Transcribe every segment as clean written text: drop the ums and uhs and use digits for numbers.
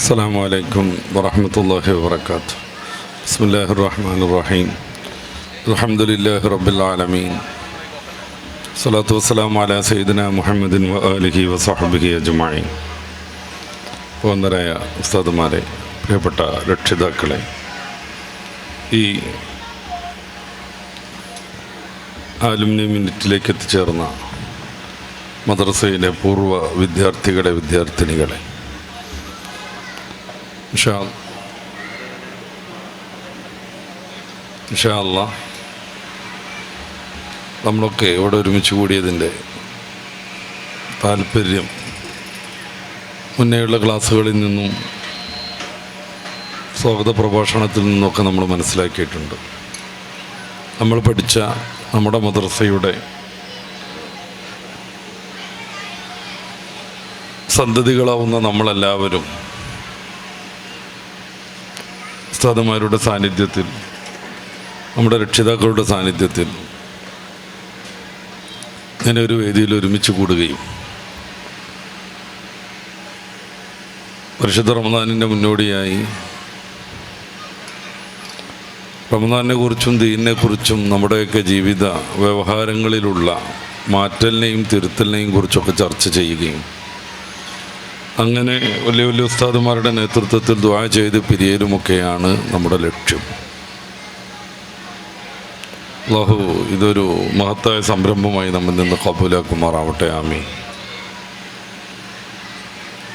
അസ്സലാമു അലൈക്കും വറഹ്മത്തുള്ളാഹി വബറകാതുഹു. ബിസ്മില്ലാഹിർ റഹ്മാനിർ റഹീം. അൽഹംദുലില്ലാഹി റബ്ബിൽ ആലമീൻ. സ്വലാത്തു വസ്സലാമു അലാ സയ്യിദിനാ മുഹമ്മദിൻ വ ആലിഹി വസഹ്ബിഹി അജ്മഈൻ. വന്ദനരായ ഉസ്താദുമാരെ, പ്രിയപ്പെട്ട രക്ഷിതാക്കളെ, ഈ ആലുമിനി മിനിറ്റിലേക്ക് എത്തിച്ചേർന്ന മദ്രസയിലെ പൂർവ്വ വിദ്യാർത്ഥികളെ, വിദ്യാർത്ഥിനികളെ, ഇൻഷാ അല്ലാഹ് നമ്മളൊക്കെ ഇവിടെ ഒരുമിച്ച് കൂടിയതിൻ്റെ താല്പര്യം മുന്നേയുള്ള ക്ലാസ്സുകളിൽ നിന്നും സ്വാഗത പ്രഭാഷണത്തിൽ നിന്നൊക്കെ നമ്മൾ മനസ്സിലാക്കിയിട്ടുണ്ട്. നമ്മൾ പഠിച്ച നമ്മുടെ മദ്രസയുടെ സന്തതികളാവുന്ന നമ്മളെല്ലാവരും ഉസ്താദുമാരുടെ സാന്നിധ്യത്തിൽ, നമ്മുടെ രക്ഷിതാക്കളുടെ സാന്നിധ്യത്തിൽ ഇങ്ങനെ ഒരു വേദിയിൽ ഒരുമിച്ച് കൂടുകയും പരിശുദ്ധ റമദാനിൻ്റെ മുന്നോടിയായി റമദാനെ കുറിച്ചും ദീനിനെക്കുറിച്ചും നമ്മുടെയൊക്കെ ജീവിത വ്യവഹാരങ്ങളിലുള്ള മാറ്റലിനെയും തിരുത്തലിനെയും കുറിച്ചൊക്കെ ചർച്ച ചെയ്യുകയും അങ്ങനെ വലിയ വലിയ ഉസ്താദുമാരുടെ നേതൃത്വത്തിൽ ദുആ ചെയ്ത് പിരിയലുമൊക്കെയാണ് നമ്മുടെ ലക്ഷ്യം. അല്ലാഹു ഇതൊരു മഹത്തായ സംരംഭമായി നമ്മിൽ നിന്ന് ഖബൂലാക്കുമാറാവട്ടെ. ആമീൻ.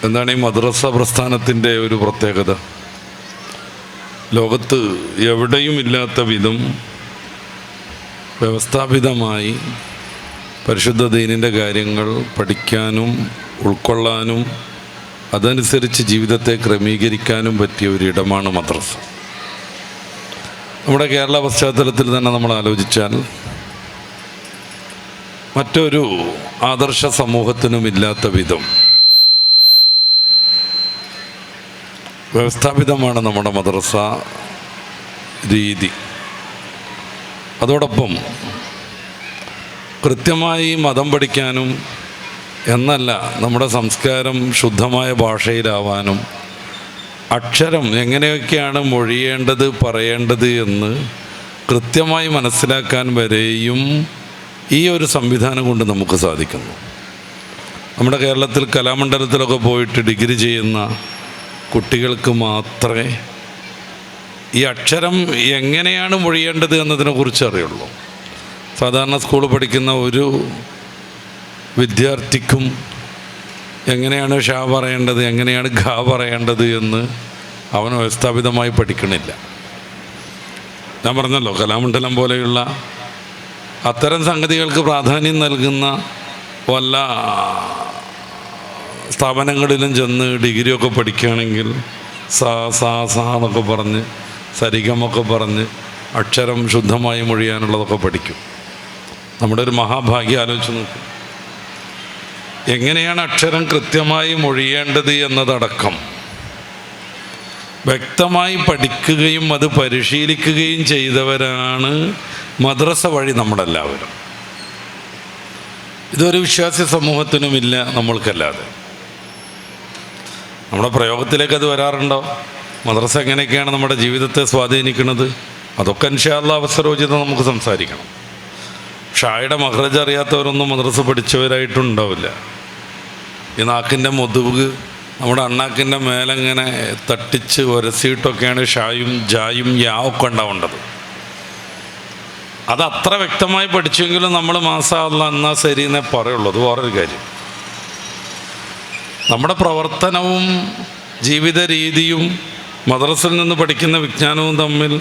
എന്താണ് ഈ മദ്രസ പ്രസ്ഥാനത്തിൻ്റെ ഒരു പ്രത്യേകത? ലോകത്ത് എവിടെയും ഇല്ലാത്ത വിധം വ്യവസ്ഥാപിതമായി പരിശുദ്ധ ദീനിൻ്റെ കാര്യങ്ങൾ പഠിക്കാനും ഉൾക്കൊള്ളാനും അതനുസരിച്ച് ജീവിതത്തെ ക്രമീകരിക്കാനും പറ്റിയ ഒരിടമാണ് മദ്രസ. നമ്മുടെ കേരള പശ്ചാത്തലത്തിൽ തന്നെ നമ്മൾ ആലോചിച്ചാൽ മറ്റൊരു ആദർശ സമൂഹത്തിനും ഇല്ലാത്ത വിധം വ്യവസ്ഥാപിതമാണ് നമ്മുടെ മദ്രസ രീതി. അതോടൊപ്പം കൃത്യമായി മതം പഠിക്കാനും എന്നല്ല, നമ്മുടെ സംസ്കാരം ശുദ്ധമായ ഭാഷയിലാവാനും അക്ഷരം എങ്ങനെയൊക്കെയാണ് മൊഴിയേണ്ടത്, പറയേണ്ടത് എന്ന് കൃത്യമായി മനസ്സിലാക്കാൻ വരെയും ഈ ഒരു സംവിധാനം കൊണ്ട് നമുക്ക് സാധിക്കുന്നു. നമ്മുടെ കേരളത്തിൽ കലാമണ്ഡലത്തിലൊക്കെ പോയിട്ട് ഡിഗ്രി ചെയ്യുന്ന കുട്ടികൾക്ക് മാത്രമേ ഈ അക്ഷരം എങ്ങനെയാണ് മൊഴിയേണ്ടത് എന്നതിനെക്കുറിച്ച് അറിയുള്ളൂ. സാധാരണ സ്കൂൾ പഠിക്കുന്ന ഒരു വിദ്യാർത്ഥിക്കും എങ്ങനെയാണ് ഷാ പറയേണ്ടത്, എങ്ങനെയാണ് ഘ പറയേണ്ടത് എന്ന് അവൻ വ്യവസ്ഥാപിതമായി പഠിക്കണില്ല. ഞാൻ പറഞ്ഞല്ലോ, കലാമണ്ഡലം പോലെയുള്ള അത്തരം സംഗതികൾക്ക് പ്രാധാന്യം നൽകുന്ന വല്ല സ്ഥാപനങ്ങളിലും ചെന്ന് ഡിഗ്രിയൊക്കെ പഠിക്കുകയാണെങ്കിൽ സാ സാ സാ എന്നൊക്കെ പറഞ്ഞ് സരിഗമൊക്കെ പറഞ്ഞ് അക്ഷരം ശുദ്ധമായി മൊഴിയാനുള്ളതൊക്കെ പഠിക്കും. നമ്മുടെ ഒരു മഹാഭാഗ്യം ആലോചിച്ച് നോക്കും. എങ്ങനെയാണ് അക്ഷരം കൃത്യമായി മൊഴിയേണ്ടത് എന്നതടക്കം വ്യക്തമായി പഠിക്കുകയും അത് പരിശീലിക്കുകയും ചെയ്തവരാണ് മദ്രസ വഴി നമ്മളെല്ലാവരും. ഇതൊരു വിശ്വാസി സമൂഹത്തിനുമില്ല നമ്മൾക്കല്ലാതെ. നമ്മുടെ പ്രയോഗത്തിലേക്ക് അത് വരാറുണ്ടോ? മദ്രസ എങ്ങനെയൊക്കെയാണ് നമ്മുടെ ജീവിതത്തെ സ്വാധീനിക്കുന്നത്? അതൊക്കെ ഇൻഷാ അല്ലാഹ് അവസരോചിതം നമുക്ക് സംസാരിക്കണം. ഷായുടെ മഖ്റജ് അറിയാത്തവരൊന്നും മദ്രസ പഠിച്ചവരായിട്ടുണ്ടാവില്ല. ഈ നാക്കിൻ്റെ മുതുക് നമ്മുടെ അണ്ണാക്കിൻ്റെ മേലെങ്ങനെ തട്ടിച്ച് ഉരസിയിട്ടൊക്കെയാണ് ഷായും ജായും യാവൊക്കെ ഉണ്ടാവേണ്ടത്. അത് അത്ര വ്യക്തമായി പഠിച്ചെങ്കിലും നമ്മൾ മാസാ അല്ലാഹ് എന്നാ ശരി എന്നേ പറയുള്ളൂ. അത് വേറൊരു കാര്യം. നമ്മുടെ പ്രവർത്തനവും ജീവിത രീതിയും മദ്രസയിൽ നിന്ന് പഠിക്കുന്ന വിജ്ഞാനവും തമ്മിൽ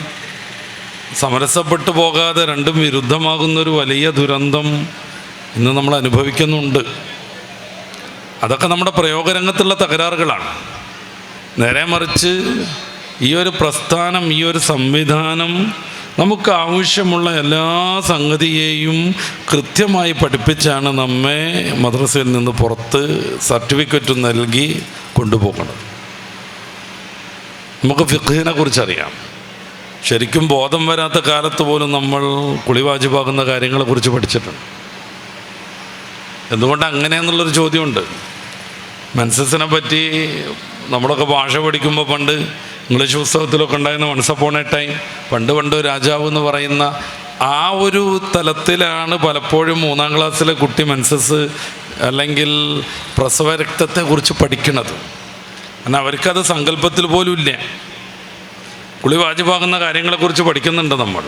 സമരസപ്പെട്ടു പോകാതെ രണ്ടും വിരുദ്ധമാകുന്നൊരു വലിയ ദുരന്തം ഇന്ന് നമ്മൾ അനുഭവിക്കുന്നുണ്ട്. അതൊക്കെ നമ്മുടെ പ്രയോഗരംഗത്തുള്ള തകരാറുകളാണ്. നേരെ മറിച്ച് ഈ ഒരു പ്രസ്ഥാനം, ഈ ഒരു സംവിധാനം നമുക്ക് ആവശ്യമുള്ള എല്ലാ സംഗതിയെയും കൃത്യമായി പഠിപ്പിച്ചാണ് നമ്മെ മദ്രസയിൽ നിന്ന് പുറത്ത് സർട്ടിഫിക്കറ്റ് നൽകി കൊണ്ടുപോകുന്നത്. നമുക്ക് ഫിഖ്ഹിനെ കുറിച്ചറിയാം. ശരിക്കും ബോധം വരാത്ത കാലത്ത് പോലും നമ്മൾ കുളി വാജിബാകുന്ന കാര്യങ്ങളെക്കുറിച്ച് പഠിച്ചിട്ടുണ്ട്. എന്തുകൊണ്ട് അങ്ങനെയെന്നുള്ളൊരു ചോദ്യമുണ്ട്. മെൻസസിനെ പറ്റി നമ്മളൊക്കെ ഭാഷ പഠിക്കുമ്പോൾ പണ്ട് ഇംഗ്ലീഷ് പുസ്തകത്തിലൊക്കെ ഉണ്ടായിരുന്ന വൺസ് അപ്പോൺ എ ടൈം, പണ്ട് രാജാവ് എന്ന് പറയുന്ന ആ ഒരു തലത്തിലാണ് പലപ്പോഴും 3ാം ക്ലാസ്സിലെ കുട്ടി മെൻസസ് അല്ലെങ്കിൽ പ്രസവ രക്തത്തെക്കുറിച്ച് പഠിക്കുന്നത്. എന്നാൽ അവർക്കത് സങ്കല്പത്തിൽ പോലും ഇല്ല. കുളി വാജിബാകുന്ന കാര്യങ്ങളെക്കുറിച്ച് പഠിക്കുന്നുണ്ട് നമ്മൾ.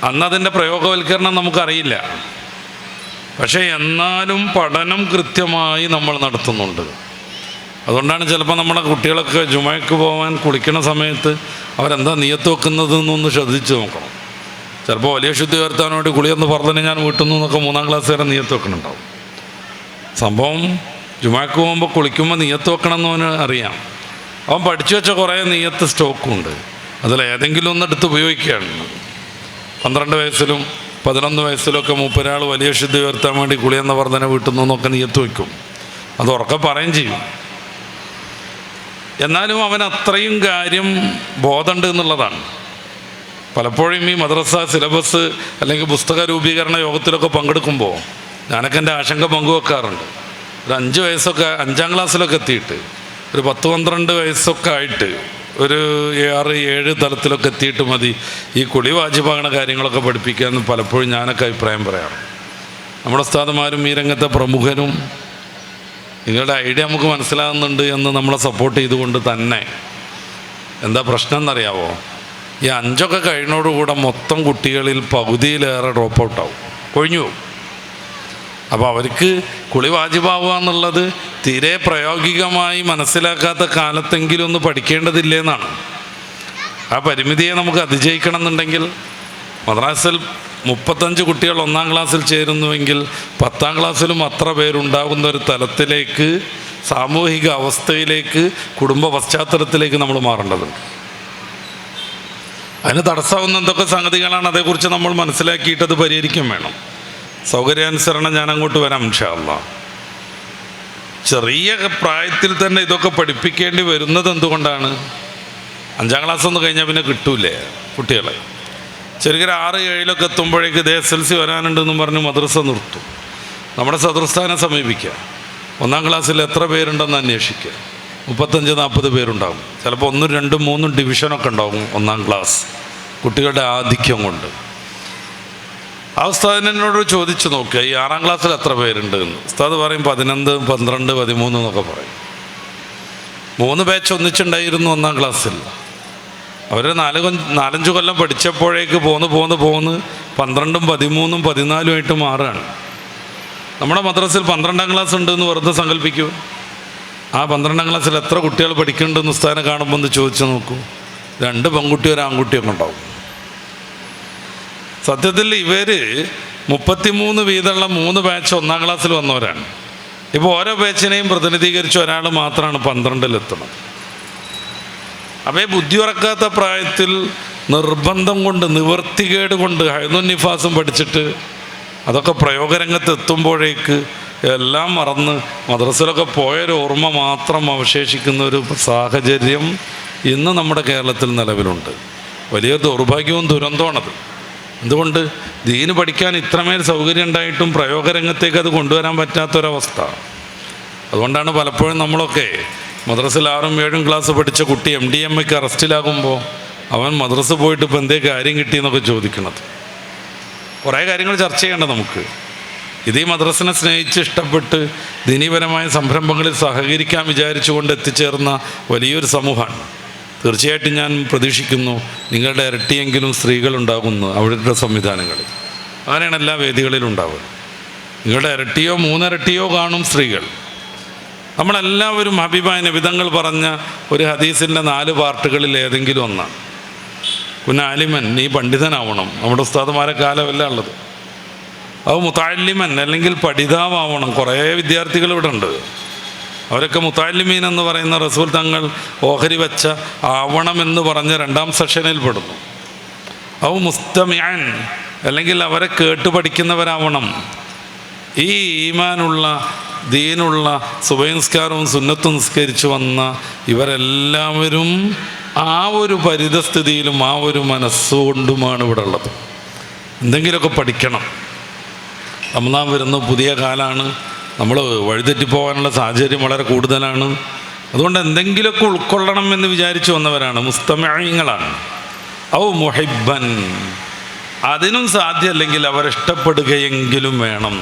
അന്നതിൻ്റെ പ്രയോഗവൽക്കരണം നമുക്കറിയില്ല. പക്ഷേ എന്നാലും പഠനം കൃത്യമായി നമ്മൾ നടത്തുന്നുണ്ട്. അതുകൊണ്ടാണ് ചിലപ്പോൾ നമ്മുടെ കുട്ടികളൊക്കെ ജുമയ്ക്ക് പോകാൻ കുളിക്കണ സമയത്ത് അവരെന്താ നിയത്ത് വെക്കുന്നതെന്നൊന്ന് ശ്രദ്ധിച്ച് നോക്കണം. ചിലപ്പോൾ വലിയ ശുദ്ധി വരുത്താൻ വേണ്ടി കുളിയെന്ന് പറഞ്ഞതിന് ഞാൻ വീട്ടിൽ നിന്നൊക്കെ 3ാം ക്ലാസ് വരെ നിയത്ത് വെക്കുന്നുണ്ടാവും. സംഭവം ജുമയ്ക്ക് പോകുമ്പോൾ കുളിക്കുമ്പോൾ നിയത്ത് വെക്കണമെന്ന് അവന് അറിയാം. അവൻ പഠിച്ചു വെച്ച കുറേ നിയത്ത് സ്റ്റോക്കുണ്ട്. അതിലേതെങ്കിലും ഒന്നെടുത്ത് ഉപയോഗിക്കുകയാണ്. 12 വയസ്സിലും 11 വയസ്സിലൊക്കെ മൂപ്പരാൾ വലിയ ശുദ്ധി വരുത്താൻ വേണ്ടി കുളിയെന്ന് പറഞ്ഞതിനെ വീട്ടിൽ നിന്നൊക്കെ നിയത്ത് വയ്ക്കും. അത് ഉറക്കെ പറയുകയും ചെയ്യും. എന്നാലും അവൻ അത്രയും കാര്യം ബോധമുണ്ട് എന്നുള്ളതാണ്. പലപ്പോഴും ഈ മദ്രസ സിലബസ് അല്ലെങ്കിൽ പുസ്തക രൂപീകരണ യോഗത്തിലൊക്കെ പങ്കെടുക്കുമ്പോൾ ഞാനൊക്കെ എൻ്റെ ആശങ്ക പങ്കുവെക്കാറുണ്ട്. ഒരു 5 വയസ്സൊക്കെ 5ാം ക്ലാസ്സിലൊക്കെ എത്തിയിട്ട് ഒരു 10-12 വയസ്സൊക്കെ ആയിട്ട് ഒരു 6-7 തലത്തിലൊക്കെ എത്തിയിട്ട് മതി ഈ കുളി വാജിബാകണ കാര്യങ്ങളൊക്കെ പഠിപ്പിക്കാമെന്ന് പലപ്പോഴും ഞാനൊക്കെ അഭിപ്രായം പറയാറ്. നമ്മുടെ ഉസ്താദുമാരും ഈ രംഗത്തെ പ്രമുഖരും നിങ്ങളുടെ ഐഡിയ നമുക്ക് മനസ്സിലാകുന്നുണ്ട് എന്ന് നമ്മളെ സപ്പോർട്ട് ചെയ്തുകൊണ്ട് തന്നെ എന്താ പ്രശ്നം എന്നറിയാവോ? ഈ 5ഒക്കെ കഴിഞ്ഞോടുകൂടെ മൊത്തം കുട്ടികളിൽ പകുതിയിലേറെ ഡ്രോപ്പ് ഔട്ടാവും, കൊഴിഞ്ഞു പോകും. അപ്പോൾ അവർക്ക് കുളി വാജിബാവുക എന്നുള്ളത് തീരെ പ്രായോഗികമായി മനസ്സിലാക്കാത്ത കാലത്തെങ്കിലും ഒന്ന് പഠിക്കേണ്ടതില്ലേന്നാണ്. ആ പരിമിതിയെ നമുക്ക് അതിജയിക്കണം എന്നുണ്ടെങ്കിൽ മദ്രസയിൽ 35 കുട്ടികൾ 1ാം ക്ലാസ്സിൽ ചേരുന്നുവെങ്കിൽ 10ാം ക്ലാസ്സിലും അത്ര പേരുണ്ടാകുന്ന ഒരു തലത്തിലേക്ക്, സാമൂഹിക അവസ്ഥയിലേക്ക്, കുടുംബ പശ്ചാത്തലത്തിലേക്ക് നമ്മൾ മാറേണ്ടതുണ്ട്. അതിന് തടസ്സമാവുന്ന എന്തൊക്കെ സംഗതികളാണ്, അതേക്കുറിച്ച് നമ്മൾ മനസ്സിലാക്കിയിട്ട് അത് പരിഹരിക്കും വേണം. സൗകര്യാനുസരണം ഞാൻ അങ്ങോട്ട് വരാം ഇൻഷാ അല്ലാഹ്. ചെറിയ പ്രായത്തിൽ തന്നെ ഇതൊക്കെ പഠിപ്പിക്കേണ്ടി വരുന്നത് എന്തുകൊണ്ടാണ്? 5ാം ക്ലാസ് ഒന്ന് കഴിഞ്ഞാൽ പിന്നെ കിട്ടൂലേ കുട്ടികളെ? ശരിക്കും 6-7 എത്തുമ്പോഴേക്ക് ഇത് SLC വരാനുണ്ടെന്നും പറഞ്ഞ് മദ്രസ നിർത്തും. നമ്മുടെ സദൃസ്ഥാനെ സമീപിക്കുക, 1ാം ക്ലാസ്സിൽ എത്ര പേരുണ്ടെന്ന് അന്വേഷിക്കുക. 35-40 പേരുണ്ടാകും. ചിലപ്പോൾ 1, 2, 3 ഡിവിഷനൊക്കെ ഉണ്ടാകും 1ാം ക്ലാസ് കുട്ടികളുടെ ആധിക്യം കൊണ്ട്. ആ ഉസ്താദിനോട് ചോദിച്ചു നോക്കുക, ഈ 6ാം ക്ലാസ്സിൽ എത്ര പേരുണ്ട് എന്ന്. ഉസ്താദ് പറയും 11, 12, 13 എന്നൊക്കെ പറയും. 3 ബാച്ച് ഒന്നിച്ചുണ്ടായിരുന്നു 1ാം ക്ലാസ്സിൽ. അവർ 4-5 കൊല്ലം പഠിച്ചപ്പോഴേക്ക് പോന്ന് 12, 13, 14 മാറുകയാണ്. നമ്മുടെ മദ്രസയിൽ 12ാം ക്ലാസ് ഉണ്ടെന്ന് വെറുതെ സങ്കല്പിക്കൂ. ആ 12ാം ക്ലാസ്സിൽ എത്ര കുട്ടികൾ പഠിക്കുന്നുണ്ടെന്ന് ഉസ്താദിനെ കാണുമ്പോൾ ഒന്ന് ചോദിച്ചു നോക്കൂ. 2 പെൺകുട്ടിയും 1 ആൺകുട്ടിയൊക്കെ ഉണ്ടാവും. സത്യത്തിൽ ഇവർ 33 വീതമുള്ള 3 ബാച്ച് 1ാം ക്ലാസ്സിൽ വന്നവരാണ്. ഇപ്പോൾ ഓരോ ബാച്ചിനെയും പ്രതിനിധീകരിച്ച് ഒരാൾ മാത്രമാണ് 12-ലെത്തുന്നത്. അപ്പോൾ ബുദ്ധി ഉറക്കാത്ത പ്രായത്തിൽ നിർബന്ധം കൊണ്ട്, നിവർത്തികേട് കൊണ്ട് ഹൈദുൻ നിഫാസും പഠിച്ചിട്ട് അതൊക്കെ പ്രയോഗരംഗത്ത് എത്തുമ്പോഴേക്ക് എല്ലാം മറന്ന് മദ്രസയിലൊക്കെ പോയൊരു ഓർമ്മ മാത്രം അവശേഷിക്കുന്ന ഒരു സാഹചര്യം ഇന്ന് നമ്മുടെ കേരളത്തിൽ നിലവിലുണ്ട്. വലിയ ദൗർഭാഗ്യവും ദുരന്തമാണത്. എന്തുകൊണ്ട്? ദീന് പഠിക്കാൻ ഇത്രമേൽ സൗകര്യം ഉണ്ടായിട്ടും പ്രയോഗരംഗത്തേക്ക് അത് കൊണ്ടുവരാൻ പറ്റാത്തൊരവസ്ഥ. അതുകൊണ്ടാണ് പലപ്പോഴും നമ്മളൊക്കെ മദ്രസയിൽ 6-7 ക്ലാസ് പഠിച്ച കുട്ടി MDMAക്ക് അറസ്റ്റിലാകുമ്പോൾ അവൻ മദ്രസ പോയിട്ട് ഇപ്പം എന്തേ കാര്യം കിട്ടിയെന്നൊക്കെ ചോദിക്കണത്. കുറേ കാര്യങ്ങൾ ചർച്ച ചെയ്യേണ്ട നമുക്ക്. ഈ മദ്രസനെ സ്നേഹിച്ച് ഇഷ്ടപ്പെട്ട് ദീനീപരമായ സംരംഭങ്ങളിൽ സഹകരിക്കാൻ വിചാരിച്ചുകൊണ്ട് എത്തിച്ചേർന്ന വലിയൊരു സമൂഹമാണ്. തീർച്ചയായിട്ടും ഞാൻ പ്രതീക്ഷിക്കുന്നു നിങ്ങളുടെ ഇരട്ടിയെങ്കിലും സ്ത്രീകളുണ്ടാകുന്നു അവരുടെ സംവിധാനങ്ങളിൽ. അങ്ങനെയാണ് എല്ലാ വേദികളിലും ഉണ്ടാവുക. നിങ്ങളുടെ ഇരട്ടിയോ 3 ഇരട്ടിയോ കാണും സ്ത്രീകൾ. നമ്മളെല്ലാവരും ഹബീബായ നബിതങ്ങൾ പറഞ്ഞ ഒരു ഹദീസിൻ്റെ 4 പാർട്ടുകളിൽ ഏതെങ്കിലും ഒന്നാണ്. കുനാലിമൻ, നീ പണ്ഡിതനാവണം. നമ്മുടെ ഉസ്താദുമാരെ കാലമല്ല ഉള്ളത്. അത് മുതഅല്ലിമൻ, അല്ലെങ്കിൽ പഠിതാവണം. കുറേ വിദ്യാർത്ഥികൾ ഇവിടെ ഉണ്ട്. അവരൊക്കെ മുതഅല്ലിമീൻ എന്ന് പറയുന്ന റസൂൽ തങ്ങൾ ഓഹരി വെച്ച ആവണമെന്ന് പറഞ്ഞ 2ാം സെക്ഷനിൽ പെടുന്നു. ഔ മുസ്തമിഅൻ, അല്ലെങ്കിൽ അവരെ കേട്ട് പഠിക്കുന്നവരാവണം. ഈ ഈമാനുള്ള, ദീനുള്ള, സുബഹി നിസ്കാരവും സുന്നത്തും നിസ്കരിച്ചു വന്ന ഇവരെല്ലാവരും ആ ഒരു പരിതസ്ഥിതിയിലും ആ ഒരു മനസ്സുകൊണ്ടുമാണ് ഇവിടെ ഉള്ളത്. എന്തെങ്കിലുമൊക്കെ പഠിക്കണം. റമദാൻ വരുന്ന പുതിയ കാലമാണ്. നമ്മൾ വഴിതെറ്റിപ്പോകാനുള്ള സാഹചര്യം വളരെ കൂടുതലാണ്. അതുകൊണ്ട് എന്തെങ്കിലുമൊക്കെ ഉൾക്കൊള്ളണം എന്ന് വിചാരിച്ചു വന്നവരാണ്, മുസ്തമിഈങ്ങളാണ്. ഔ മുഹിബ്ബൻ, അതിനും സാധ്യമല്ലെങ്കിൽ അവരിഷ്ടപ്പെടുകയെങ്കിലും വേണം.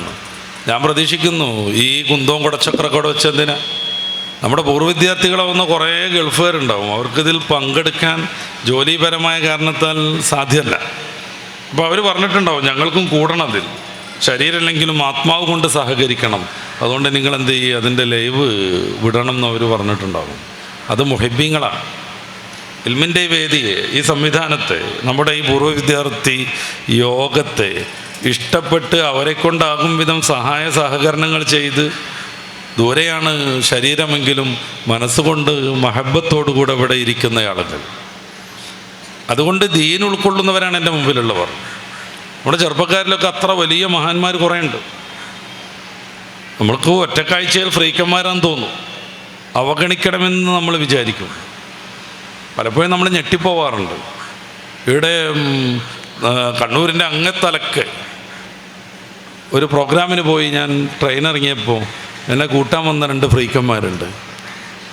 ഞാൻ പ്രതീക്ഷിക്കുന്നു ഈ കുന്തവും കുടച്ചക്രൊക്കെ വെച്ചെന്തിനാ? നമ്മുടെ പൂർവ്വ വിദ്യാർത്ഥികളാവുന്ന കുറേ ഗൾഫുകാരുണ്ടാവും, അവർക്കിതിൽ പങ്കെടുക്കാൻ ജോലിപരമായ കാരണത്താൽ സാധ്യമല്ല. അപ്പോൾ അവർ പറഞ്ഞിട്ടുണ്ടാവും ഞങ്ങൾക്കും കൂടണതിൽ, ശരീരമല്ലെങ്കിലും ആത്മാവ് കൊണ്ട് സഹകരിക്കണം, അതുകൊണ്ട് നിങ്ങൾ എന്ത് ചെയ്യുക, അതിൻ്റെ ലൈവ് വിടണം എന്ന് അവർ പറഞ്ഞിട്ടുണ്ടാകും. അത് മുഹിബ്ബീങ്ങളാണ്. ഇൽമിൻ്റെ ഈ വേദിയെ, ഈ സംവിധാനത്തെ, നമ്മുടെ ഈ പൂർവ്വ വിദ്യാർത്ഥി യോഗത്തെ ഇഷ്ടപ്പെട്ട് അവരെ കൊണ്ടാകും വിധം സഹായ സഹകരണങ്ങൾ ചെയ്ത്, ദൂരെയാണ് ശരീരമെങ്കിലും മനസ്സുകൊണ്ട് മഹബത്തോടുകൂടെ ഇവിടെ ഇരിക്കുന്ന ആളുകൾ. അതുകൊണ്ട് ദീൻ ഉൾക്കൊള്ളുന്നവരാണ് എൻ്റെ മുമ്പിലുള്ളവർ. നമ്മുടെ ചെറുപ്പക്കാരിലൊക്കെ അത്ര വലിയ മഹാന്മാർ കുറേ ഉണ്ട്. നമ്മൾക്ക് ഒറ്റക്കാഴ്ചയിൽ ഫ്രീക്കന്മാരാന്ന് തോന്നും, അവഗണിക്കണമെന്ന് നമ്മൾ വിചാരിക്കും. പലപ്പോഴും നമ്മൾ ഞെട്ടിപ്പോവാറുണ്ട്. ഇവിടെ കണ്ണൂരിൻ്റെ അങ്ങത്തലക്ക് ഒരു പ്രോഗ്രാമിന് പോയി ഞാൻ ട്രെയിൻ ഇറങ്ങിയപ്പോൾ എന്നെ കൂട്ടാൻ വന്ന 2 ഫ്രീക്കന്മാരുണ്ട്.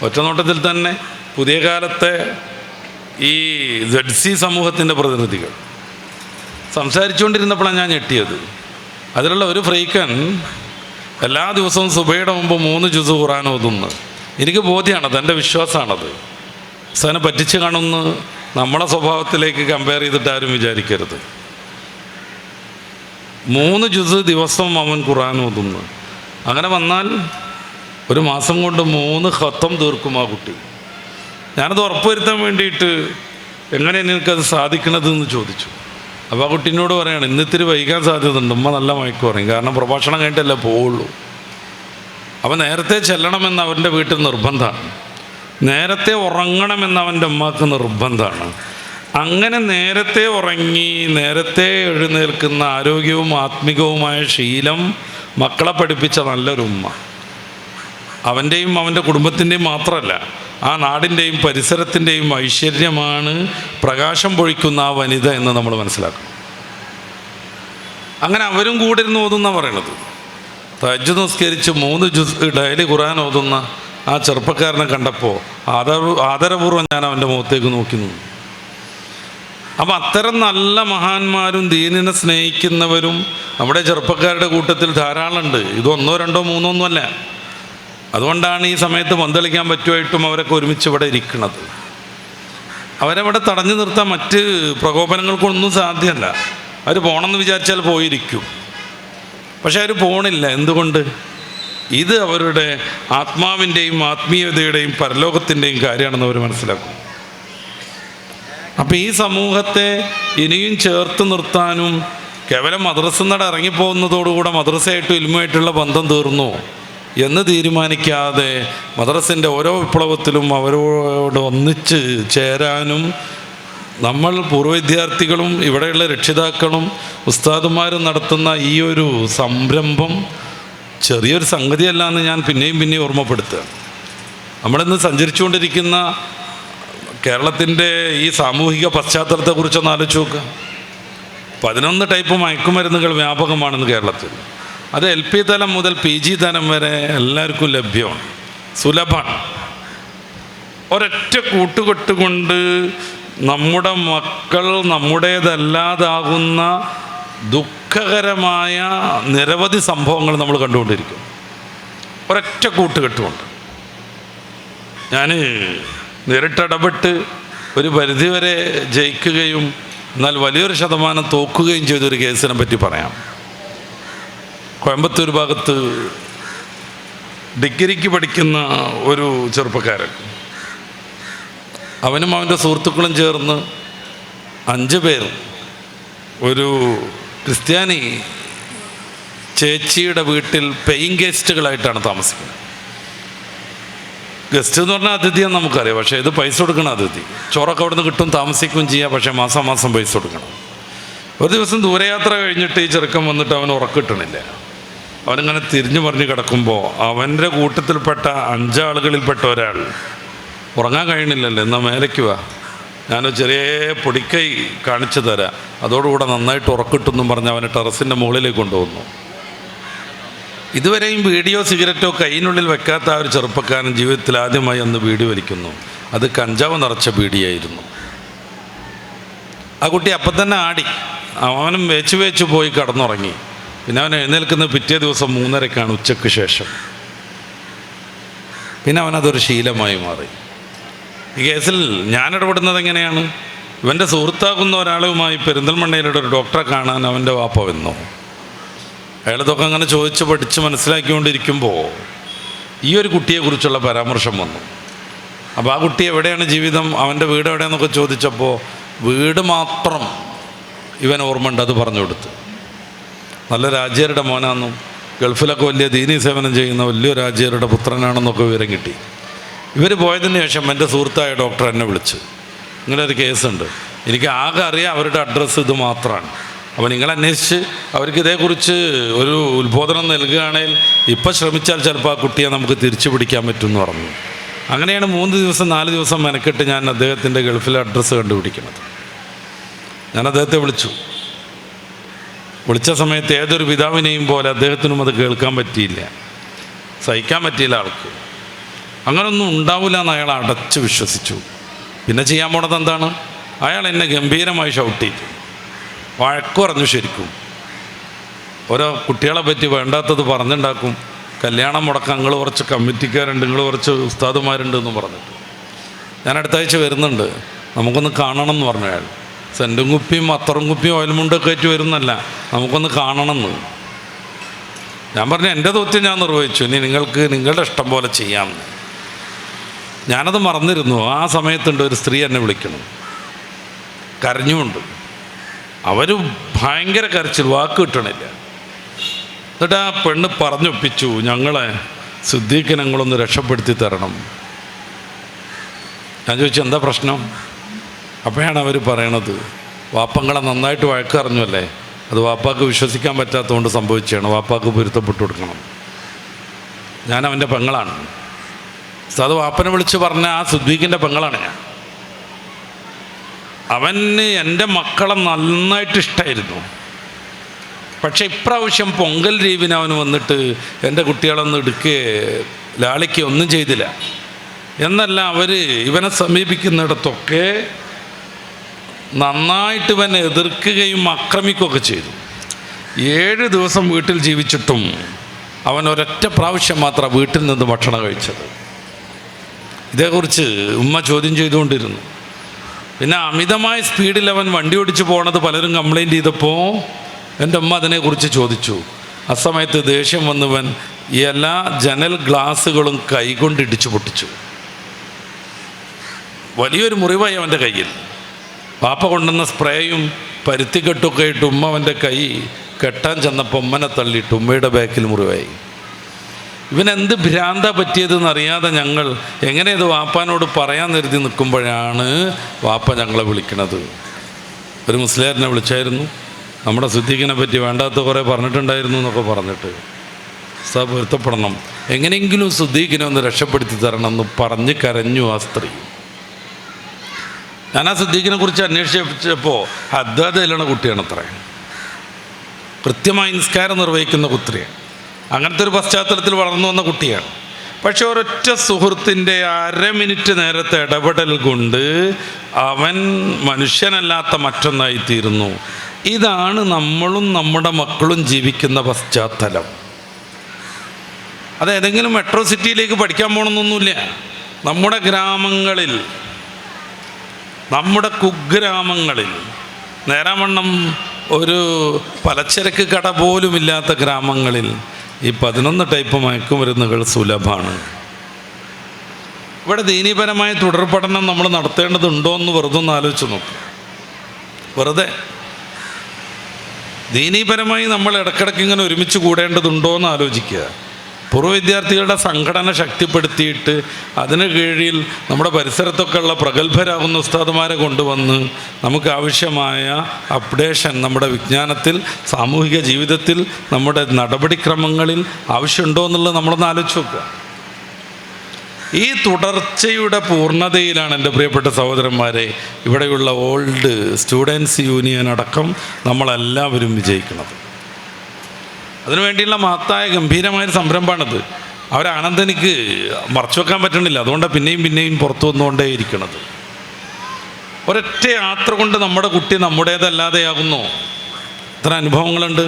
ഒറ്റനോട്ടത്തിൽ തന്നെ പുതിയ കാലത്തെ ഈ ZC സമൂഹത്തിൻ്റെ പ്രതിനിധികൾ സംസാരിച്ചുകൊണ്ടിരുന്നപ്പോഴാണ് ഞാൻ ഞെട്ടിയത്. അതിലുള്ള ഒരു ഫ്രീക്കൻ എല്ലാ ദിവസവും സുബഹയുടെ മുമ്പ് 3 ജുസ് ഖുർആൻ ഓതുന്നു. എനിക്ക് ബോധ്യമാണത്, എൻ്റെ വിശ്വാസമാണത്. അവസാനം പറ്റിച്ച് കാണുമെന്ന് നമ്മളെ സ്വഭാവത്തിലേക്ക് കമ്പയർ ചെയ്തിട്ട് ആരും വിചാരിക്കരുത്. 3 ജുസ് ദിവസം അവൻ ഖുർആൻ ഓതുന്നു. അങ്ങനെ വന്നാൽ ഒരു മാസം കൊണ്ട് 3 ഖത്തം തീർക്കും ആ കുട്ടി. ഞാനത് ഉറപ്പുവരുത്താൻ വേണ്ടിയിട്ട് എങ്ങനെയാണ് എനിക്കത് സാധിക്കണതെന്ന് ചോദിച്ചു. അപ്പോൾ ആ കുട്ടീനോട് പറയാണ്, ഇന്നിത്തിരി വൈകാൻ സാധ്യതയുണ്ട്, ഉമ്മ നല്ല മയക്ക് പറയും, കാരണം പ്രഭാഷണം കഴിഞ്ഞിട്ടല്ലേ പോവുള്ളൂ. അപ്പോൾ നേരത്തെ ചെല്ലണമെന്ന് അവൻ്റെ വീട്ടിൽ നിർബന്ധമാണ്, നേരത്തെ ഉറങ്ങണമെന്ന് അവൻ്റെ ഉമ്മാക്ക് നിർബന്ധമാണ്. അങ്ങനെ നേരത്തെ ഉറങ്ങി നേരത്തെ എഴുന്നേൽക്കുന്ന ആരോഗ്യവും ആത്മികവുമായ ശീലം മക്കളെ പഠിപ്പിച്ച നല്ലൊരു ഉമ്മ, അവൻ്റെയും അവൻ്റെ കുടുംബത്തിൻ്റെയും മാത്രമല്ല ആ നാടിൻ്റെയും പരിസരത്തിൻ്റെയും ഐശ്വര്യമാണ് പ്രകാശം പൊഴിക്കുന്ന ആ വനിത എന്ന് നമ്മൾ മനസ്സിലാക്കും. അങ്ങനെ അവരും കൂടെ ഇരുന്ന് ഓതുന്ന പറയണത്. തഹജ്ജുദ് നിസ്കരിച്ച് 3 ജുസ് ഡെയിലി ഖുർആൻ ഓതുന്ന ആ ചെറുപ്പക്കാരനെ കണ്ടപ്പോൾ ആദരപൂർവ്വം ഞാൻ അവൻ്റെ മുഖത്തേക്ക് നോക്കി നിന്നു. അപ്പം അത്തരം നല്ല മഹാന്മാരും ദീനിനെ സ്നേഹിക്കുന്നവരും നമ്മുടെ ചെറുപ്പക്കാരുടെ കൂട്ടത്തിൽ ധാരാളമുണ്ട്. ഇത് 1, 2, 3 ഒന്നുമല്ല. അതുകൊണ്ടാണ് ഈ സമയത്ത് പന്തളിക്കാൻ പറ്റുമായിട്ടും അവരൊക്കെ ഒരുമിച്ച് ഇവിടെ ഇരിക്കുന്നത്. അവരവിടെ തടഞ്ഞു നിർത്താൻ മറ്റ് പ്രകോപനങ്ങൾക്കൊന്നും സാധ്യമല്ല. അവർ പോകണമെന്ന് വിചാരിച്ചാൽ പോയിരിക്കും, പക്ഷെ അവർ പോണില്ല. എന്തുകൊണ്ട്? ഇത് അവരുടെ ആത്മാവിൻ്റെയും ആത്മീയതയുടെയും പരലോകത്തിൻ്റെയും കാര്യമാണെന്ന് അവർ മനസ്സിലാക്കും. അപ്പോൾ ഈ സമൂഹത്തെ ഇനിയും ചേർത്ത് നിർത്താനും കേവലം മദ്രസ ഇറങ്ങിപ്പോകുന്നതോടുകൂടെ മദ്രസയായിട്ടും ഇൽമുമായിട്ടുള്ള ബന്ധം തീർന്നു എന്ന് തീരുമാനിക്കാതെ മദ്രസിൻ്റെ ഓരോ വിപ്ലവത്തിലും അവരോട് ഒന്നിച്ച് ചേരാനും നമ്മൾ പൂർവ്വ വിദ്യാർത്ഥികളും ഇവിടെയുള്ള രക്ഷിതാക്കളും ഉസ്താദുമാരും നടത്തുന്ന ഈ ഒരു സംരംഭം ചെറിയൊരു സംഗതിയല്ല എന്ന് ഞാൻ പിന്നെയും ഓർമ്മപ്പെടുത്തുക. നമ്മളിന്ന് സഞ്ചരിച്ചുകൊണ്ടിരിക്കുന്ന കേരളത്തിൻ്റെ ഈ സാമൂഹിക പശ്ചാത്തലത്തെക്കുറിച്ചൊന്ന് ആലോചിച്ച് നോക്കുക. 11 ടൈപ്പ് മയക്കുമരുന്നുകൾ വ്യാപകമാണെന്ന് കേരളത്തിൽ. അത് LP തലം മുതൽ PG തലം വരെ എല്ലാവർക്കും ലഭ്യമാണ്, സുലഭമാണ്. ഒരൊറ്റ കൂട്ടുകെട്ട് കൊണ്ട് നമ്മുടെ മക്കൾ നമ്മുടേതല്ലാതാകുന്ന ദുഃഖകരമായ നിരവധി സംഭവങ്ങൾ നമ്മൾ കണ്ടുകൊണ്ടിരിക്കും. ഒരൊറ്റ കൂട്ടുകെട്ടുമുണ്ട്. ഞാൻ നേരിട്ടിടപെട്ട് ഒരു പരിധിവരെ ജയിക്കുകയും എന്നാൽ വലിയൊരു ശതമാനം തോക്കുകയും ചെയ്തൊരു കേസിനെ പറ്റി പറയാം. കോയമ്പത്തൂർ ഭാഗത്ത് ഡിഗ്രിക്ക് പഠിക്കുന്ന ഒരു ചെറുപ്പക്കാരൻ, അവനും അവൻ്റെ സുഹൃത്തുക്കളും ചേർന്ന് 5 പേർ ഒരു ക്രിസ്ത്യാനി ചേച്ചിയുടെ വീട്ടിൽ പെയിങ് ഗസ്റ്റുകളായിട്ടാണ് താമസിക്കുന്നത്. ഗസ്റ്റ് എന്ന് പറഞ്ഞാൽ അതിഥിയെന്ന് നമുക്കറിയാം, പക്ഷേ ഇത് പൈസ കൊടുക്കണം. അതിഥി ചോറൊക്കെ അവിടെ നിന്ന് കിട്ടും, താമസിക്കുകയും ചെയ്യാം, പക്ഷേ മാസം പൈസ കൊടുക്കണം. ഒരു ദിവസം ദൂരയാത്ര കഴിഞ്ഞിട്ട് ഈ ചെറുക്കൻ വന്നിട്ട് അവൻ ഉറക്കിട്ടണില്ല. അവനിങ്ങനെ തിരിഞ്ഞു പറഞ്ഞ് കിടക്കുമ്പോൾ അവൻ്റെ കൂട്ടത്തിൽപ്പെട്ട 5 ആളുകളിൽപ്പെട്ട ഒരാൾ, ഉറങ്ങാൻ കഴിയണില്ലല്ലോ, എന്നാൽ മേലേക്ക് വാ, ഞാനൊരു ചെറിയ പൊടിക്കൈ കാണിച്ചു തരാം, അതോടുകൂടെ നന്നായിട്ട് ഉറക്കിട്ടെന്നും പറഞ്ഞ് അവനെ ടെറസിൻ്റെ മുകളിലേക്ക് കൊണ്ടുവന്നു. ഇതുവരെയും വീഡിയോ സിഗരറ്റോ കയ്യിനുള്ളിൽ വെക്കാത്ത ആ ഒരു ചെറുപ്പക്കാരൻ ജീവിതത്തിൽ ആദ്യമായി അന്ന് ബീഡി വലിക്കുന്നു. അത് കഞ്ചാവ് നിറച്ച ബീഡിയായിരുന്നു. ആ കുട്ടി അപ്പം തന്നെ ആടി. അവനും വേച്ച് പോയി കടന്നുറങ്ങി. പിന്നെ അവൻ എഴുന്നേൽക്കുന്നത് പിറ്റേ ദിവസം 3:30 ഉച്ചയ്ക്ക് ശേഷം. പിന്നെ അവനതൊരു ശീലമായി മാറി. ഈ കേസിൽ ഞാൻ ഇടപെടുന്നത് എങ്ങനെയാണ്? ഇവൻ്റെ സുഹൃത്താകുന്ന ഒരാളുമായി പെരിന്തൽമണ്ണയിലൂടെ ഒരു ഡോക്ടറെ കാണാൻ അവൻ്റെ വാപ്പ വന്നു. അയാളതൊക്കെ അങ്ങനെ ചോദിച്ച് പഠിച്ച് മനസ്സിലാക്കിക്കൊണ്ടിരിക്കുമ്പോൾ ഈ ഒരു കുട്ടിയെക്കുറിച്ചുള്ള പരാമർശം വന്നു. അപ്പോൾ ആ കുട്ടി എവിടെയാണ് ജീവിതം, അവൻ്റെ വീട് എവിടെയാണെന്നൊക്കെ ചോദിച്ചപ്പോൾ വീട് മാത്രം ഇവൻ ഓർമ്മയുണ്ട്. അത് പറഞ്ഞു കൊടുത്തു. നല്ല രാജ്യരുടെ മോനാണെന്നും ഗൾഫിലൊക്കെ വലിയ ദീനീ സേവനം ചെയ്യുന്ന വലിയ രാജ്യരുടെ പുത്രനാണെന്നൊക്കെ വിവരം കിട്ടി. ഇവർ പോയതിന് ശേഷം എൻ്റെ സുഹൃത്തായ ഡോക്ടർ എന്നെ വിളിച്ച്, ഇങ്ങനെ ഒരു കേസുണ്ട്, എനിക്ക് ആകെ അറിയാം അവരുടെ അഡ്രസ്സ് ഇത് മാത്രമാണ്. അപ്പോൾ നിങ്ങൾ അന്വേഷിച്ച് അവർക്ക് ഇതേക്കുറിച്ച് ഒരു ഉത്ബോധനം നൽകുകയാണെങ്കിൽ ഇപ്പം ശ്രമിച്ചാൽ ചിലപ്പോൾ ആ കുട്ടിയെ നമുക്ക് തിരിച്ചു പിടിക്കാൻ പറ്റുമെന്ന് പറഞ്ഞു. അങ്ങനെയാണ് 3 ദിവസം 4 ദിവസം മെനക്കെട്ട് ഞാൻ അദ്ദേഹത്തിൻ്റെ ഗൾഫിലെ അഡ്രസ്സ് കണ്ടുപിടിക്കുന്നത്. ഞാൻ അദ്ദേഹത്തെ വിളിച്ച സമയത്ത് ഏതൊരു പിതാവിനെയും പോലെ അദ്ദേഹത്തിനും അത് കേൾക്കാൻ പറ്റിയില്ല, സഹിക്കാൻ പറ്റിയില്ല ആൾക്ക്. അങ്ങനൊന്നും ഉണ്ടാവില്ല എന്ന് അയാൾ അടച്ച് വിശ്വസിച്ചു. പിന്നെ ചെയ്യാൻ പോണത് എന്താണ്? അയാൾ എന്നെ ഗംഭീരമായി ഷൗട്ട് ചെയ്തു, വഴക്ക് പറഞ്ഞു. ശരിക്കും ഓരോ കുട്ടികളെ പറ്റി വേണ്ടാത്തത് പറഞ്ഞുണ്ടാക്കും. കല്യാണം മുടക്കാൻ നിങ്ങൾ കുറച്ച് കമ്മിറ്റിക്കാരുണ്ട്, നിങ്ങൾ കുറച്ച് ഉസ്താദുമാരുണ്ട് എന്ന് പറഞ്ഞിട്ട്. ഞാൻ അടുത്ത ആഴ്ച വരുന്നുണ്ട്, നമുക്കൊന്ന് കാണണം എന്ന് പറഞ്ഞു അയാൾ. സെൻറ്റും കുപ്പിയും അത്തറും കുപ്പിയും ഓയിൽമുണ്ടൊക്കെ ആയിട്ട് വരുന്നല്ല, നമുക്കൊന്ന് കാണണമെന്ന്. ഞാൻ പറഞ്ഞു എൻ്റെ ദൗത്യം ഞാൻ നിർവഹിച്ചു, ഇനി നിങ്ങൾക്ക് നിങ്ങളുടെ ഇഷ്ടം പോലെ ചെയ്യാമെന്ന്. ഞാനത് മറന്നിരുന്നു. ആ സമയത്തുണ്ട് ഒരു സ്ത്രീ എന്നെ വിളിക്കണം, കരഞ്ഞുകൊണ്ട്. അവർ ഭയങ്കര കരച്ചിൽ, വാക്ക് കിട്ടണില്ല. എന്നിട്ട് ആ പെണ്ണ് പറഞ്ഞൊപ്പിച്ചു, ഞങ്ങളെ സിദ്ദീഖിനെ ഞങ്ങളൊന്ന് രക്ഷപ്പെടുത്തി തരണം. ഞാൻ ചോദിച്ചു എന്താ പ്രശ്നം? അപ്പോഴാണ് അവർ പറയണത്, വാപ്പങ്ങളെ നന്നായിട്ട് വഴക്കറിഞ്ഞല്ലേ, അത് വാപ്പാക്ക് വിശ്വസിക്കാൻ പറ്റാത്തതുകൊണ്ട് സംഭവിച്ചാണ്, വാപ്പാക്ക് പൊരുത്തപ്പെട്ടു കൊടുക്കണം. ഞാൻ അവൻ്റെ പെങ്ങളാണ്. അത് വാപ്പനെ വിളിച്ച് പറഞ്ഞ ആ സിദ്ദീഖിൻ്റെ പെങ്ങളാണ് ഞാൻ. അവന് എൻ്റെ മക്കളെ നന്നായിട്ട് ഇഷ്ടമായിരുന്നു. പക്ഷേ ഇപ്രാവശ്യം പൊങ്കൽ ലീവിന് അവന് വന്നിട്ട് എൻ്റെ കുട്ടികളൊന്നും ലാളിക്കുകയോ ഒന്നും ചെയ്തില്ല. എന്നല്ല, അവർ ഇവനെ സമീപിക്കുന്നിടത്തൊക്കെ നന്നായിട്ട് ഇവനെ എതിർക്കുകയും ആക്രമിക്കുകയൊക്കെ ചെയ്തു. 7 ദിവസം വീട്ടിൽ ജീവിച്ചിട്ടും അവൻ ഒരൊറ്റ പ്രാവശ്യം മാത്രം വീട്ടിൽ നിന്ന് ഭക്ഷണം കഴിച്ചത്. ഇതേക്കുറിച്ച് ഉമ്മ ചോദ്യം ചെയ്തുകൊണ്ടിരുന്നു. പിന്നെ അമിതമായ സ്പീഡിൽ അവൻ വണ്ടി ഓടിച്ച് പോണത് പലരും കംപ്ലൈൻറ്റ് ചെയ്തപ്പോൾ എൻ്റെ ഉമ്മ അതിനെക്കുറിച്ച് ചോദിച്ചു. ആ സമയത്ത് ദേഷ്യം വന്നവൻ എല്ലാ ജനൽ ഗ്ലാസ്സുകളും കൈകൊണ്ട് ഇടിച്ചു പൊട്ടിച്ചു. വലിയൊരു മുറിവായി അവൻ്റെ കയ്യിൽ. പാപ്പ കൊണ്ടുവന്ന സ്പ്രേയും പരുത്തിക്കെട്ടൊക്കെ ആയിട്ട് ഉമ്മ അവൻ്റെ കൈ കെട്ടാൻ ചെന്നപ്പോൾ ഉമ്മനെ തള്ളിയിട്ട് ഉമ്മയുടെ ബാക്കിൽ മുറിവായി. ഇവനെന്ത് ഭ്രാന്ത പറ്റിയതെന്ന് അറിയാതെ ഞങ്ങൾ എങ്ങനെ ഇത് വാപ്പാനോട് പറയാൻ കരുതി നിൽക്കുമ്പോഴാണ് വാപ്പ ഞങ്ങളെ വിളിക്കണത്. ഒരു മുസ്ലിയാരനെ വിളിച്ചായിരുന്നു, നമ്മുടെ സിദ്ദീഖിനെ പറ്റി വേണ്ടാത്ത കുറേ പറഞ്ഞിട്ടുണ്ടായിരുന്നു എന്നൊക്കെ പറഞ്ഞിട്ട്, പൊരുത്തപ്പെടണം, എങ്ങനെയെങ്കിലും സിദ്ദീഖിനെ ഒന്ന് രക്ഷപ്പെടുത്തി തരണം എന്ന് പറഞ്ഞ് കരഞ്ഞു ആ സ്ത്രീ. ഞാൻ ആ സിദ്ദീഖിനെ കുറിച്ച് അന്വേഷിച്ചപ്പോൾ ഹദ്ദാദയിലുള്ള കുട്ടിയാണ് അത്ര, കൃത്യമായി നിസ്കാരം നിർവഹിക്കുന്ന കുട്ടിയാണ്. അങ്ങനത്തെ ഒരു പശ്ചാത്തലത്തിൽ വളർന്നു വന്ന കുട്ടിയാണ്. പക്ഷെ ഒരൊറ്റ സുഹൃത്തിൻ്റെ 1/2 മിനിറ്റ് നേരത്തെ ഇടപെടൽ കൊണ്ട് അവൻ മനുഷ്യനല്ലാത്ത മറ്റൊന്നായിത്തീരുന്നു. ഇതാണ് നമ്മളും നമ്മുടെ മക്കളും ജീവിക്കുന്ന പശ്ചാത്തലം. അത് ഏതെങ്കിലും മെട്രോ സിറ്റിയിലേക്ക് പഠിക്കാൻ പോകണമെന്നൊന്നുമില്ല. നമ്മുടെ ഗ്രാമങ്ങളിൽ, നമ്മുടെ കുഗ്രാമങ്ങളിൽ, നേരാവണ്ണം ഒരു പലചരക്ക് കട പോലുമില്ലാത്ത ഗ്രാമങ്ങളിൽ ഈ 11 ടൈപ്പ് മയക്കുമരുന്നുകൾ സുലഭമാണ്. ഇവിടെ ദീനീപരമായ തുടർ പഠനം നമ്മൾ നടത്തേണ്ടതുണ്ടോ എന്ന് വെറുതെ ഒന്ന് ആലോചിച്ച് നോക്കുക. വെറുതെ ദീനീപരമായി നമ്മൾ ഇടയ്ക്കിടയ്ക്ക് ഇങ്ങനെ ഒരുമിച്ച് കൂടേണ്ടതുണ്ടോ എന്ന് ആലോചിക്കുക. പൂർവ്വ വിദ്യാർത്ഥികളുടെ സംഘടന ശക്തിപ്പെടുത്തിയിട്ട് അതിന് കീഴിൽ നമ്മുടെ പരിസരത്തൊക്കെ ഉള്ള പ്രഗത്ഭരാകുന്ന ഉസ്താദുമാരെ കൊണ്ടുവന്ന് നമുക്ക് ആവശ്യമായ അപ്ഡേഷൻ നമ്മുടെ വിജ്ഞാനത്തിൽ, സാമൂഹിക ജീവിതത്തിൽ, നമ്മുടെ നടപടിക്രമങ്ങളിൽ ആവശ്യമുണ്ടോ എന്നുള്ളത് നമ്മളൊന്ന് ആലോചിച്ച് നോക്കുക. ഈ തുടർച്ചയുടെ പൂർണ്ണതയിലാണ് എൻ്റെ പ്രിയപ്പെട്ട സഹോദരന്മാരെ ഇവിടെയുള്ള ഓൾഡ് സ്റ്റുഡൻസ് യൂണിയൻ അടക്കം നമ്മളെല്ലാവരും വിജയിക്കുന്നത്. അതിനുവേണ്ടിയുള്ള മഹത്തായ ഗംഭീരമായൊരു സംരംഭമാണിത്. അവരാനന്ദം എനിക്ക് മറച്ചു വെക്കാൻ പറ്റണില്ല. അതുകൊണ്ടാണ് പിന്നെയും പിന്നെയും പുറത്തു വന്നുകൊണ്ടേ ഇരിക്കണത്. ഒരൊറ്റ യാത്ര കൊണ്ട് നമ്മുടെ കുട്ടി നമ്മുടേതല്ലാതെയാകുന്നു. ഇത്ര അനുഭവങ്ങളുണ്ട്.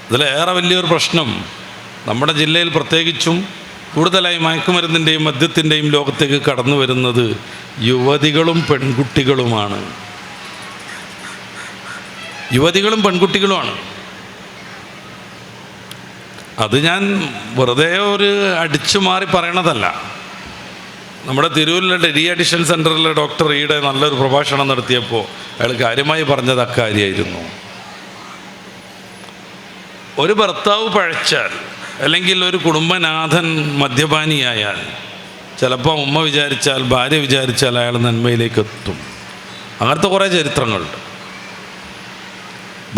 ഇതിലേറെ വലിയൊരു പ്രശ്നം നമ്മുടെ ജില്ലയിൽ പ്രത്യേകിച്ചും കൂടുതലായി മയക്കുമരുന്നിൻ്റെയും മദ്യത്തിൻ്റെയും ലോകത്തേക്ക് കടന്നു വരുന്നത് യുവതികളും പെൺകുട്ടികളുമാണ്. യുവതികളും പെൺകുട്ടികളുമാണ്. അത് ഞാൻ വെറുതെ ഒരു അടിച്ചു മാറി പറയണതല്ല. നമ്മുടെ തിരൂരിലെ ഡി അഡിഷൻ സെൻറ്ററിലെ ഡോക്ടർ ഈടെ നല്ലൊരു പ്രഭാഷണം നടത്തിയപ്പോൾ അയാൾ കാര്യമായി പറഞ്ഞത് അക്കാര്യമായിരുന്നു. ഒരു ഭർത്താവ് പഴച്ചാൽ അല്ലെങ്കിൽ ഒരു കുടുംബനാഥൻ മദ്യപാനിയായാൽ ചിലപ്പോൾ ഉമ്മ വിചാരിച്ചാൽ, ഭാര്യ വിചാരിച്ചാൽ അയാൾ നന്മയിലേക്ക് എത്തും. അങ്ങനത്തെ കുറേ ചരിത്രങ്ങളുണ്ട്.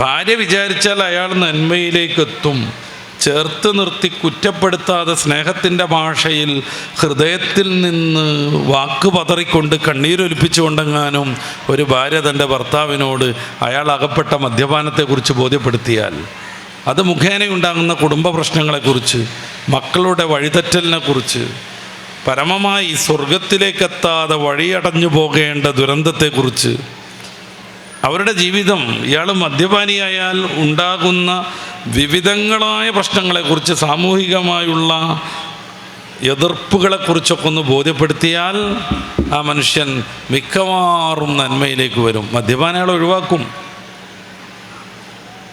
ഭാര്യ വിചാരിച്ചാൽ അയാൾ നന്മയിലേക്ക് എത്തും. ചേർത്ത് നിർത്തി കുറ്റപ്പെടുത്താതെ സ്നേഹത്തിൻ്റെ ഭാഷയിൽ ഹൃദയത്തിൽ നിന്ന് വാക്ക് പതറിക്കൊണ്ട് കണ്ണീരൊലിപ്പിച്ചുകൊണ്ടെങ്ങാനും ഒരു ഭാര്യ തൻ്റെ ഭർത്താവിനോട് അയാൾ അകപ്പെട്ട മദ്യപാനത്തെക്കുറിച്ച് ബോധ്യപ്പെടുത്തിയാൽ അത് മുഖേനയുണ്ടാകുന്ന കുടുംബ പ്രശ്നങ്ങളെക്കുറിച്ച്, മക്കളുടെ വഴിതെറ്റലിനെക്കുറിച്ച്, പരമമായി സ്വർഗത്തിലേക്കെത്താതെ വഴിയടഞ്ഞു പോകേണ്ട ദുരന്തത്തെക്കുറിച്ച്, അവരുടെ ജീവിതം, ഇയാൾ മദ്യപാനിയായാൽ ഉണ്ടാകുന്ന വിവിധങ്ങളായ പ്രശ്നങ്ങളെക്കുറിച്ച്, സാമൂഹികമായുള്ള എതിർപ്പുകളെക്കുറിച്ചൊക്കെ ഒന്ന് ബോധ്യപ്പെടുത്തിയാൽ ആ മനുഷ്യൻ മിക്കവാറും നന്മയിലേക്ക് വരും. മദ്യപാനം അയാൾ ഒഴിവാക്കും.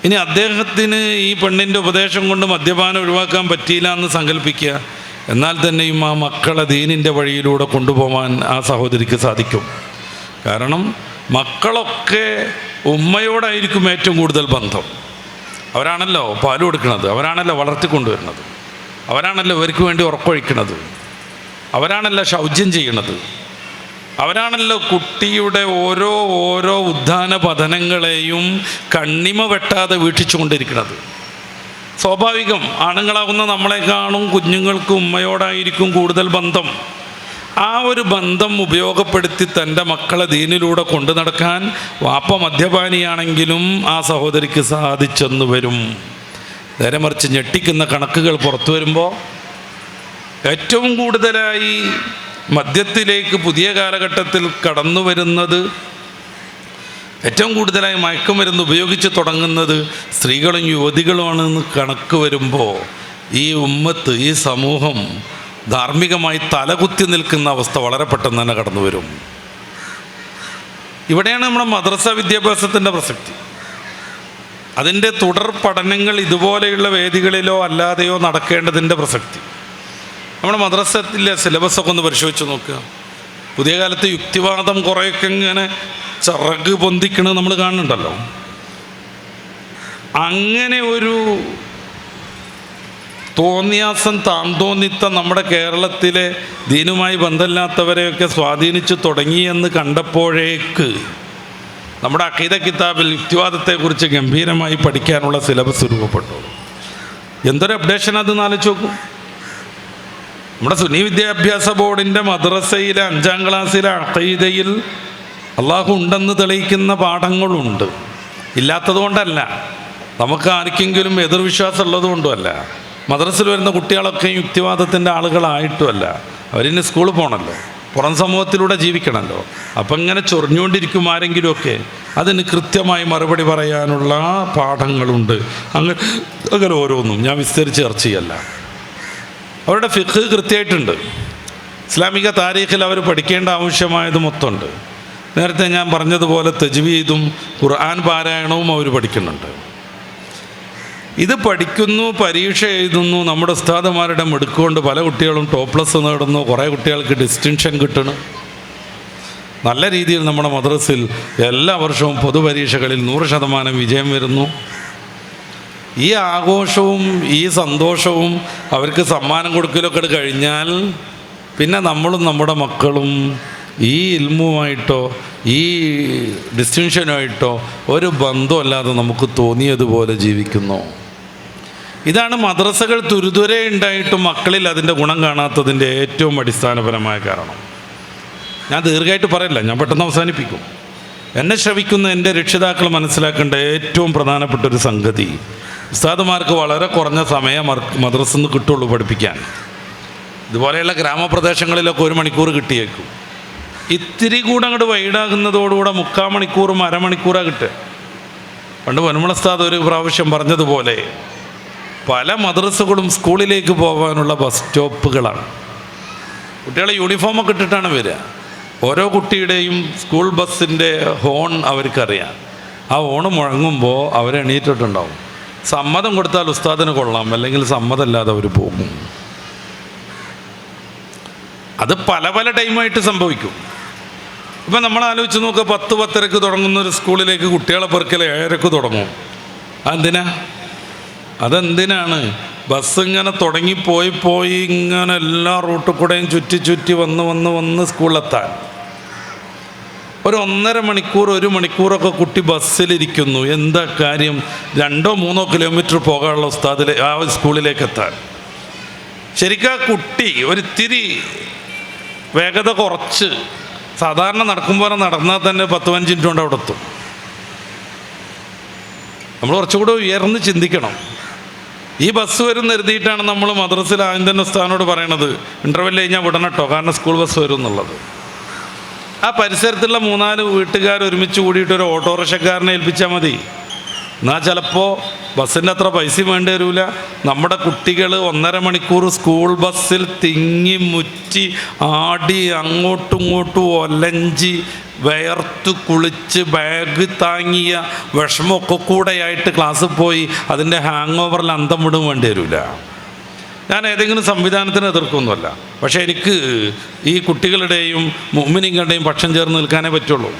ഇനി അദ്ദേഹത്തിന് ഈ പെണ്ണിൻ്റെ ഉപദേശം കൊണ്ട് മദ്യപാനം ഒഴിവാക്കാൻ പറ്റിയില്ല എന്ന് സങ്കല്പിക്കുക. എന്നാൽ തന്നെയും ആ മക്കളെ ദീനിൻ്റെ വഴിയിലൂടെ കൊണ്ടുപോകാൻ ആ സഹോദരിക്ക് സാധിക്കും. കാരണം മക്കളൊക്കെ ഉമ്മയോടായിരിക്കും ഏറ്റവും കൂടുതൽ ബന്ധം. അവരാണല്ലോ പാല് കൊടുക്കുന്നത്, അവരാണല്ലോ വളർത്തിക്കൊണ്ടുവരുന്നത്, അവരാണല്ലോ ഇവർക്ക് വേണ്ടി ഉറക്കൊഴിക്കുന്നത്, അവരാണല്ലോ ശൗചം ചെയ്യണത്, അവരാണല്ലോ കുട്ടിയുടെ ഓരോ ഉദ്ധാന പതനങ്ങളെയും കണ്ണിമ വെട്ടാതെ വീക്ഷിച്ചുകൊണ്ടിരിക്കുന്നത്. സ്വാഭാവികം, ആണുങ്ങളാവുന്ന നമ്മളെ കാണും കുഞ്ഞുങ്ങൾക്ക് ഉമ്മയോടായിരിക്കും കൂടുതൽ ബന്ധം. ആ ഒരു ബന്ധം ഉപയോഗപ്പെടുത്തി തൻ്റെ മക്കളെ ദീനിലൂടെ കൊണ്ടു നടക്കാൻ വാപ്പ മദ്യപാനിയാണെങ്കിലും ആ സഹോദരിക്ക് സാധിച്ചെന്ന് വരും. നേരെ മറിച്ച് ഞെട്ടിക്കുന്ന കണക്കുകൾ പുറത്തു വരുമ്പോൾ ഏറ്റവും കൂടുതലായി മദ്യത്തിലേക്ക് പുതിയ കാലഘട്ടത്തിൽ കടന്നു വരുന്നത്, ഏറ്റവും കൂടുതലായി മയക്കുമരുന്ന് ഉപയോഗിച്ച് തുടങ്ങുന്നത് സ്ത്രീകളും യുവതികളുമാണെന്ന് കണക്ക് വരുമ്പോൾ ഈ ഉമ്മത്ത്, ഈ സമൂഹം ധാർമ്മികമായി തലകുത്തി നിൽക്കുന്ന അവസ്ഥ വളരെ പെട്ടെന്ന് തന്നെ കടന്നു വരും. ഇവിടെയാണ് നമ്മുടെ മദ്രസ വിദ്യാഭ്യാസത്തിൻ്റെ പ്രസക്തി. അതിൻ്റെ തുടർ പഠനങ്ങൾ ഇതുപോലെയുള്ള വേദികളിലോ അല്ലാതെയോ നടക്കേണ്ടതിൻ്റെ പ്രസക്തി. നമ്മുടെ മദ്രസത്തിലെ സിലബസൊക്കെ ഒന്ന് പരിശോധിച്ച് നോക്കുക. പുതിയ കാലത്ത് യുക്തിവാദം കുറേയൊക്കെ ഇങ്ങനെ ചിറക് പൊന്തിക്കണത് നമ്മൾ കാണുന്നുണ്ടല്ലോ. അങ്ങനെ ഒരു തോന്നിയാസം, താന്തോന്നിത്തം നമ്മുടെ കേരളത്തിലെ ദീനുമായി ബന്ധമില്ലാത്തവരെയൊക്കെ സ്വാധീനിച്ചു തുടങ്ങിയെന്ന് കണ്ടപ്പോഴേക്ക് നമ്മുടെ അഖീദ കിതാബിൽ യുക്തിവാദത്തെക്കുറിച്ച് ഗംഭീരമായി പഠിക്കാനുള്ള സിലബസ് രൂപപ്പെട്ടു. എന്തൊരു അപ്ഡേഷൻ അതെന്ന് ആലോചിച്ച് നോക്കും. നമ്മുടെ സുന്നി വിദ്യാഭ്യാസ ബോർഡിൻ്റെ മദ്രസയിലെ 5ാം ക്ലാസ്സിലെ അഖീദയിൽ അള്ളാഹു ഉണ്ടെന്ന് തെളിയിക്കുന്ന പാഠങ്ങളുണ്ട്. ഇല്ലാത്തതുകൊണ്ടല്ല, നമുക്ക് ആർക്കെങ്കിലും എതിർവിശ്വാസം ഉള്ളതുകൊണ്ടുമല്ല. മദ്രസയിൽ വരുന്ന കുട്ടികളൊക്കെ യുക്തിവാദത്തിൻ്റെ ആളുകളായിട്ടുമല്ല. അവരിന്ന് സ്കൂളിൽ പോകണമല്ലോ, പുറം സമൂഹത്തിലൂടെ ജീവിക്കണമല്ലോ. അപ്പം ഇങ്ങനെ ചൊറിഞ്ഞുകൊണ്ടിരിക്കും ആരെങ്കിലുമൊക്കെ. അതിന് കൃത്യമായി മറുപടി പറയാനുള്ള പാഠങ്ങളുണ്ട്. അങ്ങനെ ഓരോന്നും ഞാൻ വിസ്തരിച്ച് ചർച്ച ചെയ്യല്ല. അവരുടെ ഫിഖ് കൃത്യമായിട്ടുണ്ട്. ഇസ്ലാമിക താരീഖിൽ അവർ പഠിക്കേണ്ട ആവശ്യമായത് മൊത്തമുണ്ട്. നേരത്തെ ഞാൻ പറഞ്ഞതുപോലെ തജ്വീദും ഖുർആൻ പാരായണവും അവർ പഠിക്കുന്നുണ്ട്. ഇത് പഠിക്കുന്നു, പരീക്ഷ എഴുതുന്നു. നമ്മുടെ ഉസ്താദുമാരുടെ മിടുക്കുകൊണ്ട് പല കുട്ടികളും ടോപ്പ്ലസ് നേടുന്നു, കുറേ കുട്ടികൾക്ക് ഡിസ്റ്റിങ്ഷൻ കിട്ടണം. നല്ല രീതിയിൽ നമ്മുടെ മദ്രസയിൽ എല്ലാ വർഷവും പൊതുപരീക്ഷകളിൽ 100% വിജയം വരുന്നു. ഈ ആഘോഷവും ഈ സന്തോഷവും അവർക്ക് സമ്മാനം കൊടുക്കലൊക്കെ കഴിഞ്ഞാൽ പിന്നെ നമ്മളും നമ്മുടെ മക്കളും ഈ ഇൽമുമായിട്ടോ ഈ ഡിസ്റ്റിങ്ഷനുമായിട്ടോ ഒരു ബന്ധമല്ലാതെ നമുക്ക് തോന്നിയതുപോലെ ജീവിക്കുന്നു. ഇതാണ് മദ്രസകൾ തുരുതുരെ ഉണ്ടായിട്ടും മക്കളിൽ അതിൻ്റെ ഗുണം കാണാത്തതിൻ്റെ ഏറ്റവും അടിസ്ഥാനപരമായ കാരണം. ഞാൻ ദീർഘമായിട്ട് പറയില്ല, ഞാൻ പെട്ടെന്ന് അവസാനിപ്പിക്കും. എന്നെ ശ്രവിക്കുന്ന എൻ്റെ രക്ഷിതാക്കൾ മനസ്സിലാക്കേണ്ട ഏറ്റവും പ്രധാനപ്പെട്ട ഒരു സംഗതി, ഉസ്താദുമാർക്ക് വളരെ കുറഞ്ഞ സമയം മദ്രസയിൽ നിന്ന് കിട്ടുള്ളൂ പഠിപ്പിക്കാൻ. ഇതുപോലെയുള്ള ഗ്രാമപ്രദേശങ്ങളിലൊക്കെ 1 മണിക്കൂർ കിട്ടിയേക്കും. ഇത്തിരി കൂടെ അങ്ങോട്ട് വൈഡാകുന്നതോടുകൂടെ 3/4 മണിക്കൂറും അരമണിക്കൂറാണ് കിട്ടുക. പണ്ട് പൊന്മുള ഉസ്താദ് ഒരു പ്രാവശ്യം പറഞ്ഞതുപോലെ പല മദ്രസകളും സ്കൂളിലേക്ക് പോകാനുള്ള ബസ് സ്റ്റോപ്പുകളാണ്. കുട്ടികളെ യൂണിഫോമൊക്കെ ഇട്ടിട്ടാണ് വരിക. ഓരോ കുട്ടിയുടെയും സ്കൂൾ ബസ്സിൻ്റെ ഹോൺ അവർക്കറിയാം. ആ ഹോൺ മുഴങ്ങുമ്പോൾ അവരെണീറ്റിട്ടുണ്ടാവും. സമ്മതം കൊടുത്താൽ ഉസ്താദിന് കൊള്ളാം, അല്ലെങ്കിൽ സമ്മതമില്ലാതെ അവർ പോകും. അത് പല പല ടൈമായിട്ട് സംഭവിക്കും. ഇപ്പം നമ്മൾ ആലോചിച്ച് നോക്കുക, 10-10:30 തുടങ്ങുന്ന ഒരു സ്കൂളിലേക്ക് കുട്ടികളെ പെറുക്കൽ 7:00 തുടങ്ങും. അതെന്തിനാണ്? ബസ് ഇങ്ങനെ തുടങ്ങിപ്പോയി ഇങ്ങനെ എല്ലാ റൂട്ടിൽ കൂടെയും ചുറ്റി വന്ന് സ്കൂളിലെത്താൻ ഒരു 1.5 മണിക്കൂർ 1 മണിക്കൂറൊക്കെ കുട്ടി ബസ്സിലിരിക്കുന്നു. എന്താ കാര്യം? 2-3 കിലോമീറ്റർ പോകാനുള്ള ഉസ്താദിലെ ആ സ്കൂളിലേക്ക് എത്താൻ. ശരിക്കും ആ കുട്ടി ഒരിത്തിരി വേഗത കുറച്ച് സാധാരണ നടക്കുമ്പോൾ നടന്നാൽ തന്നെ 10-15 മിനിറ്റ് കൊണ്ട് അവിടെ എത്തും. നമ്മൾ കുറച്ചുകൂടെ ഉയർന്ന് ചിന്തിക്കണം. ഈ ബസ് വരും എഴുതിയിട്ടാണ് നമ്മൾ മദ്രസയിൽ ആദ്യം തന്നെ ഉസ്താദിനോട് പറയണത് ഇൻ്റർവെൽ കഴിഞ്ഞാൽ വിടണം കേട്ടോ, കാരണം സ്കൂൾ ബസ് വരും എന്നുള്ളത്. ആ പരിസരത്തുള്ള 3-4 വീട്ടുകാർ ഒരുമിച്ച് കൂടിയിട്ട് ഒരു ഓട്ടോറിക്ഷക്കാരനെ ഏൽപ്പിച്ചാൽ മതി. എന്നാൽ ചിലപ്പോൾ ബസ്സിൻ്റെ അത്ര പൈസ വേണ്ടി വരില്ല. നമ്മുടെ കുട്ടികൾ 1.5 മണിക്കൂർ സ്കൂൾ ബസ്സിൽ തിങ്ങി മുറ്റി ആടി അങ്ങോട്ടും ഇങ്ങോട്ടും ഒലഞ്ചി വയർത്ത് കുളിച്ച് ബാഗ് താങ്ങിയ വിഷമമൊക്കെ കൂടെയായിട്ട് ക്ലാസ്സിൽ പോയി അതിൻ്റെ ഹാങ് ഓവറിൽ അന്തം വിടും വേണ്ടി വരില്ല. ഞാൻ ഏതെങ്കിലും സംവിധാനത്തിന് എതിർക്കൊന്നുമല്ല, പക്ഷേ എനിക്ക് ഈ കുട്ടികളുടെയും മുഅ്മിനീങ്ങളുടെയും പക്ഷം ചേർന്ന് നിൽക്കാനേ പറ്റുള്ളൂ.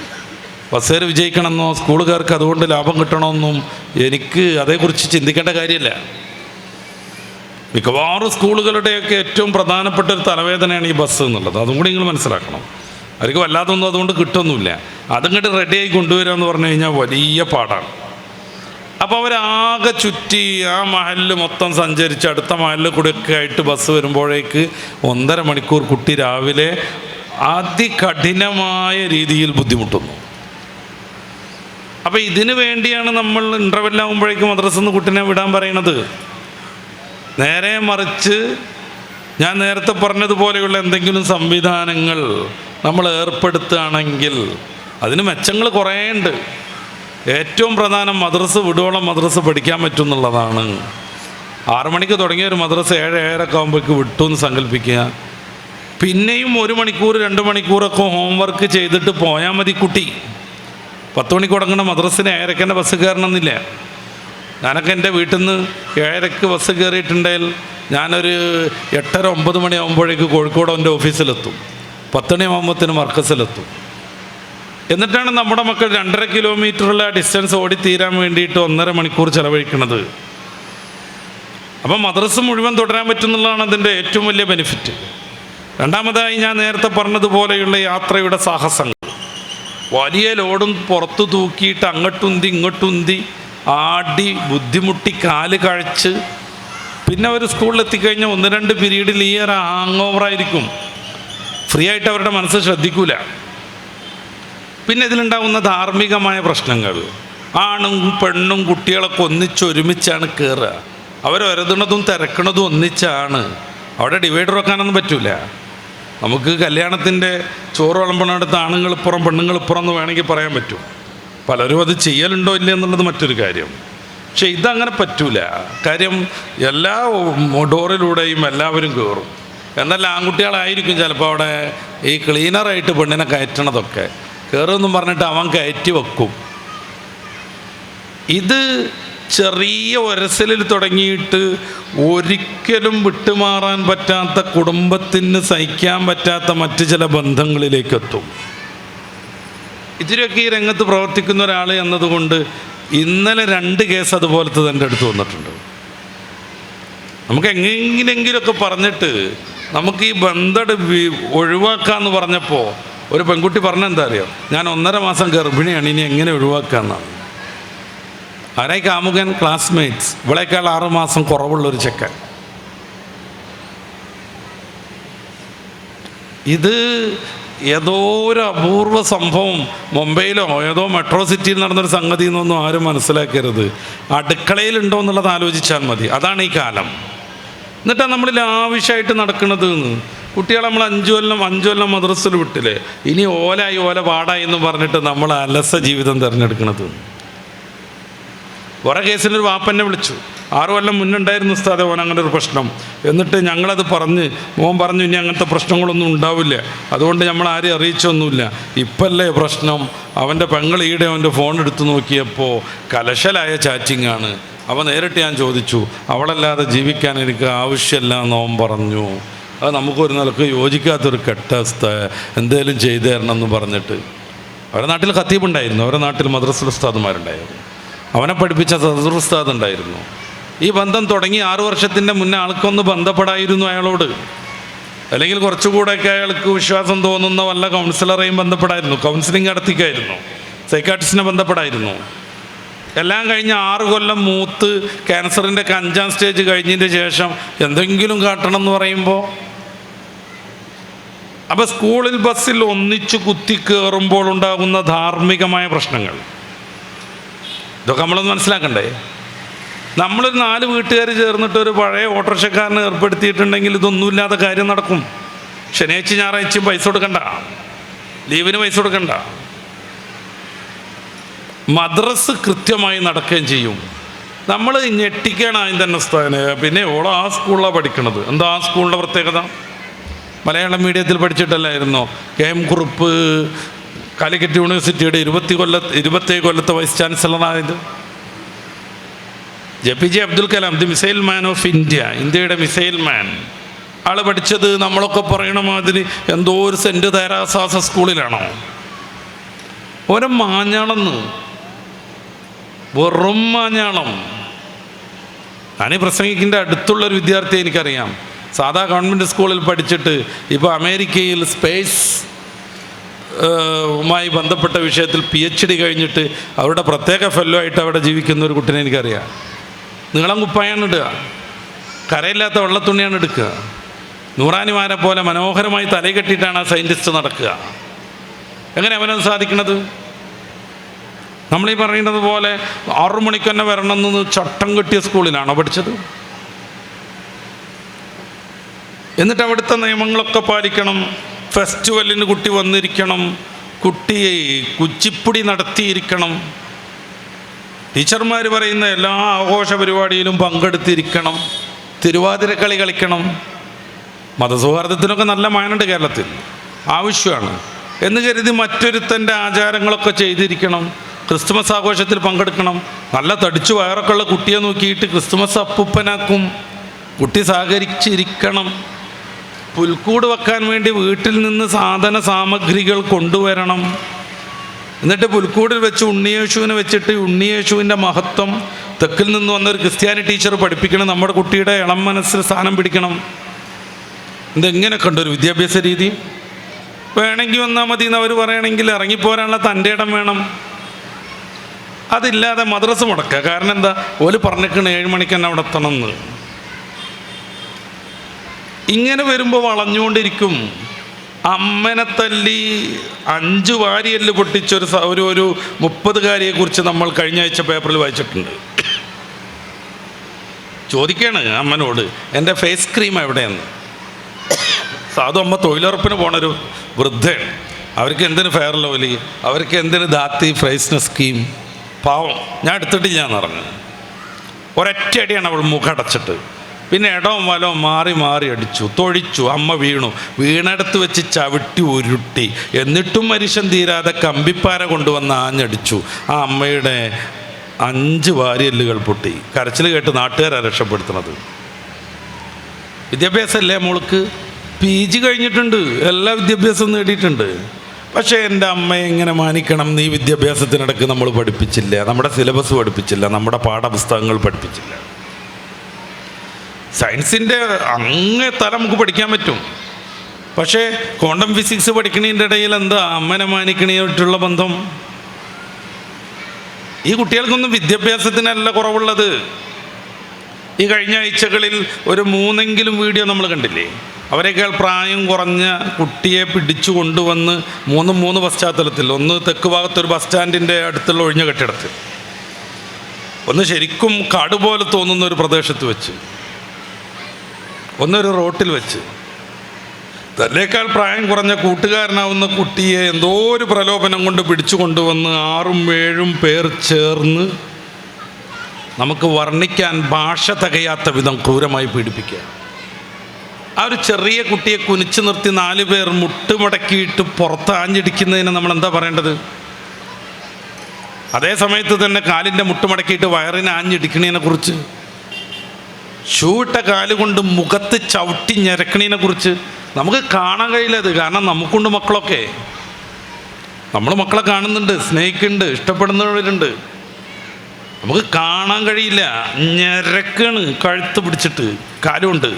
ബസ്സേർ വിജയിക്കണമെന്നോ സ്കൂളുകാർക്ക് അതുകൊണ്ട് ലാഭം കിട്ടണമെന്നും എനിക്ക് അതേക്കുറിച്ച് ചിന്തിക്കേണ്ട കാര്യമില്ല. മിക്കവാറും സ്കൂളുകളുടെയൊക്കെ ഏറ്റവും പ്രധാനപ്പെട്ട ഒരു തലവേദനയാണ് ഈ ബസ് എന്നുള്ളത്. അതും കൂടി നിങ്ങൾ മനസ്സിലാക്കണം. അവർക്ക് വല്ലാതൊന്നും അതുകൊണ്ട് കിട്ടുമൊന്നുമില്ല. അതിങ്ങോട്ട് റെഡിയായി കൊണ്ടുവരിക എന്ന് പറഞ്ഞു കഴിഞ്ഞാൽ വലിയ പാടാണ്. അപ്പോൾ അവരാകെ ചുറ്റി ആ മഹലിൽ മൊത്തം സഞ്ചരിച്ച് അടുത്ത മഹലിൽ കൂടെയൊക്കെ ആയിട്ട് ബസ് വരുമ്പോഴേക്ക് 1.5 മണിക്കൂർ കുട്ടി രാവിലെ അതികഠിനമായ രീതിയിൽ ബുദ്ധിമുട്ടുന്നു. അപ്പോൾ ഇതിന് വേണ്ടിയാണ് നമ്മൾ ഇൻ്റർവെല്ലാകുമ്പോഴേക്കും മദ്രസയിൽ നിന്ന് കുട്ടീനെ വിടാൻ പറയണത്. നേരെ മറിച്ച് ഞാൻ നേരത്തെ പറഞ്ഞതുപോലെയുള്ള എന്തെങ്കിലും സംവിധാനങ്ങൾ നമ്മൾ ഏർപ്പെടുത്തുകയാണെങ്കിൽ അതിന് മെച്ചങ്ങൾ കുറേ ഉണ്ട്. ഏറ്റവും പ്രധാനം മദ്രസ വിടുവോളം മദ്രസ പഠിക്കാൻ പറ്റും എന്നുള്ളതാണ്. 6 മണിക്ക് തുടങ്ങിയ ഒരു മദ്രസ 7-7:30 ആകുമ്പോഴേക്ക് വിട്ടു എന്ന് സങ്കല്പിക്കുക. പിന്നെയും 1 മണിക്കൂർ 2 മണിക്കൂറൊക്കെ ഹോംവർക്ക് ചെയ്തിട്ട് പോയാൽ മതി കുട്ടി. 10 മണിക്ക് തുടങ്ങുന്ന മദ്രസിന് 7:30 ബസ് കയറണമെന്നില്ല. ഞാനൊക്കെ എൻ്റെ വീട്ടിൽ നിന്ന് 7:30 ബസ് കയറിയിട്ടുണ്ടെങ്കിൽ ഞാനൊരു 8:30-9 മണിയാകുമ്പോഴേക്ക് കോഴിക്കോട് എൻ്റെ ഓഫീസിലെത്തും. 10 മണിയാകുമ്പോഴത്തേന് മർക്കസിലെത്തും. എന്നിട്ടാണ് നമ്മുടെ മക്കൾ 2.5 കിലോമീറ്ററുള്ള ഡിസ്റ്റൻസ് ഓടിത്തീരാൻ വേണ്ടിയിട്ട് 1.5 മണിക്കൂർ ചിലവഴിക്കുന്നത്. അപ്പം മദ്രസ മുഴുവൻ തുടരാൻ പറ്റുന്നുള്ളതാണ് അതിൻ്റെ ഏറ്റവും വലിയ ബെനിഫിറ്റ്. രണ്ടാമതായി ഞാൻ നേരത്തെ പറഞ്ഞതുപോലെയുള്ള യാത്രയുടെ സാഹസങ്ങൾ, വലിയ ലോഡും പുറത്തു തൂക്കിയിട്ട് അങ്ങോട്ടുന്തി ഇങ്ങോട്ടുന്തി ആടി ബുദ്ധിമുട്ടി കാല് കഴിച്ച് പിന്നെ അവർ സ്കൂളിലെത്തിക്കഴിഞ്ഞാൽ 1-2 പീരീഡിൽ ഈ ഒരു ഹാങ് ഓവറായിരിക്കും. ഫ്രീ ആയിട്ട് അവരുടെ മനസ്സ് ശ്രദ്ധിക്കൂല. പിന്നെ ഇതിലുണ്ടാകുന്ന ധാർമ്മികമായ പ്രശ്നങ്ങൾ, ആണും പെണ്ണും കുട്ടികളൊക്കെ ഒന്നിച്ചൊരുമിച്ചാണ് കയറുക. അവരൊരുതുന്നതും തിരക്കണതും ഒന്നിച്ചാണ്. അവിടെ ഡിവൈഡർ വെക്കാനൊന്നും പറ്റൂല. നമുക്ക് കല്യാണത്തിൻ്റെ ചോറ് വിളമ്പണടുത്ത് ആണുങ്ങളിപ്പുറം പെണ്ണുങ്ങളിപ്പുറം എന്ന് വേണമെങ്കിൽ പറയാൻ പറ്റും. പലരും അത് ചെയ്യലുണ്ടോ ഇല്ല എന്നുള്ളത് മറ്റൊരു കാര്യം. പക്ഷെ ഇതങ്ങനെ പറ്റൂല. കാര്യം എല്ലാ ഡോറിലൂടെയും എല്ലാവരും കയറും. എന്നാൽ ആൺകുട്ടികളായിരിക്കും ചിലപ്പോൾ അവിടെ ഈ ക്ലീനറായിട്ട് പെണ്ണിനെ കയറ്റണതൊക്കെ. കയറുമെന്നും പറഞ്ഞിട്ട് അവൻ കയറ്റി വെക്കും. ഇത് ചെറിയ ഒരസലിൽ തുടങ്ങിയിട്ട് ഒരിക്കലും വിട്ടുമാറാൻ പറ്റാത്ത, കുടുംബത്തിന് സഹിക്കാൻ പറ്റാത്ത മറ്റ് ചില ബന്ധങ്ങളിലേക്കെത്തും. ഇതിലൊക്കെ ഈ രംഗത്ത് പ്രവർത്തിക്കുന്ന ഒരാൾ എന്നതുകൊണ്ട് ഇന്നലെ 2 കേസ് അതുപോലത്തെ എൻ്റെ അടുത്ത് വന്നിട്ടുണ്ട്. നമുക്ക് എങ്ങനെയെങ്കിലുമൊക്കെ പറഞ്ഞിട്ട് നമുക്ക് ഈ ബന്ധം ഒഴിവാക്കാമെന്ന് പറഞ്ഞപ്പോൾ ഒരു പെൺകുട്ടി പറഞ്ഞെന്താ അറിയോ, ഞാൻ 1.5 മാസം ഗർഭിണിയാണ്, ഇനി എങ്ങനെ ഒഴിവാക്കാമെന്നാണ്. ആരായി കാമുകൻ? ക്ലാസ്മേറ്റ്സ്. ഇവളേക്കാൾ 6 മാസം കുറവുള്ളൊരു ചെക്കൻ. ഇത് ഏതോ ഒരു അപൂർവ സംഭവം മുംബൈയിലോ ഏതോ മെട്രോ സിറ്റിയിൽ നടന്നൊരു സംഗതി എന്നൊന്നും ആരും മനസ്സിലാക്കരുത്. അടുക്കളയിലുണ്ടോ എന്നുള്ളത് ആലോചിച്ചാൽ മതി. അതാണ് ഈ കാലം. എന്നിട്ടാണ് നമ്മൾ ലാവിഷായിട്ട് നടക്കുന്നത് എന്ന്. കുട്ടികളെ നമ്മൾ 5 കൊല്ലം മദ്രസയിൽ വിട്ടില്ലേ, ഇനി ഓലായി ഓല പാടായി എന്ന് പറഞ്ഞിട്ട് നമ്മൾ അലസ ജീവിതം തിരഞ്ഞെടുക്കണത്. വേറെ കേസിലൊരു വാപ്പന്നെ വിളിച്ചു, 6 കൊല്ലം മുന്നുണ്ടായിരുന്നു ഉസ്താദെ ഓൻ അങ്ങനെ ഒരു പ്രശ്നം. എന്നിട്ട് ഞങ്ങളത് മോൻ പറഞ്ഞു ഇനി അങ്ങനത്തെ പ്രശ്നങ്ങളൊന്നും ഉണ്ടാവില്ല, അതുകൊണ്ട് നമ്മൾ ആരെയും അറിയിച്ചൊന്നുമില്ല. ഇപ്പല്ലേ പ്രശ്നം, അവൻ്റെ പെങ്ങൾ ഈടെ അവൻ്റെ ഫോൺ എടുത്തു നോക്കിയപ്പോൾ കലശലായ ചാറ്റിങ്ങാണ്. അവൻ നേരിട്ട് ഞാൻ ചോദിച്ചു, അവളല്ലാതെ ജീവിക്കാൻ എനിക്ക് ആവശ്യമില്ല എന്നവൻ പറഞ്ഞു. അത് നമുക്കൊരു നിലക്ക് യോജിക്കാത്തൊരു കെട്ടവസ്ഥ, എന്തേലും ചെയ്തു തരണം എന്ന് പറഞ്ഞിട്ട്. അവരുടെ നാട്ടിൽ ഖത്തീബുണ്ടായിരുന്നു, അവരുടെ നാട്ടിൽ മദ്രസ ഉസ്താദുമാരുണ്ടായിരുന്നു, അവനെ പഠിപ്പിച്ച സദർ ഉസ്താദ് ഉണ്ടായിരുന്നു. ഈ ബന്ധം തുടങ്ങി 6 വർഷത്തിൻ്റെ മുന്നേ ആൾക്കൊന്ന് ബന്ധപ്പെടായിരുന്നു അയാളോട്, അല്ലെങ്കിൽ കുറച്ചുകൂടെയൊക്കെ അയാൾക്ക് വിശ്വാസം തോന്നുന്ന വല്ല കൗൺസിലറേയും ബന്ധപ്പെടായിരുന്നു, കൗൺസിലിംഗ് നടത്തിക്കായിരുന്നു, സൈക്കാട്രിസ്റ്റിനെ ബന്ധപ്പെടായിരുന്നു. എല്ലാം കഴിഞ്ഞ് 6 കൊല്ലം മൂത്ത് ക്യാൻസറിൻ്റെ 5ാം സ്റ്റേജ് കഴിഞ്ഞതിൻ്റെ ശേഷം എന്തെങ്കിലും കാട്ടണം എന്ന് പറയുമ്പോൾ, അപ്പോൾ സ്കൂളിൽ ബസ്സിൽ ഒന്നിച്ചു കുത്തി കയറുമ്പോൾ ഉണ്ടാകുന്ന ധാർമ്മികമായ പ്രശ്നങ്ങൾ ഇതൊക്കെ നമ്മളൊന്ന് മനസ്സിലാക്കണ്ടേ. നമ്മളൊരു 4 വീട്ടുകാർ ചേർന്നിട്ട് ഒരു പഴയ ഓട്ടോറിക്ഷക്കാരനെ ഏർപ്പെടുത്തിയിട്ടുണ്ടെങ്കിൽ ഇതൊന്നുമില്ലാത്ത കാര്യം നടക്കും. ശനിയാഴ്ച ഞായറാഴ്ചയും പൈസ കൊടുക്കണ്ട, ലീവിന് പൈസ കൊടുക്കണ്ട. മദ്രസ് കൃത്യമായി നടക്കുകയും ചെയ്യും. നമ്മൾ ഞെട്ടിക്കണം അതിന് തന്നെ സ്ഥാനം. പിന്നെ ഓളോ ആ സ്കൂളിലാണ് പഠിക്കണത്. എന്താ ആ സ്കൂളിൻ്റെ പ്രത്യേകത? മലയാളം മീഡിയത്തിൽ പഠിച്ചിട്ടല്ലായിരുന്നോ KM കുറുപ്പ് കാലിക്കറ്റ് യൂണിവേഴ്സിറ്റിയുടെ 27 കൊല്ലത്തെ വൈസ് ചാൻസലറായത്? JPJ Abdul Kalam, the missile man of India, ഇന്ത്യയുടെ മിസൈൽ മാൻ. ആൾ പഠിച്ചത് നമ്മളൊക്കെ പറയണ മാതിരി എന്തോ ഒരു സെൻറ്റ് തേരാസാസ സ്കൂളിലാണോ? ഓരോ മാഞ്ഞാളെന്ന്, വെറും മാഞ്ഞാളം. ഞാനീ പ്രസംഗിക്കിൻ്റെ അടുത്തുള്ളൊരു വിദ്യാർത്ഥിയെ എനിക്കറിയാം. സാധാ ഗവൺമെൻറ് സ്കൂളിൽ പഠിച്ചിട്ട് ഇപ്പോൾ അമേരിക്കയിൽ സ്പേസ് മായി ബന്ധപ്പെട്ട വിഷയത്തിൽ PhD കഴിഞ്ഞിട്ട് അവരുടെ പ്രത്യേക ഫെല്ലോ ആയിട്ട് അവിടെ ജീവിക്കുന്ന ഒരു കുട്ടീനെ എനിക്കറിയാം. നീളം കുപ്പായാണ് ഇടുക, കരയില്ലാത്ത വെള്ളത്തുണിയാണ് എടുക്കുക, നൂറാനിമാരെ പോലെ മനോഹരമായി തലയിൽ കെട്ടിയിട്ടാണ് ആ സയൻറ്റിസ്റ്റ് നടക്കുക. എങ്ങനെ അവനത് സാധിക്കണത്? നമ്മളീ പറയുന്നത് പോലെ 6 മണിക്ക് തന്നെ വരണമെന്ന് ചട്ടം കെട്ടിയ സ്കൂളിലാണോ പഠിച്ചത്? എന്നിട്ട് അവിടുത്തെ നിയമങ്ങളൊക്കെ പാലിക്കണം. ഫെസ്റ്റിവലിന് കുട്ടി വന്നിരിക്കണം, കുട്ടി കുച്ചിപ്പുടി നടത്തിയിരിക്കണം, ടീച്ചർമാർ പറയുന്ന എല്ലാ ആഘോഷ പരിപാടിയിലും പങ്കെടുത്തിരിക്കണം, തിരുവാതിരക്കളി കളിക്കണം. മതസൗഹാർദ്ദത്തിനൊക്കെ നല്ല മാനുണ്ട് കേരളത്തിൽ, ആവശ്യമാണ് എന്ന് കരുതി മറ്റൊരുത്തൻ്റെ ആചാരങ്ങളൊക്കെ ചെയ്തിരിക്കണം. ക്രിസ്തുമസ് ആഘോഷത്തിൽ പങ്കെടുക്കണം. നല്ല തടിച്ചു വയറൊക്കെ ഉള്ള കുട്ടിയെ നോക്കിയിട്ട് ക്രിസ്തുമസ് അപ്പൂപ്പനാക്കും. കുട്ടി സഹകരിച്ചിരിക്കണം. പുൽക്കൂട് വെക്കാൻ വേണ്ടി വീട്ടിൽ നിന്ന് സാധന സാമഗ്രികൾ കൊണ്ടുവരണം. എന്നിട്ട് പുൽക്കൂടിൽ വെച്ച് ഉണ്ണിയേശുവിനെ വെച്ചിട്ട് ഉണ്ണിയേശുവിൻ്റെ മഹത്വം തെക്കിൽ നിന്ന് വന്നൊരു ക്രിസ്ത്യാനി ടീച്ചർ പഠിപ്പിക്കണം. നമ്മുടെ കുട്ടിയുടെ ഇളം മനസ്സിൽ സ്ഥാനം പിടിക്കണം. ഇതെങ്ങനെ കണ്ടൊരു വിദ്യാഭ്യാസ രീതി? വേണമെങ്കിൽ വന്നാൽ മതി എന്ന് അവർ പറയണമെങ്കിൽ ഇറങ്ങിപ്പോരാനുള്ള തൻ്റെ ഇടം വേണം. അതില്ലാതെ മദ്രസ മുടക്കുക. കാരണം എന്താ? ഓല് പറഞ്ഞിരിക്കണ 7 മണിക്ക് തന്നെ അവിടെ എത്തണം എന്ന്. ഇങ്ങനെ വരുമ്പോൾ വളഞ്ഞുകൊണ്ടിരിക്കും. അമ്മനെ തല്ലി 5 വാരിയല്ല് പൊട്ടിച്ചൊരു 30-കാരിയെക്കുറിച്ച് നമ്മൾ കഴിഞ്ഞ ആഴ്ച പേപ്പറിൽ വായിച്ചിട്ടുണ്ട്. ചോദിക്കുകയാണ് അമ്മനോട്, എൻ്റെ ഫേസ് ക്രീം എവിടെയെന്ന്. സാധു അമ്മ തൊഴിലുറപ്പിന് പോണൊരു വൃദ്ധയാണ്. അവർക്ക് എന്തിന് ഫെയർ ലവ്ലി, അവർക്ക് എന്തിന് ദാത്തി ഫ്രൈസ്നസ് സ്കീം. പാവം, ഞാൻ എടുത്തിട്ടില്ലാന്ന് പറഞ്ഞു. ഒരൊറ്റ അടിയാണ് അവൾ മുഖടച്ചിട്ട്. പിന്നെ ഇടവും വലവും മാറി മാറി അടിച്ചു, തൊഴിച്ചു. അമ്മ വീണു. വീണെടുത്ത് വെച്ച് ചവിട്ടി ഉരുട്ടി. എന്നിട്ടും മനുഷ്യൻ തീരാതെ കമ്പിപ്പാര കൊണ്ടുവന്ന് ആഞ്ഞടിച്ചു. ആ അമ്മയുടെ 5 വാരിയല്ലുകൾ പൊട്ടി. കരച്ചിൽ കേട്ട് നാട്ടുകാരാണ് രക്ഷപ്പെടുത്തുന്നത്. വിദ്യാഭ്യാസമല്ലേ മോൾക്ക്? PG കഴിഞ്ഞിട്ടുണ്ട്, എല്ലാ വിദ്യാഭ്യാസവും നേടിയിട്ടുണ്ട്. പക്ഷേ എൻ്റെ അമ്മയെ എങ്ങനെ മാനിക്കണം എന്ന് ഈ വിദ്യാഭ്യാസത്തിനിടയ്ക്ക് നമ്മൾ പഠിപ്പിച്ചില്ല. നമ്മുടെ സിലബസ് പഠിപ്പിച്ചില്ല, നമ്മുടെ പാഠപുസ്തകങ്ങൾ പഠിപ്പിച്ചില്ല. സയൻസിൻ്റെ അങ്ങേ തല നമുക്ക് പഠിക്കാൻ പറ്റും. പക്ഷേ ക്വാണ്ടം ഫിസിക്സ് പഠിക്കണതിൻ്റെ ഇടയിൽ എന്താ അമ്മനെ മാനിക്കണേറ്റുള്ള ബന്ധം? ഈ കുട്ടികൾക്കൊന്നും വിദ്യാഭ്യാസത്തിനല്ല കുറവുള്ളത്. ഈ കഴിഞ്ഞ ആഴ്ചകളിൽ ഒരു 3 വീഡിയോ നമ്മൾ കണ്ടില്ലേ? അവരെക്കാൾ പ്രായം കുറഞ്ഞ കുട്ടിയെ പിടിച്ചു കൊണ്ടുവന്ന് മൂന്ന് പശ്ചാത്തലത്തിൽ, ഒന്ന് തെക്ക് ഭാഗത്തൊരു ബസ് സ്റ്റാൻഡിൻ്റെ അടുത്തുള്ള ഒഴിഞ്ഞ കെട്ടിടത്തിൽ, ഒന്ന് ശരിക്കും കാട് പോലെ തോന്നുന്ന ഒരു പ്രദേശത്ത് വെച്ച്, ഒന്നൊരു റോട്ടിൽ വെച്ച് തന്നേക്കാൾ പ്രായം കുറഞ്ഞ കൂട്ടുകാരനാവുന്ന കുട്ടിയെ എന്തോ ഒരു പ്രലോഭനം കൊണ്ട് പിടിച്ചു കൊണ്ടുവന്ന് 6-7 പേർ ചേർന്ന് നമുക്ക് വർണ്ണിക്കാൻ ഭാഷ തികയാത്ത വിധം ക്രൂരമായി പീഡിപ്പിക്കുക. ആ ഒരു ചെറിയ കുട്ടിയെ കുനിച്ചു നിർത്തി 4 പേർ മുട്ടുമടക്കിയിട്ട് പുറത്ത് ആഞ്ഞിടിക്കുന്നതിന് നമ്മൾ എന്താ പറയേണ്ടത്? അതേ സമയത്ത് തന്നെ കാലിൻ്റെ മുട്ടുമടക്കിയിട്ട് വയറിന് ആഞ്ഞിടിക്കണതിനെ കുറിച്ച്, ഷൂ ഇട്ട കാലുകൊണ്ട് മുഖത്ത് ചവിട്ടി ഞെരക്കണതിനെ കുറിച്ച് നമുക്ക് കാണാൻ കഴിയില്ലത്. കാരണം നമുക്കുണ്ട് മക്കളൊക്കെ, നമ്മൾ മക്കളെ കാണുന്നുണ്ട്, സ്നേഹിക്കുന്നുണ്ട്, ഇഷ്ടപ്പെടുന്നവരുണ്ട്. നമുക്ക് കാണാൻ കഴിയില്ല. ഞെരക്കാണ് കഴുത്ത് പിടിച്ചിട്ട് കാലുകൊണ്ട്.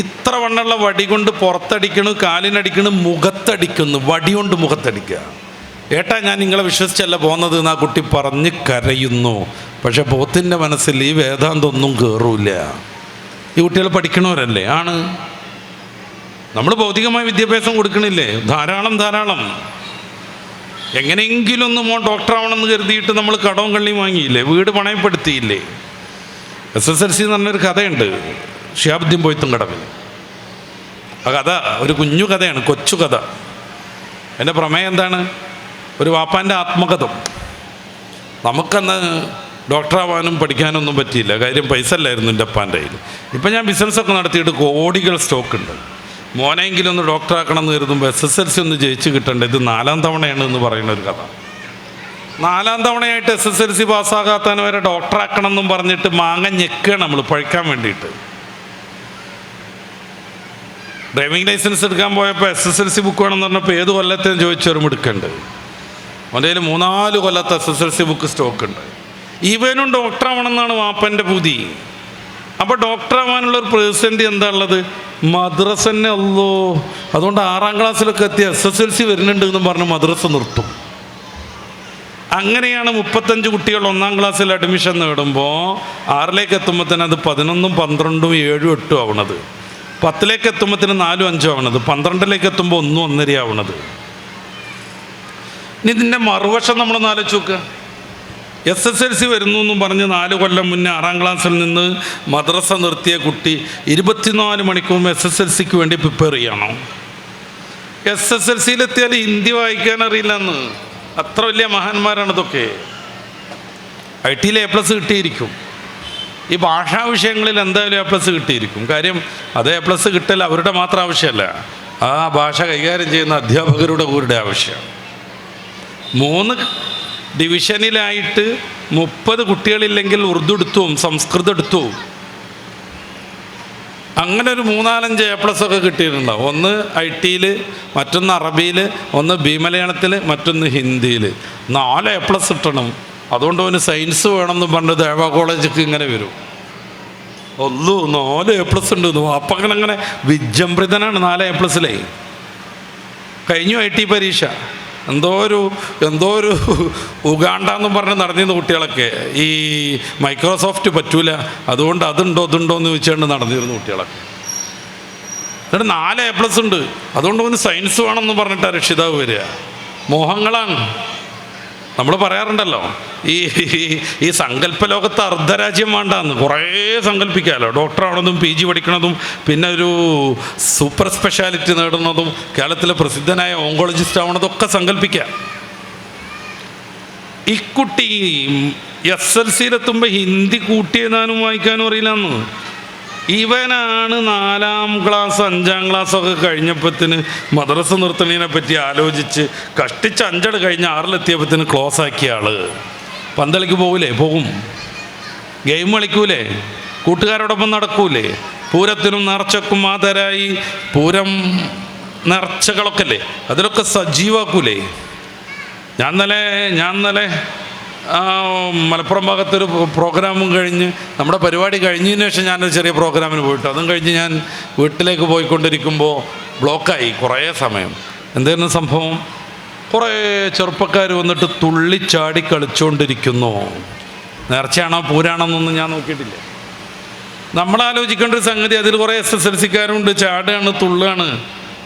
ഇത്ര വണ്ണുള്ള വടി കൊണ്ട് പുറത്തടിക്കണു, കാലിനടിക്കണു, മുഖത്തടിക്കുന്നു, വടി കൊണ്ട് മുഖത്തടിക്കുക. ഏട്ടാ ഞാൻ നിങ്ങളെ വിശ്വസിച്ചല്ല പോകുന്നത് എന്ന് ആ കുട്ടി പറഞ്ഞ് കരയുന്നു. പക്ഷെ പോത്തിൻ്റെ മനസ്സിൽ ഈ വേദാന്തൊന്നും കയറൂല. ഈ കുട്ടികൾ പഠിക്കണവരല്ലേ? ആണ്. നമ്മൾ ഭൗതികമായ വിദ്യാഭ്യാസം കൊടുക്കണില്ലേ? ധാരാളം. എങ്ങനെയെങ്കിലും ഒന്ന് മോൻ ഡോക്ടറാവണമെന്ന് കരുതിയിട്ട് നമ്മൾ കടവും കള്ളിയും വാങ്ങിയില്ലേ? വീട് പണയപ്പെടുത്തിയില്ലേ? SSLC എന്ന് പറഞ്ഞൊരു കഥയുണ്ട്, ഷിഹാബുദ്ദീൻ പൊയ്ത്തും കടവിൽ. ആ കഥ ഒരു കുഞ്ഞു കഥയാണ്, കൊച്ചു കഥ. എൻ്റെ പ്രമേയം എന്താണ്? ഒരു വാപ്പാൻ്റെ ആത്മകഥം. നമുക്കന്ന് ഡോക്ടറാവാനും പഠിക്കാനൊന്നും പറ്റിയില്ല. കാര്യം പൈസ അല്ലായിരുന്നു എൻ്റെ അപ്പാൻ്റെ കയ്യിൽ. ഇപ്പം ഞാൻ ബിസിനസ്സൊക്കെ നടത്തിയിട്ട് കോടികൾ സ്റ്റോക്കുണ്ട്. മോനെങ്കിലും ഒന്ന് ഡോക്ടറാക്കണം എന്ന് കരുതുമ്പോൾ SSLC ഒന്ന് ജയിച്ച് കിട്ടണ്ടേ. ഇത് 4ാം തവണയാണ് എന്ന് പറയുന്ന ഒരു കഥ. 4ാം തവണയായിട്ട് SSLC പാസ്സാകാത്തവന് വരെ ഡോക്ടറാക്കണം എന്നും പറഞ്ഞിട്ട് മാങ്ങ ഞെക്കുകയാണ് നമ്മൾ പഴിക്കാൻ വേണ്ടിയിട്ട്. ഡ്രൈവിംഗ് ലൈസൻസ് എടുക്കാൻ പോയപ്പോൾ SSLC ബുക്ക് വേണമെന്ന് പറഞ്ഞപ്പോൾ ഏത് കൊല്ലത്തെയും ചോദിച്ചവരും എടുക്കുന്നുണ്ട്. അവൻ്റെ കയ്യിൽ 3-4 കൊല്ലത്തെ SSLC ബുക്ക് സ്റ്റോക്ക് ഉണ്ട്. ഇവനും ഡോക്ടറാവണമെന്നാണ് വാപ്പൻ്റെ പൂതി. അപ്പോൾ ഡോക്ടറാവാനുള്ളൊരു പ്രതിസന്ധി എന്താ ഉള്ളത്? മദ്രസ തന്നെ. അല്ലോ, അതുകൊണ്ട് 6ാം ക്ലാസ്സിലൊക്കെ എത്തിയ SSLC വരുന്നുണ്ട് എന്ന് പറഞ്ഞ് മദ്രസ നിർത്തും. അങ്ങനെയാണ് 35 കുട്ടികൾ 1ാം ക്ലാസ്സിൽ അഡ്മിഷൻ നേടുമ്പോൾ 6ലേക്ക് എത്തുമ്പോഴത്തേന് അത് 11, 12, 7, 8 ആവണത്. 10ലേക്ക് എത്തുമ്പോഴത്തേന് 4, 5 ആവണത്. 12ലേക്ക് എത്തുമ്പോൾ 1, 1.5 ആവണത്. ഇനി ഇതിൻ്റെ മറുവശം നമ്മളൊന്ന് ആലോചിച്ച് നോക്കുക. SSLC വരുന്നു എന്നും പറഞ്ഞ് 4 കൊല്ലം മുന്നേ 6ാം ക്ലാസ്സിൽ നിന്ന് മദ്രസ നിർത്തിയ കുട്ടി 24 മണിക്കൂർ SSLCക്ക് വേണ്ടി പ്രിപ്പയർ ചെയ്യണം. SSLCയിലെത്തിയാൽ ഹിന്ദി വായിക്കാൻ അറിയില്ലെന്ന്. അത്ര വലിയ മഹാന്മാരാണ് ഇതൊക്കെ. IT-യിൽ A+ കിട്ടിയിരിക്കും. ഈ ഭാഷാ വിഷയങ്ങളിൽ എന്തായാലും A+ കിട്ടിയിരിക്കും. കാര്യം അത് A+ കിട്ടൽ അവരുടെ മാത്രം ആവശ്യമല്ല, ആ ഭാഷ കൈകാര്യം ചെയ്യുന്ന അധ്യാപകരുടെ കൂടെ ആവശ്യമാണ്. 3 ഡിവിഷനിലായിട്ട് 30 കുട്ടികളില്ലെങ്കിൽ ഉറുദു എടുത്തും സംസ്കൃതം എടുത്തും അങ്ങനെ ഒരു 3-4-5 A+ ഒക്കെ കിട്ടിയിട്ടുണ്ടാവും. ഒന്ന് IT-യിൽ, മറ്റൊന്ന് അറബിയിൽ, ഒന്ന് മലയാളത്തിൽ, മറ്റൊന്ന് ഹിന്ദിയിൽ. 4 A+ കിട്ടണം. അതുകൊണ്ട് അവന് സയൻസ് വേണമെന്ന് പറഞ്ഞ് ദേവ കോളേജിലേക്ക് ഇങ്ങനെ വരും. ഒന്നു 4 A+ ഉണ്ട്. അപ്പം അങ്ങനെ വിജൃംഭിതനാണ് 4 A+ലേ. കഴിഞ്ഞു IT പരീക്ഷ. എന്തോ ഒരു ഉഗാണ്ടെന്നും പറഞ്ഞ് നടന്നിരുന്ന കുട്ടികളൊക്കെ ഈ മൈക്രോസോഫ്റ്റ് പറ്റൂല, അതുകൊണ്ട് അതുണ്ടോ എന്ന് ചോദിച്ചുകൊണ്ട് നടന്നിരുന്ന കുട്ടികളൊക്കെ. എന്നിട്ട് 4 A+ ഉണ്ട്, അതുകൊണ്ട് അവന് സയൻസ് വേണമെന്ന് പറഞ്ഞിട്ടാണ് രക്ഷിതാവ് വരിക. മോഹങ്ങളാണ്. നമ്മൾ പറയാറുണ്ടല്ലോ, ഈ സങ്കല്പ ലോകത്ത് അർദ്ധരാജ്യം വേണ്ടാന്ന്. കുറേ സങ്കല്പിക്കാമല്ലോ. ഡോക്ടറാവണതും PG പഠിക്കണതും പിന്നെ ഒരു സൂപ്പർ സ്പെഷ്യാലിറ്റി നേടുന്നതും കേരളത്തിലെ പ്രസിദ്ധനായ ഓങ്കോളജിസ്റ്റ് ആവണതൊക്കെ സങ്കല്പിക്കാം. ഈ കുട്ടി SSLCയിലെത്തുമ്പോൾ ഹിന്ദി കൂട്ടിയെഴുതാനും വായിക്കാനും അറിയില്ലെന്ന്. ഇവനാണ് 4ാം ക്ലാസ് 5ാം ക്ലാസ്സൊക്കെ കഴിഞ്ഞപ്പോഴത്തേന് മദ്രസ നിർത്തണതിനെ പറ്റി ആലോചിച്ച് കഷ്ടിച്ച് 5 കഴിഞ്ഞ് 6-ലെത്തിയപ്പോഴത്തേന് ക്ലോസ് ആക്കിയ ആള്. പന്തളിക്ക് പോകൂലേ? പോകും. ഗെയിം കളിക്കൂലേ? കൂട്ടുകാരോടൊപ്പം നടക്കൂലേ? പൂരത്തിനും നേർച്ചക്കും ആദരായി പൂരം നേർച്ചകളൊക്കെ അല്ലേ, അതിലൊക്കെ സജീവാക്കൂലേ? ഞാൻ ഇന്നലെ മലപ്പുറം ഭാഗത്തൊരു പ്രോഗ്രാമും കഴിഞ്ഞ് നമ്മുടെ പരിപാടി കഴിഞ്ഞതിന് ശേഷം ഞാനൊരു ചെറിയ പ്രോഗ്രാമിന് പോയിട്ടു. അതും കഴിഞ്ഞ് ഞാൻ വീട്ടിലേക്ക് പോയിക്കൊണ്ടിരിക്കുമ്പോൾ ബ്ലോക്കായി കുറേ സമയം. എന്തായിരുന്നു സംഭവം? കുറേ ചെറുപ്പക്കാർ വന്നിട്ട് തുള്ളിച്ചാടി കളിച്ചുകൊണ്ടിരിക്കുന്നു. നേർച്ചയാണോ പൂരാണെന്നൊന്നും ഞാൻ നോക്കിയിട്ടില്ല. നമ്മളാലോചിക്കേണ്ട ഒരു സംഗതി, അതിൽ കുറേ SSLC-ക്കാരുണ്ട്, ചാടുകയാണ്, തുള്ളുകയാണ്,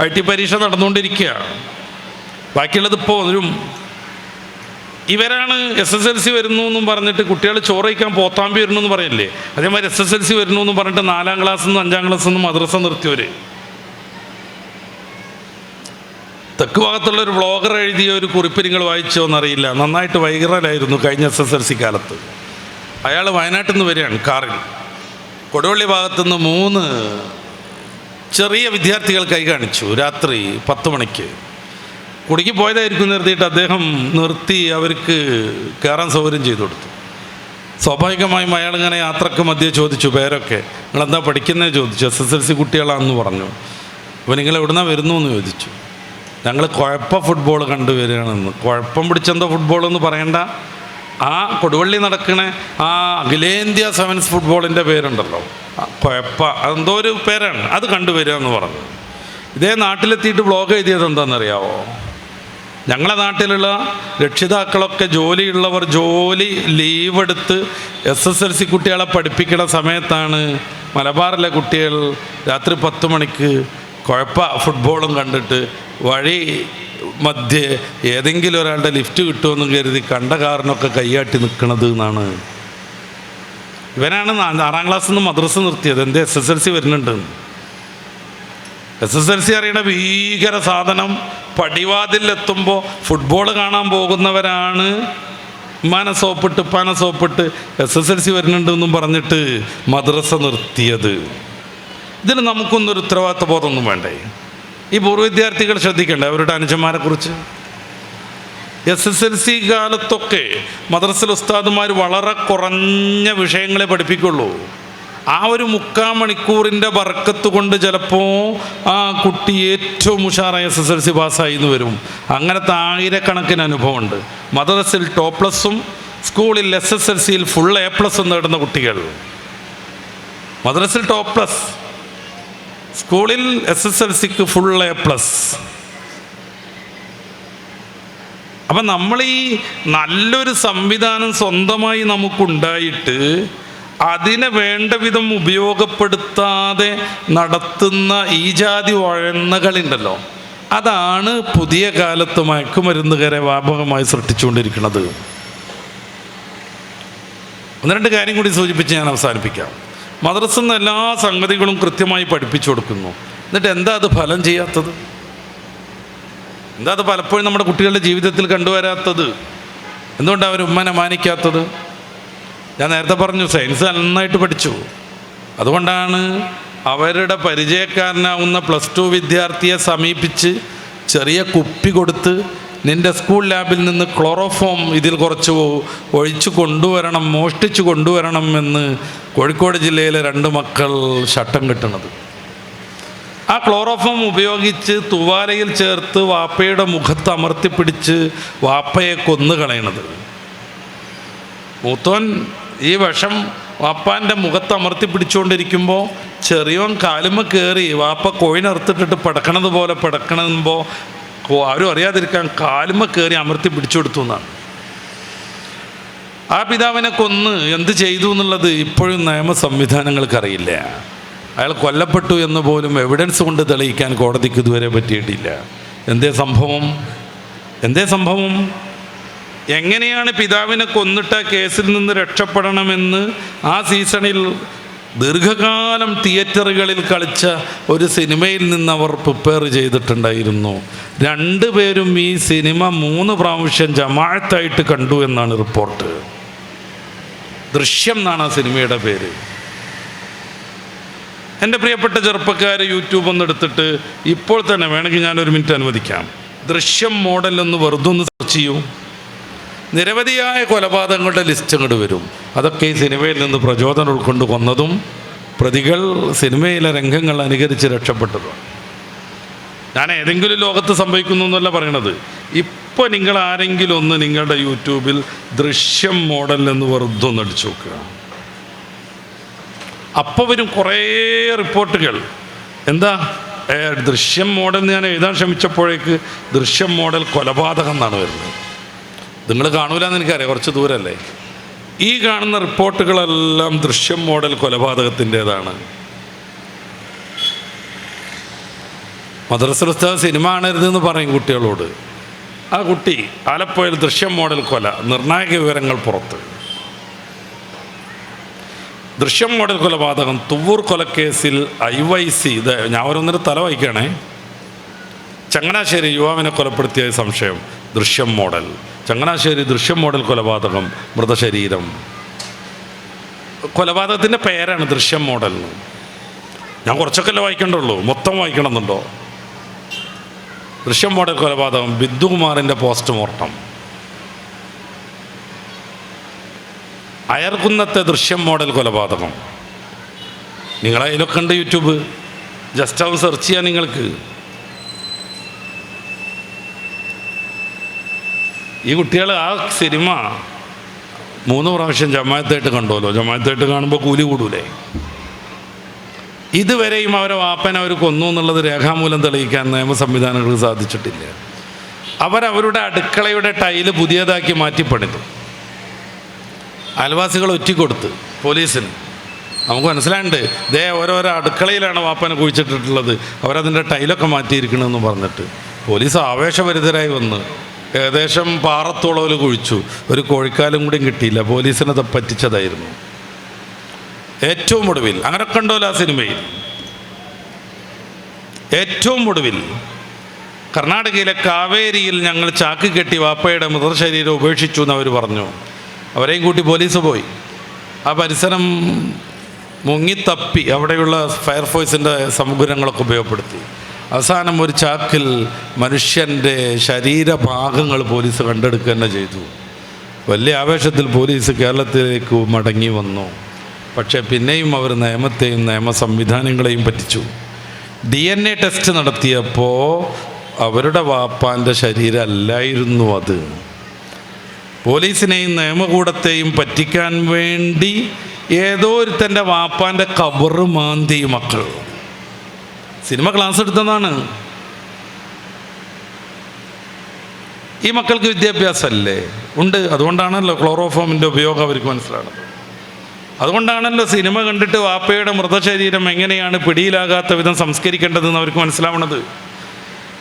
IT പരീക്ഷ നടന്നുകൊണ്ടിരിക്കുക. ബാക്കിയുള്ളത് ഇപ്പോൾ വരും. ഇവരാണ് SSLC വരുന്നു എന്നും പറഞ്ഞിട്ട് കുട്ടികൾ ചോറ് കഴിക്കാൻ പോത്താമ്പി വരുന്നു എന്ന് പറയില്ലേ, അതേമാതിരി SSLC വരുന്നു എന്നും പറഞ്ഞിട്ട് 4ാം ക്ലാസ്സിൽ നിന്നും 5ാം ക്ലാസ്സിൽ നിന്നും മദ്രസ നിർത്തിയവർ. തെക്ക് ഭാഗത്തുള്ളൊരു വ്ളോഗർ എഴുതിയ ഒരു കുറിപ്പ് നിങ്ങൾ വായിച്ചോ എന്നറിയില്ല, നന്നായിട്ട് വൈറലായിരുന്നു കഴിഞ്ഞ SSLC കാലത്ത്. അയാൾ വയനാട്ടിൽ നിന്ന് വരികയാണ് കാറിൽ. കൊടുവള്ളി ഭാഗത്തുനിന്ന് 3 ചെറിയ വിദ്യാർത്ഥികൾ കൈ കാണിച്ചു രാത്രി 10 മണിക്ക്. കുടുക്കി പോയതായിരിക്കും നിർത്തിയിട്ട് അദ്ദേഹം നിർത്തി അവർക്ക് കയറാൻ സൗകര്യം ചെയ്തു കൊടുത്തു. സ്വാഭാവികമായും അയാളിങ്ങനെ യാത്രക്ക് മധ്യേ ചോദിച്ചു പേരൊക്കെ, നിങ്ങളെന്താ പഠിക്കുന്നത് ചോദിച്ചു. SSLC കുട്ടികളാണെന്ന് പറഞ്ഞു. അപ്പോൾ നിങ്ങൾ എവിടുന്നാ വരുന്നു എന്ന് ചോദിച്ചു. ഞങ്ങൾ കുഴപ്പ ഫുട്ബോൾ കണ്ടുവരികയാണെന്ന്. കുഴപ്പം പിടിച്ചെന്തോ ഫുട്ബോൾ എന്ന് പറയണ്ട, ആ കൊടുവള്ളി നടക്കണ ആ അഖിലേന്ത്യാ സെവൻസ് ഫുട്ബോളിൻ്റെ പേരുണ്ടല്ലോ, കുഴപ്പ, അതെന്തോ ഒരു പേരാണ്, അത് കണ്ടുവരിക എന്ന് പറഞ്ഞു. ഇതേ നാട്ടിലെത്തിയിട്ട് ബ്ലോഗ് എഴുതിയത് എന്താണെന്നറിയാവോ? ഞങ്ങളെ നാട്ടിലുള്ള രക്ഷിതാക്കളൊക്കെ ജോലിയുള്ളവർ ജോലി ലീവെടുത്ത് SSLC കുട്ടികളെ പഠിപ്പിക്കുന്ന സമയത്താണ് മലബാറിലെ കുട്ടികൾ രാത്രി 10 മണിക്ക് കുഴപ്പ ഫുട്ബോളും കണ്ടിട്ട് വഴി മധ്യേ ഏതെങ്കിലും ഒരാളുടെ ലിഫ്റ്റ് കിട്ടുമെന്നും കരുതി കണ്ട കാറിനൊക്കെ കൈയാട്ടി നിൽക്കണത് എന്നാണ്. ഇവനാണ് 6ാം ക്ലാസ്സിൽ നിന്ന് മദ്രസ നിർത്തിയത്. എന്തേ SSLC വരുന്നുണ്ട്. SSLC അറിയണ ഭീകര സാധനം. പടിവാതിലെത്തുമ്പോൾ ഫുട്ബോൾ കാണാൻ പോകുന്നവരാണ് മനസ്സോപ്പിട്ട് പനസോപ്പിട്ട് SSLC വരുന്നുണ്ടെന്നും പറഞ്ഞിട്ട് മദ്രസ നിർത്തിയത്. ഇതിന് നമുക്കൊന്നൊരു ഉത്തരവാദിത്വ ബോധമൊന്നും വേണ്ടേ? ഈ പൂർവ്വ വിദ്യാർത്ഥികൾ ശ്രദ്ധിക്കണ്ടേ അവരുടെ അനുജന്മാരെ കുറിച്ച്? SSLC കാലത്തൊക്കെ മദ്രസയിൽ ഉസ്താദുമാർ വളരെ കുറഞ്ഞ വിഷയങ്ങളെ പഠിപ്പിക്കുള്ളൂ. ആ ഒരു 3/4 മണിക്കൂറിൻ്റെ ബർക്കത്ത് കൊണ്ട് ചിലപ്പോൾ ആ കുട്ടി ഏറ്റവും ഉഷാറായ SSLC പാസ്സായി എന്ന് വരും. അങ്ങനത്തെ ആയിരക്കണക്കിന് അനുഭവമുണ്ട്. മദ്രസയിൽ ടോപ്പ്ലസും സ്കൂളിൽ SSLCയിൽ ഫുൾ A+ നേടുന്ന കുട്ടികൾ. മദ്രസയിൽ ടോപ്പ്ലസ്, സ്കൂളിൽ SSLCക്ക് ഫുൾ A+. അപ്പം നമ്മൾ ഈ നല്ലൊരു സംവിധാനം സ്വന്തമായി നമുക്കുണ്ടായിട്ട് അതിനെ വേണ്ട വിധം ഉപയോഗപ്പെടുത്താതെ നടത്തുന്ന ഈ ജാതി വഴന്നകളുണ്ടല്ലോ, അതാണ് പുതിയ കാലത്ത് മയക്കുമരുന്നുകാരെ വ്യാപകമായി സൃഷ്ടിച്ചുകൊണ്ടിരിക്കുന്നത്. 1-2 കാര്യം കൂടി സൂചിപ്പിച്ച് ഞാൻ അവസാനിപ്പിക്കാം. മദ്രസയിൽ നിന്ന് എല്ലാ സംഗതികളും കൃത്യമായി പഠിപ്പിച്ചു കൊടുക്കുന്നു. എന്നിട്ട് എന്താ അത് ഫലം ചെയ്യാത്തത്? എന്താ അത് പലപ്പോഴും നമ്മുടെ കുട്ടികളുടെ ജീവിതത്തിൽ കണ്ടുവരാത്തത്? എന്തുകൊണ്ടാണ് അവർ ഉമ്മനെ മാനിക്കാത്തത്? ഞാൻ നേരത്തെ പറഞ്ഞു, സയൻസ് നന്നായിട്ട് പഠിച്ചു. അതുകൊണ്ടാണ് അവരുടെ പരിചയക്കാരനാവുന്ന +2 വിദ്യാർത്ഥിയെ സമീപിച്ച് ചെറിയ കുപ്പി കൊടുത്ത് നിൻ്റെ സ്കൂൾ ലാബിൽ നിന്ന് ക്ലോറോഫോം ഇതിൽ കുറച്ച് ഒഴിച്ചു കൊണ്ടുവരണം, മോഷ്ടിച്ചു കൊണ്ടുവരണം എന്ന് കോഴിക്കോട് ജില്ലയിലെ 2 മക്കൾ ശട്ടം കിട്ടുന്നത്. ആ ക്ലോറോഫോം ഉപയോഗിച്ച് തുവാലയിൽ ചേർത്ത് വാപ്പയുടെ മുഖത്ത് അമർത്തിപ്പിടിച്ച് വാപ്പയെ കൊന്നുകളയണത്. മൂത്തോൻ ഈ വിഷം വാപ്പാൻ്റെ മുഖത്ത് അമർത്തി പിടിച്ചുകൊണ്ടിരിക്കുമ്പോൾ ചെറിയോൻ കാലുമ്മ കയറി വാപ്പ കോഴിനറുത്തിട്ടിട്ട് പടക്കണത് പോലെ പടക്കണമ്പോൾ ആരും അറിയാതിരിക്കാൻ കാലുമ്മ കയറി അമർത്തി പിടിച്ചു കൊടുത്തു എന്നാണ്. ആ പിതാവിനെ കൊന്ന് എന്ത് ചെയ്തു എന്നുള്ളത് ഇപ്പോഴും നിയമ സംവിധാനങ്ങൾക്കറിയില്ല. അയാൾ കൊല്ലപ്പെട്ടു എന്ന് പോലും എവിഡൻസ് കൊണ്ട് തെളിയിക്കാൻ കോടതിക്ക് ഇതുവരെ പറ്റിയിട്ടില്ല. എന്തേ സംഭവം? എങ്ങനെയാണ് പിതാവിനെ കൊന്നിട്ട കേസിൽ നിന്ന് രക്ഷപ്പെടണമെന്ന് ആ സീസണിൽ ദീർഘകാലം തിയേറ്ററുകളിൽ കളിച്ച ഒരു സിനിമയിൽ നിന്ന് അവർ പ്രിപ്പയർ ചെയ്തിട്ടുണ്ടായിരുന്നു. 2 പേരും ഈ സിനിമ 3 പ്രാവശ്യം ജമാഅത്തായിട്ട് കണ്ടു എന്നാണ് റിപ്പോർട്ട്. ദൃശ്യം എന്നാണ് ആ സിനിമയുടെ പേര്. എൻ്റെ പ്രിയപ്പെട്ട ചെറുപ്പക്കാർ യൂട്യൂബ് ഒന്ന് എടുത്തിട്ട് ഇപ്പോൾ തന്നെ വേണമെങ്കിൽ ഞാനൊരു മിനിറ്റ് അനുവദിക്കാം. ദൃശ്യം മോഡൽ ഒന്ന് വെറുതെ ഒന്ന് സെർച്ച് ചെയ്യൂ. നിരവധിയായ കൊലപാതകങ്ങളുടെ ലിസ്റ്റ് അങ്ങോട്ട് വരും. അതൊക്കെ ഈ സിനിമയിൽ നിന്ന് പ്രചോദനം ഉൾക്കൊണ്ട് കൊന്നതും പ്രതികൾ സിനിമയിലെ രംഗങ്ങൾ അനുകരിച്ച് രക്ഷപ്പെട്ടതും. ഞാൻ ഏതെങ്കിലും ലോകത്ത് സംഭവിക്കുന്നു എന്നല്ല പറയണത്. ഇപ്പോൾ നിങ്ങൾ ആരെങ്കിലും ഒന്ന് നിങ്ങളുടെ യൂട്യൂബിൽ ദൃശ്യം മോഡൽ എന്ന് വെറുതെ ഒന്ന് അടിച്ചു നോക്കുക. അപ്പോൾ വരും കുറേ റിപ്പോർട്ടുകൾ. എന്താ ദൃശ്യം മോഡൽ ഞാൻ എഴുതാൻ ശ്രമിച്ചപ്പോഴേക്ക് ദൃശ്യം മോഡൽ കൊലപാതകം എന്നാണ് വരുന്നത്. നിങ്ങൾ കാണൂലെന്ന് എനിക്കറിയാം, കുറച്ച് ദൂരമല്ലേ. ഈ കാണുന്ന റിപ്പോർട്ടുകളെല്ലാം ദൃശ്യം മോഡൽ കൊലപാതകത്തിൻ്റേതാണ്. മദ്രസ ഉസ്താദ് സിനിമ കാണരുതെന്ന് പറയും കുട്ടികളോട്. ആ കുട്ടി ആലപ്പുഴയിൽ ദൃശ്യം മോഡൽ കൊല, നിർണായക വിവരങ്ങൾ പുറത്ത്. ദൃശ്യം മോഡൽ കൊലപാതകം, തുവ്വൂർ കൊലക്കേസിൽ IYC, ഇത് ഞാൻ ഓരോന്നിന് തല വായിക്കുകയാണേ. ചങ്ങനാശ്ശേരി യുവാവിനെ കൊലപ്പെടുത്തിയ സംശയം, ദൃശ്യം മോഡൽ. ചങ്ങനാശ്ശേരി ദൃശ്യം മോഡൽ കൊലപാതകം, മൃതശരീരം. കൊലപാതകത്തിൻ്റെ പേരാണ് ദൃശ്യം മോഡൽ. ഞാൻ കുറച്ചൊക്കെ വായിക്കേണ്ടുള്ളൂ, മൊത്തം വായിക്കണമെന്നുണ്ടോ? ദൃശ്യം മോഡൽ കൊലപാതകം, ബിന്ദുകുമാറിൻ്റെ പോസ്റ്റ്മോർട്ടം. അയർക്കുന്നത്തെ ദൃശ്യം മോഡൽ കൊലപാതകം. നിങ്ങളതിലൊക്കെ ഉണ്ട് യൂട്യൂബ്, ജസ്റ്റ് അത് സെർച്ച് ചെയ്യാൻ നിങ്ങൾക്ക്. ഈ കുട്ടികൾ ആ സിനിമ 3 പ്രാവശ്യം ജമാഅത്തായിട്ട് കണ്ടോലോ. ജമാഅത്തായിട്ട് കാണുമ്പോൾ കൂലി കൂടൂലേ? ഇതുവരെയും അവരെ വാപ്പനെ അവർ കൊന്നു എന്നുള്ളത് രേഖാമൂലം തെളിയിക്കാൻ നിയമ സംവിധാനങ്ങൾക്ക് സാധിച്ചിട്ടില്ല. അവരവരുടെ അടുക്കളയുടെ ടൈല് പുതിയതാക്കി മാറ്റിപ്പണിതു. അയൽവാസികൾ ഒറ്റിക്കൊടുത്ത് പോലീസിന്. നമുക്ക് മനസ്സിലാണ്ട് ദേ ഓരോരോ അടുക്കളയിലാണ് വാപ്പനെ കുഴിച്ചിട്ടിട്ടുള്ളത്, അവരതിൻ്റെ ടൈലൊക്കെ മാറ്റിയിരിക്കണമെന്ന് പറഞ്ഞിട്ട് പോലീസ് ആവേശഭരിതരായി വന്ന് ഏകദേശം പാറത്തോളവിൽ കുഴിച്ചു. ഒരു കോഴിക്കാലും കൂടിയും കിട്ടിയില്ല. പോലീസിനെ പറ്റിച്ചതായിരുന്നു. ഏറ്റവും ഒടുവിൽ അങ്ങനെ കണ്ടോല്ലോ ആ സിനിമയിൽ. ഏറ്റവും ഒടുവിൽ കർണാടകയിലെ കാവേരിയിൽ ഞങ്ങൾ ചാക്ക് കെട്ടി വാപ്പയുടെ മൃതശരീരം ഉപേക്ഷിച്ചു എന്ന് അവർ പറഞ്ഞു. അവരെയും കൂട്ടി പോലീസ് പോയി. ആ പരിസരം മുങ്ങിത്തപ്പി അവിടെയുള്ള ഫയർഫോഴ്സിൻ്റെ സമുദ്രങ്ങളൊക്കെ ഉപയോഗപ്പെടുത്തി. അവസാനം ഒരു ചാക്കിൽ മനുഷ്യൻ്റെ ശരീരഭാഗങ്ങൾ പോലീസ് കണ്ടെടുക്കുക തന്നെ ചെയ്തു. വലിയ ആവേശത്തിൽ പോലീസ് കേരളത്തിലേക്ക് മടങ്ങി വന്നു. പക്ഷേ പിന്നെയും അവർ നിയമത്തെയും നിയമ സംവിധാനങ്ങളെയും പറ്റിച്ചു. DNA ടെസ്റ്റ് നടത്തിയപ്പോൾ അവരുടെ വാപ്പാൻ്റെ ശരീരം അല്ലായിരുന്നു അത്. പോലീസിനെയും നിയമകൂടത്തെയും പറ്റിക്കാൻ വേണ്ടി ഏതോ ഒരുത്തൻ്റെ വാപ്പാൻ്റെ കബറ് മാന്തി മക്കൾ. സിനിമ ക്ലാസ് എടുത്തതാണ്. ഈ മക്കൾക്ക് വിദ്യാഭ്യാസമല്ലേ? ഉണ്ട്. അതുകൊണ്ടാണല്ലോ ക്ലോറോഫോമിൻ്റെ ഉപയോഗം അവർക്ക് മനസ്സിലാകുന്നത്. അതുകൊണ്ടാണല്ലോ സിനിമ കണ്ടിട്ട് വാപ്പയുടെ മൃതശരീരം എങ്ങനെയാണ് പിടിയിലാകാത്ത വിധം സംസ്കരിക്കേണ്ടതെന്ന് അവർക്ക് മനസ്സിലാവണത്.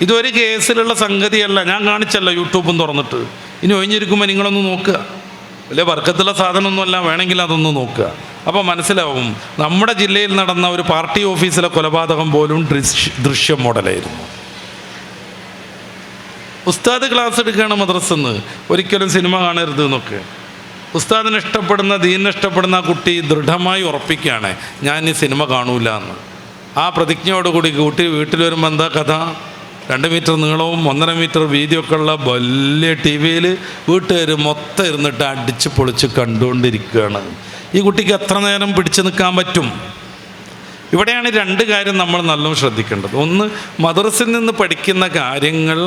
ഇതൊരു കേസിലുള്ള സംഗതിയല്ല. ഞാൻ കാണിച്ചല്ലോ യൂട്യൂബും തുറന്നിട്ട്. ഇനി ഒഴിഞ്ഞിരിക്കുമ്പോൾ നിങ്ങളൊന്ന് നോക്കുക. വലിയ വർക്കത്തുള്ള സാധനമൊന്നുമല്ല, വേണമെങ്കിൽ അതൊന്ന് നോക്കുക. അപ്പോൾ മനസ്സിലാവും നമ്മുടെ ജില്ലയിൽ നടന്ന ഒരു പാർട്ടി ഓഫീസിലെ കൊലപാതകം പോലും ദൃശ്യം മോഡലായിരുന്നു. ഉസ്താദ് ക്ലാസ് എടുക്കുകയാണ് മദ്രസന്ന്, ഒരിക്കലും സിനിമ കാണരുത് എന്നൊക്കെ. ഉസ്താദിനെ ഇഷ്ടപ്പെടുന്ന, ദീനിനെ ഇഷ്ടപ്പെടുന്ന ആ കുട്ടി ദൃഢമായി ഉറപ്പിക്കുകയാണ് ഞാൻ ഈ സിനിമ കാണൂല എന്ന്. ആ പ്രതിജ്ഞയോടുകൂടി കുട്ടി വീട്ടിൽ വരുമ്പോൾ എന്താ കഥ? 2 മീറ്റർ നീളവും 1.5 മീറ്റർ വീതിയൊക്കെ ഉള്ള വലിയ TV-യിൽ വീട്ടുകാർ മൊത്തം ഇരുന്നിട്ട് അടിച്ച് പൊളിച്ച് കണ്ടുകൊണ്ടിരിക്കുകയാണ്. ഈ കുട്ടിക്ക് എത്ര നേരം പിടിച്ചു നിൽക്കാൻ പറ്റും? ഇവിടെയാണ് 2 കാര്യം നമ്മൾ നല്ലോണം ശ്രദ്ധിക്കേണ്ടത്. ഒന്ന്, മദ്രസയിൽ നിന്ന് പഠിക്കുന്ന കാര്യങ്ങൾ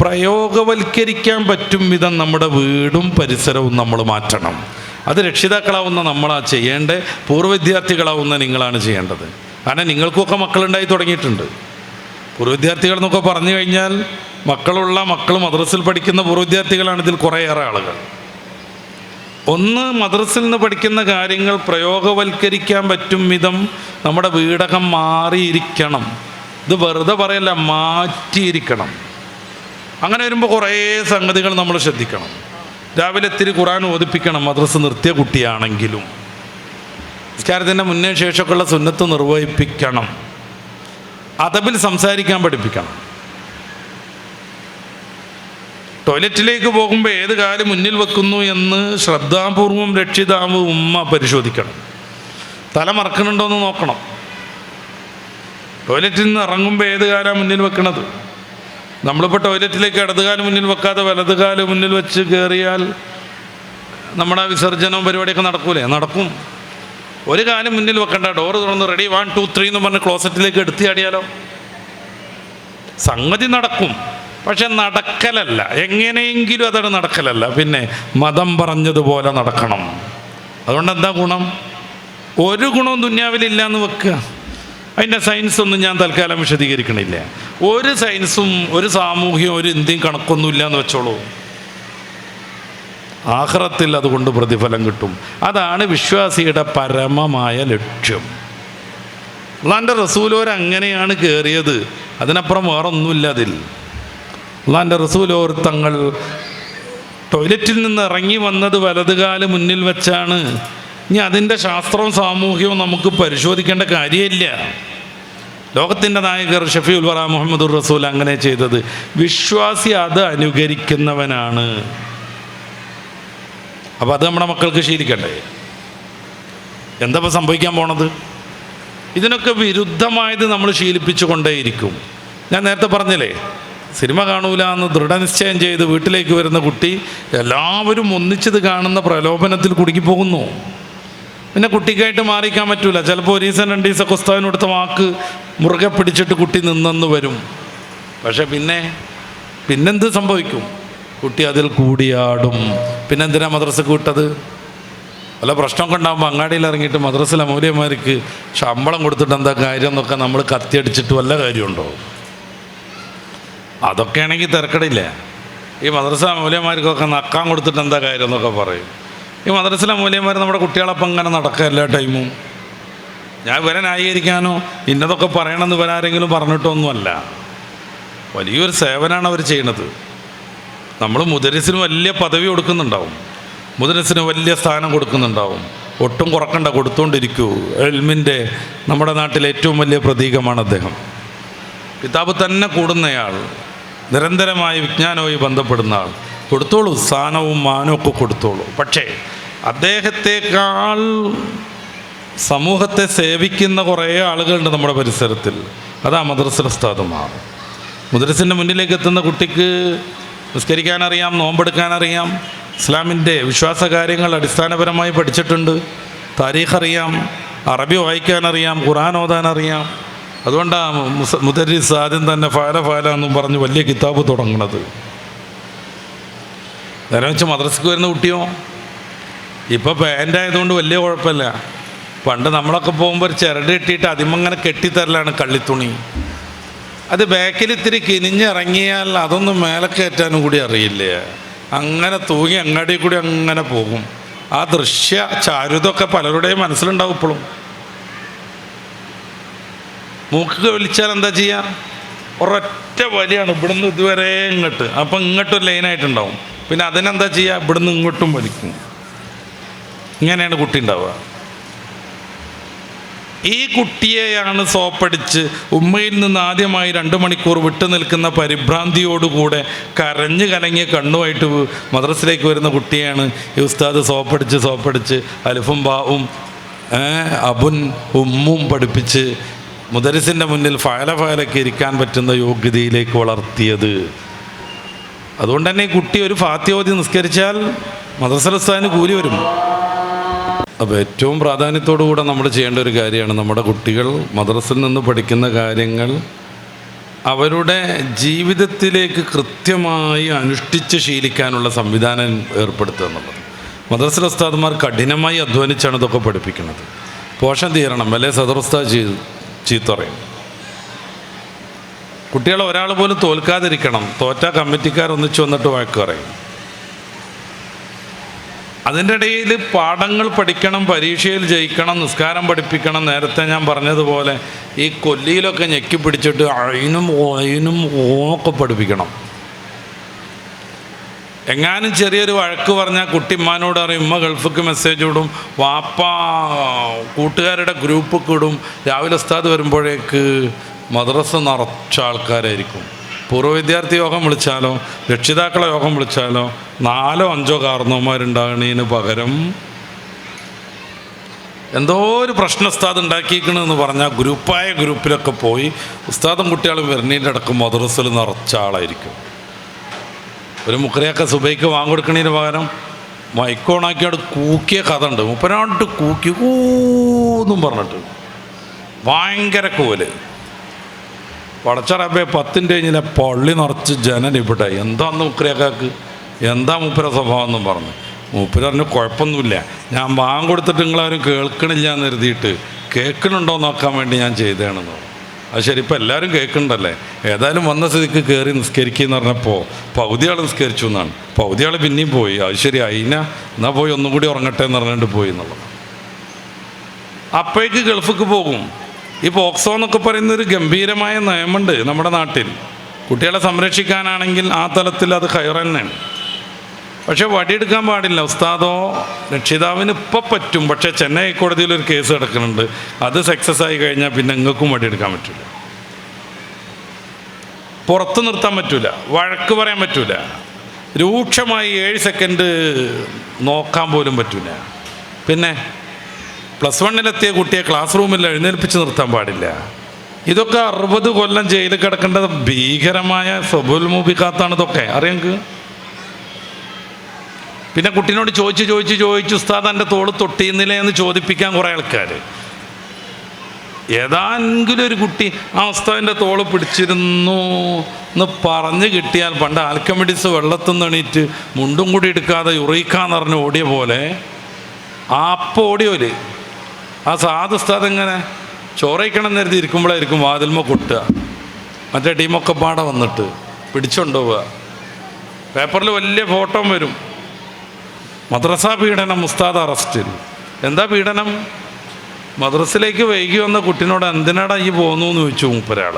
പ്രയോഗവൽക്കരിക്കാൻ പറ്റും വിധം നമ്മുടെ വീടും പരിസരവും നമ്മൾ മാറ്റണം. അത് രക്ഷിതാക്കളാവുന്ന നമ്മളാണ് ചെയ്യേണ്ടത്, പൂർവ്വ വിദ്യാർത്ഥികളാവുന്ന നിങ്ങളാണ് ചെയ്യേണ്ടത്. കാരണം നിങ്ങൾക്കൊക്കെ മക്കളുണ്ടായി തുടങ്ങിയിട്ടുണ്ട്. പൂർവ്വ വിദ്യാർത്ഥികൾ എന്നൊക്കെ പറഞ്ഞു കഴിഞ്ഞാൽ മക്കൾ മദ്രസയിൽ പഠിക്കുന്ന പൂർവ്വ വിദ്യാർത്ഥികളാണ് ഇതിൽ കുറേയേറെ ആളുകൾ. ഒന്ന്, മദ്രസയിൽ നിന്ന് പഠിക്കുന്ന കാര്യങ്ങൾ പ്രയോഗവൽക്കരിക്കാൻ പറ്റും വിധം നമ്മുടെ വീടകം മാറിയിരിക്കണം. ഇത് വെറുതെ പറയല്ല, മാറ്റിയിരിക്കണം. അങ്ങനെ വരുമ്പോൾ കുറേ സംഗതികൾ നമ്മൾ ശ്രദ്ധിക്കണം. രാവിലെ ഇത്തിരി ഖുർആൻ ഓതിപ്പിക്കണം, മദ്രസ നിർത്തിയ കുട്ടിയാണെങ്കിലും. നിസ്കാരത്തിൻ്റെ മുന്നേ ശേഷമൊക്കെയുള്ള സുന്നത്ത് നിർവഹിപ്പിക്കണം. അദബിൽ സംസാരിക്കാൻ പഠിപ്പിക്കണം. ടോയ്ലറ്റിലേക്ക് പോകുമ്പോൾ ഏത് കാലം മുന്നിൽ വെക്കുന്നു എന്ന് ശ്രദ്ധാപൂർവം രക്ഷിതാവ് ഉമ്മ പരിശോധിക്കണം. തല മറക്കുന്നുണ്ടോയെന്ന് നോക്കണം. ടോയ്ലറ്റിൽ നിന്ന് ഇറങ്ങുമ്പോൾ ഏത് കാലം മുന്നിൽ വെക്കണത്? നമ്മളിപ്പോൾ ടോയ്ലറ്റിലേക്ക് ഇടതുകാലം മുന്നിൽ വെക്കാതെ വലതുകാലം മുന്നിൽ വെച്ച് കയറിയാൽ നമ്മുടെ വിസർജനവും പരിപാടിയൊക്കെ നടക്കൂലേ? നടക്കും. ഒരു കാലം മുന്നിൽ വെക്കണ്ട, ഡോറ് തുറന്ന് റെഡി 1 2 3 എന്ന് പറഞ്ഞ് ക്ലോസറ്റിലേക്ക് എടുത്തിയാടിയാലോ? സംഗതി നടക്കും, പക്ഷെ നടക്കലല്ല. എങ്ങനെയെങ്കിലും അതാണ് നടക്കലല്ല. പിന്നെ മതം പറഞ്ഞതുപോലെ നടക്കണം. അതുകൊണ്ട് എന്താ ഗുണം? ഒരു ഗുണവും ദുന്യാവിലില്ല എന്ന് വെക്കുക. അതിൻ്റെ സയൻസൊന്നും ഞാൻ തൽക്കാലം വിശദീകരിക്കണില്ല. ഒരു സയൻസും ഒരു സാമൂഹ്യവും ഒരു ഇന്ത്യയും കണക്കൊന്നുമില്ല എന്ന് വെച്ചോളൂ. ആഖിറത്തിൽ അതുകൊണ്ട് പ്രതിഫലം കിട്ടും. അതാണ് വിശ്വാസിയുടെ പരമമായ ലക്ഷ്യം. അള്ളാൻ്റെ റസൂലോർ അങ്ങനെയാണ് കയറിയത്, അതിനപ്പുറം വേറൊന്നുമില്ല അതിൽ. അള്ളാൻ്റെ റസൂലോർ തങ്ങൾ ടോയ്ലറ്റിൽ നിന്ന് ഇറങ്ങി വന്നത് വലതുകാല് മുന്നിൽ വെച്ചാണ്. ഇനി അതിൻ്റെ ശാസ്ത്രവും സാമൂഹ്യവും നമുക്ക് പരിശോധിക്കേണ്ട കാര്യമില്ല. ലോകത്തിൻ്റെ നായകർ ഷഫീഉൽ വറ മുഹമ്മദുർ റസൂൽ അങ്ങനെ ചെയ്തത്. വിശ്വാസി അത് അനുകരിക്കുന്നവനാണ്. അപ്പോൾ അത് നമ്മുടെ മക്കൾക്ക് ശീലിക്കണ്ടേ? എന്താ ഇപ്പോൾ സംഭവിക്കാൻ പോണത്? ഇതിനൊക്കെ വിരുദ്ധമായത് നമ്മൾ ശീലിപ്പിച്ചു കൊണ്ടേയിരിക്കും. ഞാൻ നേരത്തെ പറഞ്ഞില്ലേ, സിനിമ കാണൂല എന്ന് ദൃഢനിശ്ചയം ചെയ്ത് വീട്ടിലേക്ക് വരുന്ന കുട്ടി എല്ലാവരും ഒന്നിച്ചത് കാണുന്ന പ്രലോഭനത്തിൽ കുടുങ്ങിപ്പോകുന്നു. പിന്നെ കുട്ടിക്കായിട്ട് മാറിക്കാൻ പറ്റൂല. ചിലപ്പോൾ 1 ദിവസം 2 ദിവസം ഉസ്താദിന് കൊടുത്ത വാക്ക് മുറുകെ പിടിച്ചിട്ട് കുട്ടി നിന്നെന്ന് വരും. പക്ഷെ പിന്നെന്ത് സംഭവിക്കും? കുട്ടി അതിൽ കൂടിയാടും. പിന്നെന്തിനാ മദ്രസക്ക് വിട്ടത്? വല്ല പ്രശ്നമൊക്കെ ഉണ്ടാകുമ്പോൾ അങ്ങാടിയിൽ ഇറങ്ങിയിട്ട് മദ്രസയിലെ മൗലവിമാർക്ക് ശമ്പളം കൊടുത്തിട്ട് എന്താ കാര്യം എന്നൊക്കെ നമ്മൾ കത്തിയടിച്ചിട്ട് വല്ല കാര്യമുണ്ടോ? അതൊക്കെ ആണെങ്കിൽ തിരക്കടില്ല. ഈ മദ്രസ മൗലവിമാർക്കൊക്കെ നക്കാൻ കൊടുത്തിട്ട് എന്താ കാര്യം എന്നൊക്കെ പറയും. ഈ മദ്രസയിലെ മൗലവിമാർ നമ്മുടെ കുട്ടികളൊപ്പം ഇങ്ങനെ നടക്കുക എല്ലാ ടൈമും. ഞാൻ ഇവരെ ന്യായീകരിക്കാനോ ഇന്നതൊക്കെ പറയണമെന്ന് ഇവരാരെങ്കിലും പറഞ്ഞിട്ടൊന്നുമല്ല. വലിയൊരു സേവനമാണ് അവർ ചെയ്യണത്. നമ്മൾ മുദരിസിന് വലിയ പദവി കൊടുക്കുന്നുണ്ടാവും, മുദരിസിന് വലിയ സ്ഥാനം കൊടുക്കുന്നുണ്ടാവും. ഒട്ടും കുറക്കണ്ട, കൊടുത്തുകൊണ്ടിരിക്കൂ. ഇൽമിൻ്റെ നമ്മുടെ നാട്ടിലെ ഏറ്റവും വലിയ പ്രതീകമാണ് അദ്ദേഹം. കിതാബ് തന്നെ കൂടുന്നയാൾ, നിരന്തരമായി വിജ്ഞാനവുമായി ബന്ധപ്പെടുന്ന ആൾ. കൊടുത്തോളൂ, സ്ഥാനവും മാനവും ഒക്കെ കൊടുത്തോളൂ. പക്ഷേ അദ്ദേഹത്തെക്കാൾ സമൂഹത്തെ സേവിക്കുന്ന കുറേ ആളുകളുണ്ട് നമ്മുടെ പരിസരത്തിൽ. അതാ മദ്രസ ഉസ്താദുമാർ. മുദരിസിൻ്റെ മുന്നിലേക്ക് എത്തുന്ന കുട്ടിക്ക് നിസ്കരിക്കാനറിയാം, നോമ്പെടുക്കാനറിയാം, ഇസ്ലാമിൻ്റെ വിശ്വാസകാര്യങ്ങൾ അടിസ്ഥാനപരമായി പഠിച്ചിട്ടുണ്ട്, താരീഖ് അറിയാം, അറബി വായിക്കാനറിയാം, ഖുർആൻ ഓതാനറിയാം. അതുകൊണ്ടാണ് മുദരിസ് ആദ്യം തന്നെ ഫാല എന്നും പറഞ്ഞ് വലിയ കിതാബ് തുടങ്ങുന്നത്. നേരെ വെച്ച് മദ്രസക്ക് വരുന്ന കുട്ടിയോ ഇപ്പോൾ പാൻ്റായതുകൊണ്ട് വലിയ കുഴപ്പമില്ല. പണ്ട് നമ്മളൊക്കെ പോകുമ്പോൾ ഒരു ചിരട് കെട്ടിയിട്ട് അതിമങ്ങനെ കെട്ടിത്തരലാണ് കള്ളിത്തുണി. അത് ബാക്കിൽ ഇത്തിരി കിനിഞ്ഞിറങ്ങിയാൽ അതൊന്നും മേലെ കയറ്റാനും കൂടി അറിയില്ല. അങ്ങനെ തൂങ്ങി അങ്ങാടി കൂടി അങ്ങനെ പോകും. ആ ദൃശ്യ ചാരുതൊക്കെ പലരുടെയും മനസ്സിലുണ്ടാവും. ഇപ്പോഴും മൂക്ക് വലിച്ചാൽ എന്താ ചെയ്യുക? ഒരൊറ്റ വലിയാണ് ഇവിടുന്ന് ഇതുവരെ ഇങ്ങോട്ട്. അപ്പം ഇങ്ങോട്ടൊരു ലൈനായിട്ടുണ്ടാവും. പിന്നെ അതിനെന്താ ചെയ്യുക? ഇവിടുന്ന് ഇങ്ങോട്ടും വലിക്കും. ഇങ്ങനെയാണ് കുട്ടി ഉണ്ടാവുക. ഈ കുട്ടിയെയാണ് സോപ്പടിച്ച് ഉമ്മയിൽ നിന്ന് ആദ്യമായി 2 മണിക്കൂർ വിട്ടു നിൽക്കുന്ന പരിഭ്രാന്തിയോടുകൂടെ കരഞ്ഞു കലങ്ങിയ കണ്ണുമായിട്ട് മദ്രസയിലേക്ക് വരുന്ന കുട്ടിയാണ് ഈ ഉസ്താദ് സോപ്പടിച്ച് അലിഫും ബാവും അബുൻ ഉമ്മും പഠിപ്പിച്ച് മുദരിസിൻ്റെ മുന്നിൽ ഫയലൊക്കെ ഇരിക്കാൻ പറ്റുന്ന യോഗ്യതയിലേക്ക് വളർത്തിയത്. അതുകൊണ്ട് തന്നെ ഈ കുട്ടി ഒരു ഫാത്തിഹ ഓതി നിസ്കരിച്ചാൽ മദ്രസ ഉസ്താദിന് കൂലി വരും. അപ്പോൾ ഏറ്റവും പ്രാധാന്യത്തോടുകൂടെ നമ്മൾ ചെയ്യേണ്ട ഒരു കാര്യമാണ് നമ്മുടെ കുട്ടികൾ മദ്രസയിൽ നിന്ന് പഠിക്കുന്ന കാര്യങ്ങൾ അവരുടെ ജീവിതത്തിലേക്ക് കൃത്യമായി അനുഷ്ഠിച്ച് ശീലിക്കാനുള്ള സംവിധാനം ഏർപ്പെടുത്തുക എന്നുള്ളത്. മദ്രസ ഉസ്താദുമാർ കഠിനമായി അധ്വാനിച്ചാണ് ഇതൊക്കെ പഠിപ്പിക്കുന്നത്. പോഷൻ തീരണം, അല്ലേ സദർ ഉസ്താദ് ചീത്ത പറയും. കുട്ടികളെ ഒരാൾ പോലും തോൽക്കാതിരിക്കണം. തോറ്റ കമ്മിറ്റിക്കാരൊന്നിച്ച് വന്നിട്ട് വഴക്ക് പറയും. അതിൻ്റെ ഇടയിൽ പാഠങ്ങൾ പഠിക്കണം, പരീക്ഷയിൽ ജയിക്കണം, നിസ്കാരം പഠിപ്പിക്കണം. നേരത്തെ ഞാൻ പറഞ്ഞതുപോലെ ഈ കൊല്ലിയിലൊക്കെ ഞെക്കി പിടിച്ചിട്ട് അയിനും ഓക്കെ പഠിപ്പിക്കണം. എങ്ങാനും ചെറിയൊരു വഴക്ക് പറഞ്ഞാൽ കുട്ടിമ്മാനോട് അറിയും, ഉമ്മ ഗൾഫിക്ക് മെസ്സേജ് ഇടും, വാപ്പ കൂട്ടുകാരുടെ ഗ്രൂപ്പൊക്കെ ഇടും. രാവിലെ ഉസ്താദ് വരുമ്പോഴേക്ക് മദ്രസ നിറച്ച ആൾക്കാരായിരിക്കും. പൂർവ്വ വിദ്യാർത്ഥി യോഗം വിളിച്ചാലോ രക്ഷിതാക്കളെ യോഗം വിളിച്ചാലോ 4-5 കാരണവന്മാരുണ്ടാകണതിന് പകരം എന്തോ ഒരു പ്രശ്ന ഉസ്താദ് ഉണ്ടാക്കിയിരിക്കണമെന്ന് പറഞ്ഞാൽ ഗ്രൂപ്പിലൊക്കെ പോയി ഉസ്താദും കുട്ടികളും വരുന്നതിൻ്റെ അടക്കം മദ്രസയിൽ നിറച്ച ആളായിരിക്കും. ഒരു മുഖറിയൊക്കെ സുബൈക്ക് വാങ്ങിക്കൊടുക്കണതിന് പകരം മൈക്കോണാക്കി അവിടെ കൂക്കിയ കഥ ഉണ്ട്. മുപ്പനാട്ട് കൂക്കി കൂന്നും പറഞ്ഞിട്ട് ഭയങ്കര കൂല്. പടച്ചറബെ 10 കഴിഞ്ഞില്ല പള്ളി നിറച്ച് ജനലിവിടെ. എന്താന്ന് മുക്കറിയാക്കാക്ക്, എന്താ മൂപ്പര സ്വഭാവം എന്നും പറഞ്ഞു. മൂപ്പര് പറഞ്ഞു കുഴപ്പമൊന്നുമില്ല, ഞാൻ വാങ്ങി കൊടുത്തിട്ട് നിങ്ങളാരും കേൾക്കണില്ല എന്ന് കരുതിയിട്ട് കേൾക്കണുണ്ടോ നോക്കാൻ വേണ്ടി ഞാൻ ചെയ്തതാണെന്ന് പറഞ്ഞു. അത് ശരി, ഇപ്പം എല്ലാവരും കേൾക്കുന്നുണ്ടല്ലേ. ഏതായാലും വന്ന സ്ഥിതിക്ക് കയറി നിസ്കരിക്കുകയെന്ന് പറഞ്ഞപ്പോൾ പകുതി ആൾ നിസ്കരിച്ചു എന്നാണ്. പകുതി ആൾ പിന്നെയും പോയി. അത് ശരി, എന്നാൽ പോയി ഒന്നും കൂടി ഉറങ്ങട്ടെ എന്ന് പറഞ്ഞിട്ട് പോയി എന്നുള്ളത്. അപ്പോഴേക്ക് ഗൾഫിക്ക് പോകും. ഈ പോക്സോ എന്നൊക്കെ പറയുന്നൊരു ഗംഭീരമായ നിയമമുണ്ട് നമ്മുടെ നാട്ടിൽ. കുട്ടികളെ സംരക്ഷിക്കാനാണെങ്കിൽ ആ തലത്തിൽ അത് ഖൈർ തന്നെയാണ്. പക്ഷെ വടിയെടുക്കാൻ പാടില്ല. ഉസ്താദോ രക്ഷിതാവിന് ഇപ്പം പറ്റും, പക്ഷേ ചെന്നൈ ഹൈക്കോടതിയിൽ ഒരു കേസ് കിടക്കുന്നുണ്ട്. അത് സക്സസ് ആയി കഴിഞ്ഞാൽ പിന്നെ നിങ്ങൾക്കും വടിയെടുക്കാൻ പറ്റില്ല, പുറത്ത് നിർത്താൻ പറ്റില്ല, വഴക്ക് പറയാൻ പറ്റില്ല, രൂക്ഷമായി 7 സെക്കൻഡ് നോക്കാൻ പോലും പറ്റില്ല. പിന്നെ +1 കുട്ടിയെ ക്ലാസ് റൂമിൽ എഴുന്നേൽപ്പിച്ച് നിർത്താൻ പാടില്ല. ഇതൊക്കെ 60 കൊല്ലം ജയിലിൽ കിടക്കേണ്ട ഭീകരമായ സബുൽ മുബിഖാത്താണ് ഇതൊക്കെ. അറിയാമെങ്കിൽ പിന്നെ കുട്ടീനോട് ചോദിച്ച് ഉസ്താദ് എൻ്റെ തോള് തൊട്ടിയുന്നില്ലേ എന്ന് ചോദിപ്പിക്കാൻ കുറേ ആൾക്കാർ. ഏതാണെങ്കിലും ഒരു കുട്ടി ആ ഉസ്താദിൻ്റെ തോള് പിടിച്ചിരുന്നു എന്ന് പറഞ്ഞ് കിട്ടിയാൽ, പണ്ട് ആൽക്കമിഡിസ് വെള്ളത്തിൽ നിന്ന് എണീറ്റ് മുണ്ടും കൂടി എടുക്കാതെ യുറീക്കാന്ന് പറഞ്ഞ് ഓടിയ പോലെ അപ്പോൾ ഓടിയോല് ആ സാധു ഉസ്താദ് ഇങ്ങനെ ചോറയിക്കണം എന്ന് കരുതി ഇരിക്കുമ്പോഴായിരിക്കും വാതിൽമ കൊട്ടുക. മറ്റേ ടീമൊക്കെ പാടെ വന്നിട്ട് പിടിച്ചുകൊണ്ടുപോവുക. പേപ്പറിൽ വലിയ ഫോട്ടോ വരും, മദ്രസ പീഡനം, ഉസ്താദ് അറസ്റ്റിൽ. എന്താ പീഡനം? മദ്രസയിലേക്ക് വൈകി വന്ന കുട്ടീനോട് എന്തിനാടാ ഈ പോകുന്നു എന്ന് ചോദിച്ചു മൂപ്പരാൾ.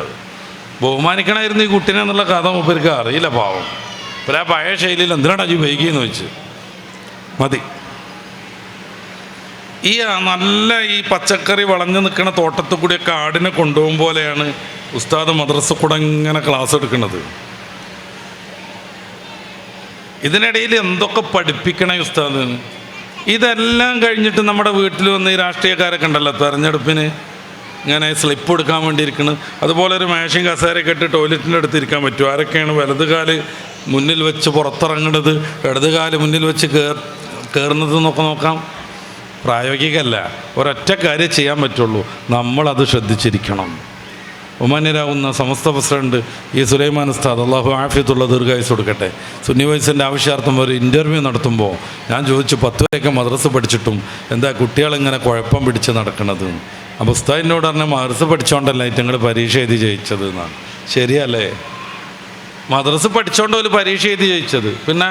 ബഹുമാനിക്കണമായിരുന്നു ഈ കുട്ടീനെ എന്നുള്ള കഥ മൂപ്പർക്ക് അറിയില്ല പാവം. ഇപ്പം ആ പഴയ ശൈലിയിൽ എന്തിനാടാ ഈ വൈകിയെന്ന് ചോദിച്ചു. മതി. ഈ നല്ല ഈ പച്ചക്കറി വളഞ്ഞു നിൽക്കുന്ന തോട്ടത്തിൽ കൂടിയൊക്കെ ആടിനെ കൊണ്ടുപോകും പോലെയാണ് ഉസ്താദ് മദ്രസ കൂടെ ഇങ്ങനെ ക്ലാസ് എടുക്കുന്നത്. ഇതിനിടയിൽ എന്തൊക്കെ പഠിപ്പിക്കണേ ഉസ്താദ്. ഇതെല്ലാം കഴിഞ്ഞിട്ട് നമ്മുടെ വീട്ടിൽ വന്ന് ഈ രാഷ്ട്രീയക്കാരൊക്കെ ഉണ്ടല്ലോ തെരഞ്ഞെടുപ്പിന് ഇങ്ങനെ സ്ലിപ്പ് എടുക്കാൻ വേണ്ടി ഇരിക്കുന്നത്. അതുപോലെ ഒരു മേശയും കസേരയൊക്കെ ഇട്ട് ടോയ്ലറ്റിൻ്റെ അടുത്ത് ഇരിക്കാൻ പറ്റും. ആരൊക്കെയാണ് വലതുകാല് മുന്നിൽ വെച്ച് പുറത്തിറങ്ങുന്നത്, ഇടതുകാല് മുന്നിൽ വെച്ച് കയറുന്നത് എന്നൊക്കെ നോക്കാം. പ്രായോഗികമല്ല. ഒരൊറ്റ കാര്യം ചെയ്യാൻ പറ്റുള്ളൂ, നമ്മളത് ശ്രദ്ധിച്ചിരിക്കണം. ബഹുമാന്യരാകുന്ന സമസ്ത പ്രസിഡന്റ് ഈ സുലൈമാൻ ഉസ്താദ്, അള്ളാഹു ആഫിയത്തുള്ള ദീർഘായുസ് കൊടുക്കട്ടെ, സുന്നി വയസ്സിൻ്റെ ആവശ്യാർത്ഥം ഒരു ഇൻ്റർവ്യൂ നടത്തുമ്പോൾ ഞാൻ ചോദിച്ചു 10 വരെയൊക്കെ മദ്രസ പഠിച്ചിട്ടും എന്താ കുട്ടികളിങ്ങനെ കുഴപ്പം പിടിച്ച് നടക്കുന്നത്. അപ്പോൾ ഉസ്താദിനോട് പറഞ്ഞാൽ മദ്രസ പഠിച്ചോണ്ടല്ല ഞങ്ങൾ പരീക്ഷ എഴുതി ജയിച്ചത് എന്നാണ്. ശരിയല്ലേ? മദ്രസ പഠിച്ചോണ്ട് ഒരു പരീക്ഷ എഴുതി ജയിച്ചത്. പിന്നെ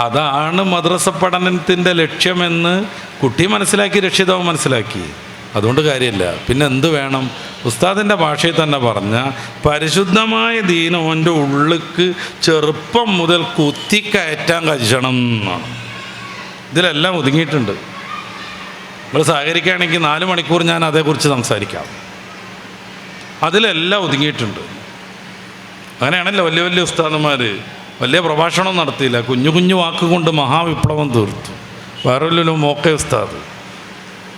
അതാണ് മദ്രസ പഠനത്തിൻ്റെ ലക്ഷ്യമെന്ന് കുട്ടി മനസ്സിലാക്കി, രക്ഷിതാവ് മനസ്സിലാക്കി. അതുകൊണ്ട് കാര്യമില്ല. പിന്നെ എന്ത് വേണം? ഉസ്താദിൻ്റെ ഭാഷയിൽ തന്നെ പറഞ്ഞ പരിശുദ്ധമായ ദീൻ ഓൻ്റെ ഉള്ളിക്ക് ചെറുപ്പം മുതൽ കുത്തിക്കയറ്റാൻ കഴിയണം എന്നാണ്. ഇതിലെല്ലാം ഒതുങ്ങിയിട്ടുണ്ട്. നിങ്ങൾ സഹകരിക്കുകയാണെങ്കിൽ 4 മണിക്കൂർ ഞാൻ അതേക്കുറിച്ച് സംസാരിക്കാം. അതിലെല്ലാം ഒതുങ്ങിയിട്ടുണ്ട്. അങ്ങനെയാണല്ലോ വലിയ വലിയ ഉസ്താദന്മാർ വലിയ പ്രഭാഷണം നടത്തിയില്ല, കുഞ്ഞു കുഞ്ഞു വാക്കുകൊണ്ട് മഹാവിപ്ലവം തീർത്തു. വേറൊരു മോക്കെ ഉസ്താദ്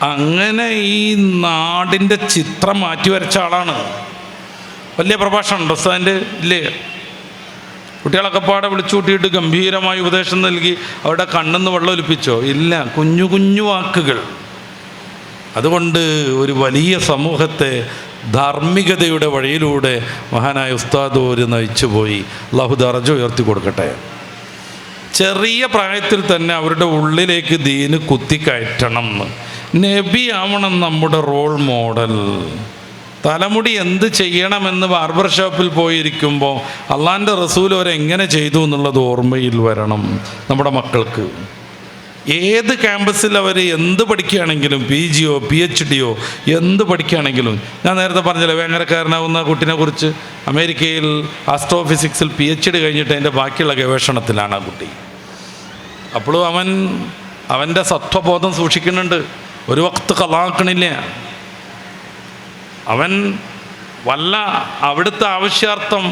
അങ്ങനെ ഈ നാടിൻ്റെ ചിത്രം മാറ്റി വരച്ച ആളാണ്. വലിയ പ്രഭാഷണം ഉണ്ട് ഉസ്താദിൻ്റെ, ഇല്ലേ? കുട്ടികളൊക്കെ പാടെ വിളിച്ചു കൂട്ടിയിട്ട് ഗംഭീരമായി ഉപദേശം നൽകി അവരുടെ കണ്ണെന്ന് വെള്ളം ഒലിപ്പിച്ചോ? ഇല്ല, കുഞ്ഞു കുഞ്ഞു വാക്കുകൾ. അതുകൊണ്ട് ഒരു വലിയ സമൂഹത്തെ ധാർമ്മികതയുടെ വഴിയിലൂടെ മഹാനായ ഉസ്താദ് ഒരു നയിച്ചു പോയി. അല്ലാഹു ദറജ ഉയർത്തി കൊടുക്കട്ടെ. ചെറിയ പ്രായത്തിൽ തന്നെ അവരുടെ ഉള്ളിലേക്ക് ദീന് കുത്തിക്കയറ്റണം എന്ന്. നബി ആവണം നമ്മുടെ റോൾ മോഡൽ. തലമുടി എന്ത് ചെയ്യണമെന്ന് ബാർബർ ഷോപ്പിൽ പോയിരിക്കുമ്പോൾ അള്ളാൻ്റെ റസൂൽ അവരെങ്ങനെ ചെയ്തു എന്നുള്ളത് ഓർമ്മയിൽ വരണം നമ്മുടെ മക്കൾക്ക്. ഏത് ക്യാമ്പസിൽ അവർ എന്ത് പഠിക്കുകയാണെങ്കിലും, PG യോ PhD യോ എന്ത് പഠിക്കുകയാണെങ്കിലും, ഞാൻ നേരത്തെ പറഞ്ഞല്ലോ വേങ്ങരക്കാരനാവുന്ന കുട്ടിനെ കുറിച്ച്, അമേരിക്കയിൽ ആസ്ട്രോഫിസിക്സിൽ PhD കഴിഞ്ഞിട്ട് അതിൻ്റെ ബാക്കിയുള്ള ഗവേഷണത്തിലാണ് ആ കുട്ടി. അപ്പോഴും അവൻ്റെ സത്വബോധം സൂക്ഷിക്കുന്നുണ്ട്, ഒരു വക്ത് കളാക്കണില്ല. അവൻ വല്ല അവിടുത്തെ ആവശ്യാർത്ഥം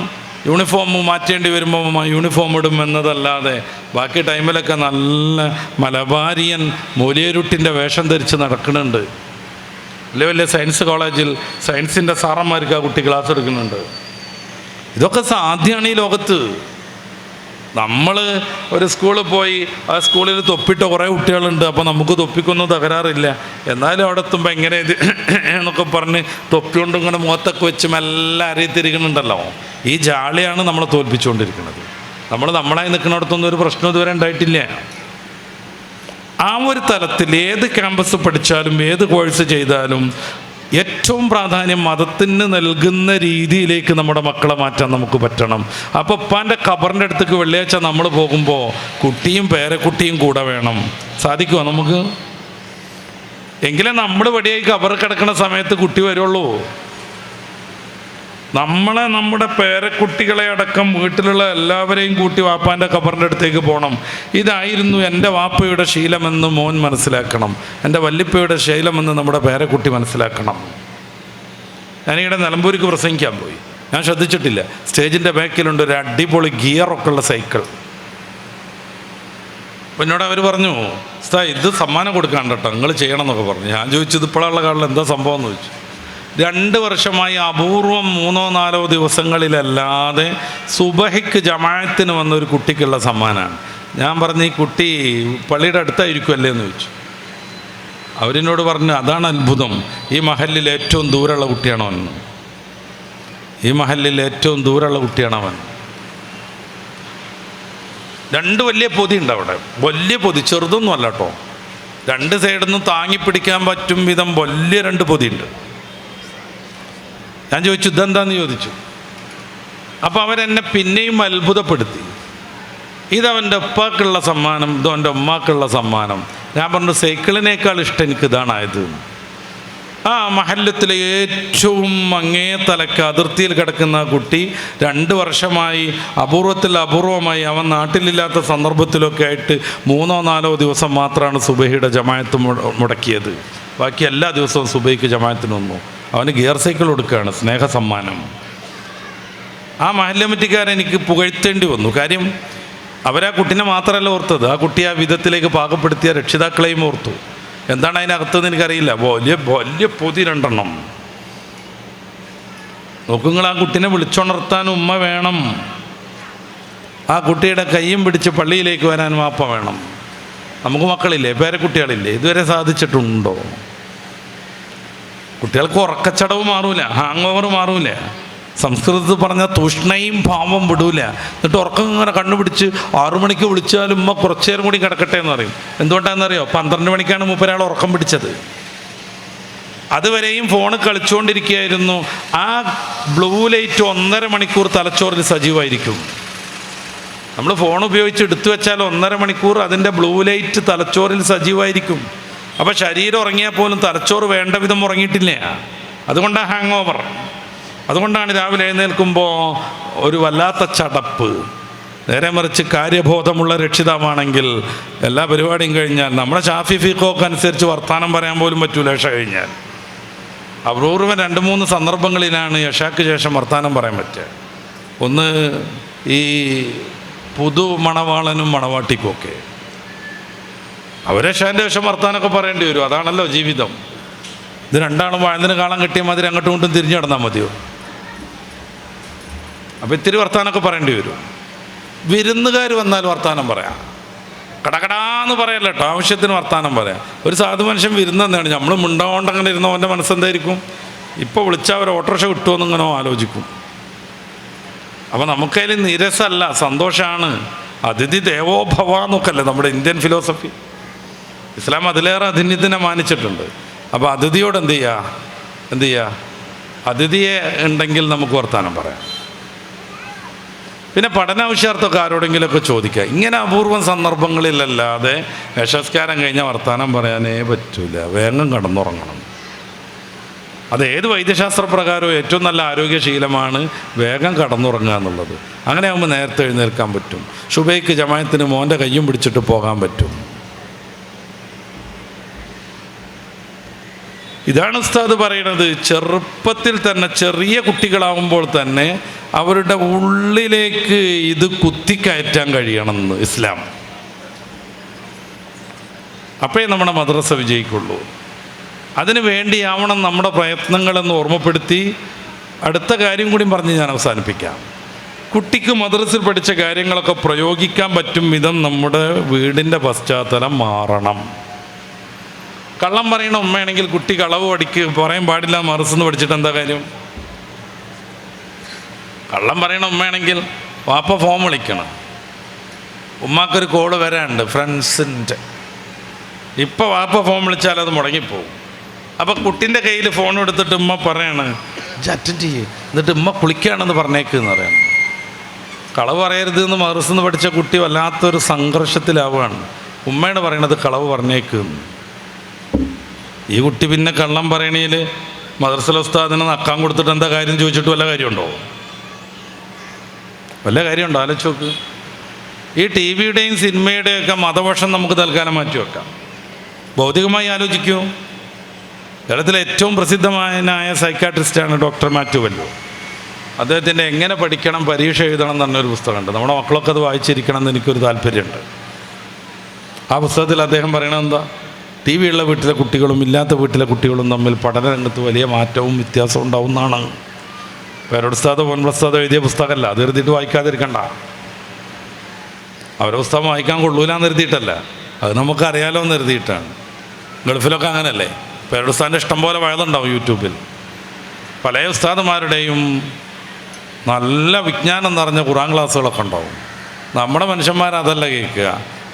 യൂണിഫോം മാറ്റേണ്ടി വരുമ്പോൾ യൂണിഫോം ഇടും എന്നതല്ലാതെ ബാക്കി ടൈമിലൊക്കെ നല്ല മലബാരിയൻ മൂലിയരുട്ടിൻ്റെ വേഷം ധരിച്ച് നടക്കുന്നുണ്ട്. വലിയ വലിയ സയൻസ് കോളേജിൽ സയൻസിൻ്റെ സാറന്മാർക്ക് ആ കുട്ടി ക്ലാസ് എടുക്കുന്നുണ്ട്. ഇതൊക്കെ സാധ്യമാണ് ഈ ലോകത്ത്. നമ്മൾ ഒരു സ്കൂളിൽ പോയി ആ സ്കൂളിൽ തൊപ്പിട്ട കുറേ കുട്ടികളുണ്ട്. അപ്പോൾ നമുക്ക് തൊപ്പിക്കൊന്നും തകരാറില്ല. എന്നാലും അവിടെ എത്തുമ്പോൾ എങ്ങനെ ഇത് എന്നൊക്കെ പറഞ്ഞ് തൊപ്പി കൊണ്ട് ഇങ്ങനെ മുഖത്തൊക്കെ വെച്ച് മെല്ലെ അറിയത്തിരിക്കുന്നുണ്ടല്ലോ. ഈ ജാളിയാണ് നമ്മളെ തോൽപ്പിച്ചുകൊണ്ടിരിക്കുന്നത്. നമ്മളായി നിൽക്കുന്നിടത്തൊന്നും ഒരു പ്രശ്നം ഇതുവരെ ഉണ്ടായിട്ടില്ല. ആ ഒരു തലത്തിൽ ഏത് ക്യാമ്പസ് പഠിച്ചാലും ഏത് കോഴ്സ് ചെയ്താലും ഏറ്റവും പ്രാധാന്യം മതത്തിന് നൽകുന്ന രീതിയിലേക്ക് നമ്മുടെ മക്കളെ മാറ്റാൻ നമുക്ക് പറ്റണം. അപ്പോൾ ഉപ്പാൻ്റെ ഖബറിൻ്റെ അടുത്തേക്ക് വെള്ളിയാഴ്ച നമ്മൾ പോകുമ്പോൾ കുട്ടിയും പേരക്കുട്ടിയും കൂടെ വേണം. സാധിക്കുമോ നമുക്ക്? എങ്കിലേ നമ്മൾ വടിയായി ഖബറ് കിടക്കുന്ന സമയത്ത് കുട്ടി വരുള്ളൂ. നമ്മുടെ പേരക്കുട്ടികളെ അടക്കം വീട്ടിലുള്ള എല്ലാവരെയും കൂട്ടി വാപ്പാൻ്റെ ഖബറിൻ്റെ അടുത്തേക്ക് പോകണം. ഇതായിരുന്നു എൻ്റെ വാപ്പയുടെ ശീലമെന്ന് മോൻ മനസ്സിലാക്കണം, എൻ്റെ വല്ലിപ്പയുടെ ശീലമെന്ന് നമ്മുടെ പേരക്കുട്ടി മനസ്സിലാക്കണം. ഞാനിവിടെ നിലമ്പൂർക്ക് പ്രസംഗിക്കാൻ പോയി. ഞാൻ ശ്രദ്ധിച്ചിട്ടില്ല, സ്റ്റേജിൻ്റെ ബാക്കിലുണ്ട് ഒരു അടിപൊളി ഗിയറൊക്കെ ഉള്ള സൈക്കിൾ. അപ്പം എന്നോട് അവർ പറഞ്ഞു, ഇത് സമ്മാനം കൊടുക്കാണ്ട് കേട്ടോ, നിങ്ങൾ ചെയ്യണം എന്നൊക്കെ പറഞ്ഞു. ഞാൻ ചോദിച്ചു, ഇത് ഇപ്പോഴുള്ള കാലിൽ എന്താ സംഭവം എന്ന് ചോദിച്ചു. 2 വർഷമായി അപൂർവം 3-4 ദിവസങ്ങളിലല്ലാതെ സുബഹിക്ക് ജമാഅത്തിന് വന്നൊരു കുട്ടിക്കുള്ള സമ്മാനമാണ്. ഞാൻ പറഞ്ഞു, ഈ കുട്ടി പള്ളിയുടെ അടുത്തായിരിക്കുമല്ലേ എന്ന് ചോദിച്ചു. അവരെന്നോട് പറഞ്ഞു, അതാണ് അത്ഭുതം, ഈ മഹല്ലിൽ ഏറ്റവും ദൂരമുള്ള കുട്ടിയാണവൻ, ഈ മഹല്ലിൽ ഏറ്റവും ദൂരമുള്ള കുട്ടിയാണവൻ. 2 വലിയ പൊതി ഉണ്ട് അവിടെ, വലിയ പൊതി, ചെറുതൊന്നും അല്ല കേട്ടോ. 2 സൈഡിൽ നിന്നും താങ്ങി പിടിക്കാൻ പറ്റും വിധം വലിയ 2 പൊതിയുണ്ട്. ഞാൻ ചോദിച്ചു, ഇതെന്താന്ന് ചോദിച്ചു. അപ്പോൾ അവരെന്നെ പിന്നെയും അത്ഭുതപ്പെടുത്തി. ഇതവൻ്റെ ഉപ്പാക്കുള്ള സമ്മാനം, ഇതവൻ്റെ ഉമ്മാക്കുള്ള സമ്മാനം. ഞാൻ പറഞ്ഞു, സൈക്കിളിനേക്കാൾ ഇഷ്ടം എനിക്ക് ഇതാണായത്. ആ മഹല്ലത്തിലെ ഏറ്റവും അങ്ങേ തലക്ക് അതിർത്തിയിൽ കിടക്കുന്ന കുട്ടി 2 വർഷമായി അപൂർവമായി അവൻ നാട്ടിലില്ലാത്ത സന്ദർഭത്തിലൊക്കെ ആയിട്ട് 3-4 ദിവസം മാത്രമാണ് സുബഹിയുടെ ജമാഅത്ത് മുടക്കിയത്. ബാക്കി എല്ലാ ദിവസവും സുബഹിക്ക് ജമാഅത്തിന് വന്നു. അവന് ഗിയർ സൈക്കിൾ കൊടുക്കുകയാണ്, സ്നേഹസമ്മാനം. ആ മഹല്ല കമ്മിറ്റിക്കാരൻ എനിക്ക് പുകഴ്ത്തേണ്ടി വന്നു. കാര്യം അവരാ കുട്ടീനെ മാത്രമല്ല ഓർത്തത്, ആ കുട്ടിയെ ആ വിധത്തിലേക്ക് പാകപ്പെടുത്തിയ രക്ഷിതാക്കളെയും ഓർത്തു. എന്താണ് അതിനകത്തെന്ന് എനിക്കറിയില്ല. വലിയ പൊതി 2 നോക്കുങ്ങൾ. ആ കുട്ടീനെ വിളിച്ചുണർത്താൻ ഉമ്മ വേണം, ആ കുട്ടിയുടെ കയ്യും പിടിച്ച് പള്ളിയിലേക്ക് വരാൻ വാപ്പ വേണം. നമുക്ക് മക്കളില്ലേ, പേരക്കുട്ടികളില്ലേ? ഇതുവരെ സാധിച്ചിട്ടുണ്ടോ? കുട്ടികൾക്ക് ഉറക്കച്ചടവ് മാറൂല, ഹാങ് ഓവർ മാറൂല. സംസ്കൃതത്തിൽ പറഞ്ഞാൽ തൂഷ്ണയും ഭാവം വിടൂല. എന്നിട്ട് ഉറക്കം ഇങ്ങനെ കണ്ണുപിടിച്ച് 6 മണിക്ക് വിളിച്ചാലും ഉമ്മ കുറച്ചു നേരം കൂടി കിടക്കട്ടെ എന്ന് പറയും. എന്തുകൊണ്ടാണെന്നറിയോ? 12 മണിക്കാണ് മൂപ്പരാൾ ഉറക്കം പിടിച്ചത്. അതുവരെയും ഫോണ് കളിച്ചുകൊണ്ടിരിക്കുകയായിരുന്നു. ആ ബ്ലൂ ലൈറ്റ് 1.5 മണിക്കൂർ തലച്ചോറിൽ സജീവമായിരിക്കും. നമ്മൾ ഫോൺ ഉപയോഗിച്ച് എടുത്തു വെച്ചാൽ 1.5 മണിക്കൂർ അതിൻ്റെ ബ്ലൂ ലൈറ്റ് തലച്ചോറിൽ സജീവമായിരിക്കും. അപ്പോൾ ശരീരം ഉറങ്ങിയാൽ പോലും തലച്ചോറ് വേണ്ട വിധം ഉറങ്ങിയിട്ടില്ല. അതുകൊണ്ടാണ് ഹാങ് ഓവർ. അതുകൊണ്ടാണ് രാവിലെ എഴുന്നേൽക്കുമ്പോൾ ഒരു വല്ലാത്ത ചടപ്പ്. നേരെ മറിച്ച് കാര്യബോധമുള്ള രക്ഷിതാവാണെങ്കിൽ എല്ലാ പരിപാടിയും കഴിഞ്ഞാൽ നമ്മുടെ ഷാഫി ഫീഖൊക്കെ അനുസരിച്ച് വർത്തമാനം പറയാൻ പോലും പറ്റൂല. ഇഷ കഴിഞ്ഞാൽ അപൂർവം 2-3 സന്ദർഭങ്ങളിലാണ് ഇഷയ്ക്ക് ശേഷം വർത്തമാനം പറയാൻ പറ്റുക. ഒന്ന് ഈ പുതു മണവാളനും മണവാട്ടിക്കുമൊക്കെ അവരേഷാൻ്റെ ശേഷം വർത്താനൊക്കെ പറയേണ്ടി വരും. അതാണല്ലോ ജീവിതം. ഇത് 2 വാഴത്തിന് കാളം കിട്ടിയ മാതിരി അങ്ങോട്ടും ഇങ്ങോട്ടും തിരിഞ്ഞു കിടന്നാൽ മതിയോ? അപ്പോൾ ഇത്തിരി വർത്താനമൊക്കെ പറയേണ്ടി വരും. വിരുന്നുകാർ വന്നാൽ വർത്താനം പറയാം, കടകടാന്ന് പറയല്ല കേട്ടോ, ആവശ്യത്തിന് വർത്താനം പറയാം. ഒരു സാധു മനുഷ്യൻ വിരുന്നെന്നാണ്, നമ്മൾ മിണ്ടാകൊണ്ട് അങ്ങനെ ഇരുന്ന അവൻ്റെ മനസ്സെന്തായിരിക്കും? ഇപ്പോൾ വിളിച്ചാൽ ഒരു ഓട്ടോറിക്ഷ കിട്ടുമെന്നിങ്ങനെ ആലോചിക്കും. അപ്പോൾ നമുക്കതിൽ നിരസല്ല, സന്തോഷമാണ്. അതിഥി ദേവോ ഭവ എന്നൊക്കെയല്ലേ നമ്മുടെ ഇന്ത്യൻ ഫിലോസഫി. ഇസ്ലാം അതിലേറെ അതിഥിനെ മാനിച്ചിട്ടുണ്ട്. അപ്പോൾ അതിഥിയോട് എന്ത് ചെയ്യുക? അതിഥിയെ ഉണ്ടെങ്കിൽ നമുക്ക് വർത്താനം പറയാം. പിന്നെ പഠനാവശ്യാർത്ഥമൊക്കെ ആരോടെങ്കിലുമൊക്കെ ചോദിക്കുക. ഇങ്ങനെ അപൂർവം സന്ദർഭങ്ങളിലല്ലാതെ യശസ്കാരം കഴിഞ്ഞാൽ വർത്താനം പറയാനേ പറ്റൂല. വേഗം കിടന്നുറങ്ങണം. അത് ഏത് വൈദ്യശാസ്ത്രപ്രകാരവും ഏറ്റവും നല്ല ആരോഗ്യശീലമാണ് വേഗം കടന്നുറങ്ങുക എന്നുള്ളത്. അങ്ങനെ ആകുമ്പോൾ നേരത്തെ എഴുന്നേൽക്കാൻ പറ്റും. സുബഹിക്ക് ജമാഅത്തിന് മോൻ്റെ കയ്യും പിടിച്ചിട്ട് പോകാൻ പറ്റും. ഇതാണ് ഉസ്താദ് പറയുന്നത്. ചെറുപ്പത്തിൽ തന്നെ, ചെറിയ കുട്ടികളാവുമ്പോൾ തന്നെ അവരുടെ ഉള്ളിലേക്ക് ഇത് കുത്തിക്കയറ്റാൻ കഴിയണമെന്ന് ഇസ്ലാം. അപ്പോഴേ നമ്മുടെ മദ്രസ വിജയിക്കുള്ളൂ. അതിനു വേണ്ടിയാവണം നമ്മുടെ പ്രയത്നങ്ങളെന്ന് ഓർമ്മപ്പെടുത്തി അടുത്ത കാര്യം കൂടി പറഞ്ഞ് ഞാൻ അവസാനിപ്പിക്കാം. കുട്ടിക്ക് മദ്രസയിൽ പഠിച്ച കാര്യങ്ങളൊക്കെ പ്രയോഗിക്കാൻ പറ്റും വിധം നമ്മുടെ വീടിൻ്റെ പശ്ചാത്തലം മാറണം. കള്ളം പറയണ ഉമ്മയാണെങ്കിൽ കുട്ടി കളവ് പറയാൻ പാടില്ല മദ്രസന്ന് പഠിച്ചിട്ട് എന്താ കാര്യം? കള്ളം പറയണ ഉമ്മയാണെങ്കിൽ വാപ്പ ഫോൺ വിളിക്കണം, ഉമ്മാക്കൊരു കോള് വരാനുണ്ട് ഫ്രണ്ട്സിൻ്റെ. ഇപ്പോൾ വാപ്പ ഫോൺ വിളിച്ചാൽ അത് മുടങ്ങിപ്പോവും. അപ്പോൾ കുട്ടീൻ്റെ കയ്യിൽ ഫോൺ എടുത്തിട്ട് ഉമ്മ പറയാണ് അറ്റൻഡ് ചെയ്യേ, എന്നിട്ട് ഉമ്മ കുളിക്കുകയാണെന്ന് പറഞ്ഞേക്കെന്ന് പറയണം. കളവ് പറയരുത് എന്ന് മദ്രസയിൽ നിന്ന് പഠിച്ച കുട്ടി വല്ലാത്തൊരു സംഘർഷത്തിലാവുകയാണ്. ഉമ്മയാണ് പറയണത് കളവ് പറഞ്ഞേക്കെന്ന്. ഈ കുട്ടി പിന്നെ കള്ളം പറയണേൽ മദ്രസയിലെ ഉസ്താദിനെ നക്കാൻ കൊടുത്തിട്ട് എന്താ കാര്യം ചോദിച്ചിട്ട് വല്ല കാര്യമുണ്ടോ? വല്ല കാര്യമുണ്ടോ? ആലോചിച്ച് നോക്ക്. ഈ ടി വിയുടെയും സിനിമയുടെയൊക്കെ മതവശം നമുക്ക് തൽക്കാലം മാറ്റി വെക്കാം. ഭൗതികമായി ആലോചിക്കൂ. കേരളത്തിലെ ഏറ്റവും പ്രസിദ്ധമായ സൈക്കാട്രിസ്റ്റാണ് ഡോക്ടർ മാത്യു വല്ലൂർ. അദ്ദേഹത്തിൻ്റെ എങ്ങനെ പഠിക്കണം പരീക്ഷ എഴുതണം എന്ന് പറഞ്ഞൊരു പുസ്തകമുണ്ട്. നമ്മുടെ മക്കളൊക്കെ അത് വായിച്ചിരിക്കണം എന്ന് എനിക്കൊരു താല്പര്യമുണ്ട്. ആ പുസ്തകത്തിൽ അദ്ദേഹം പറയണത് എന്താ? ടി വി ഉള്ള വീട്ടിലെ കുട്ടികളും ഇല്ലാത്ത വീട്ടിലെ കുട്ടികളും തമ്മിൽ പഠനരംഗത്ത് വലിയ മാറ്റവും വ്യത്യാസവും ഉണ്ടാവുന്നതാണ്. പേരോടുസ്താദോ പൊൻപ്രസ്താദോ എഴുതിയ പുസ്തകമല്ല. അത് എഴുതിയിട്ട് വായിക്കാതിരിക്കണ്ട. അവരെ പുസ്തകം വായിക്കാൻ കൊള്ളൂലെന്ന് എഴുതിയിട്ടല്ല, അത് നമുക്കറിയാലോ എന്ന് എഴുതിയിട്ടാണ്. ഗൾഫിലൊക്കെ അങ്ങനല്ലേ? പേരോടുസ്താദിൻ്റെ ഇഷ്ടം പോലെ വയതുണ്ടാവും യൂട്യൂബിൽ. പല ഉസ്താദുമാരുടെയും നല്ല വിജ്ഞാനം നിറഞ്ഞ ഖുർആൻ ക്ലാസ്സുകളൊക്കെ ഉണ്ടാവും. നമ്മുടെ മനുഷ്യന്മാരതല്ല കേൾക്കുക,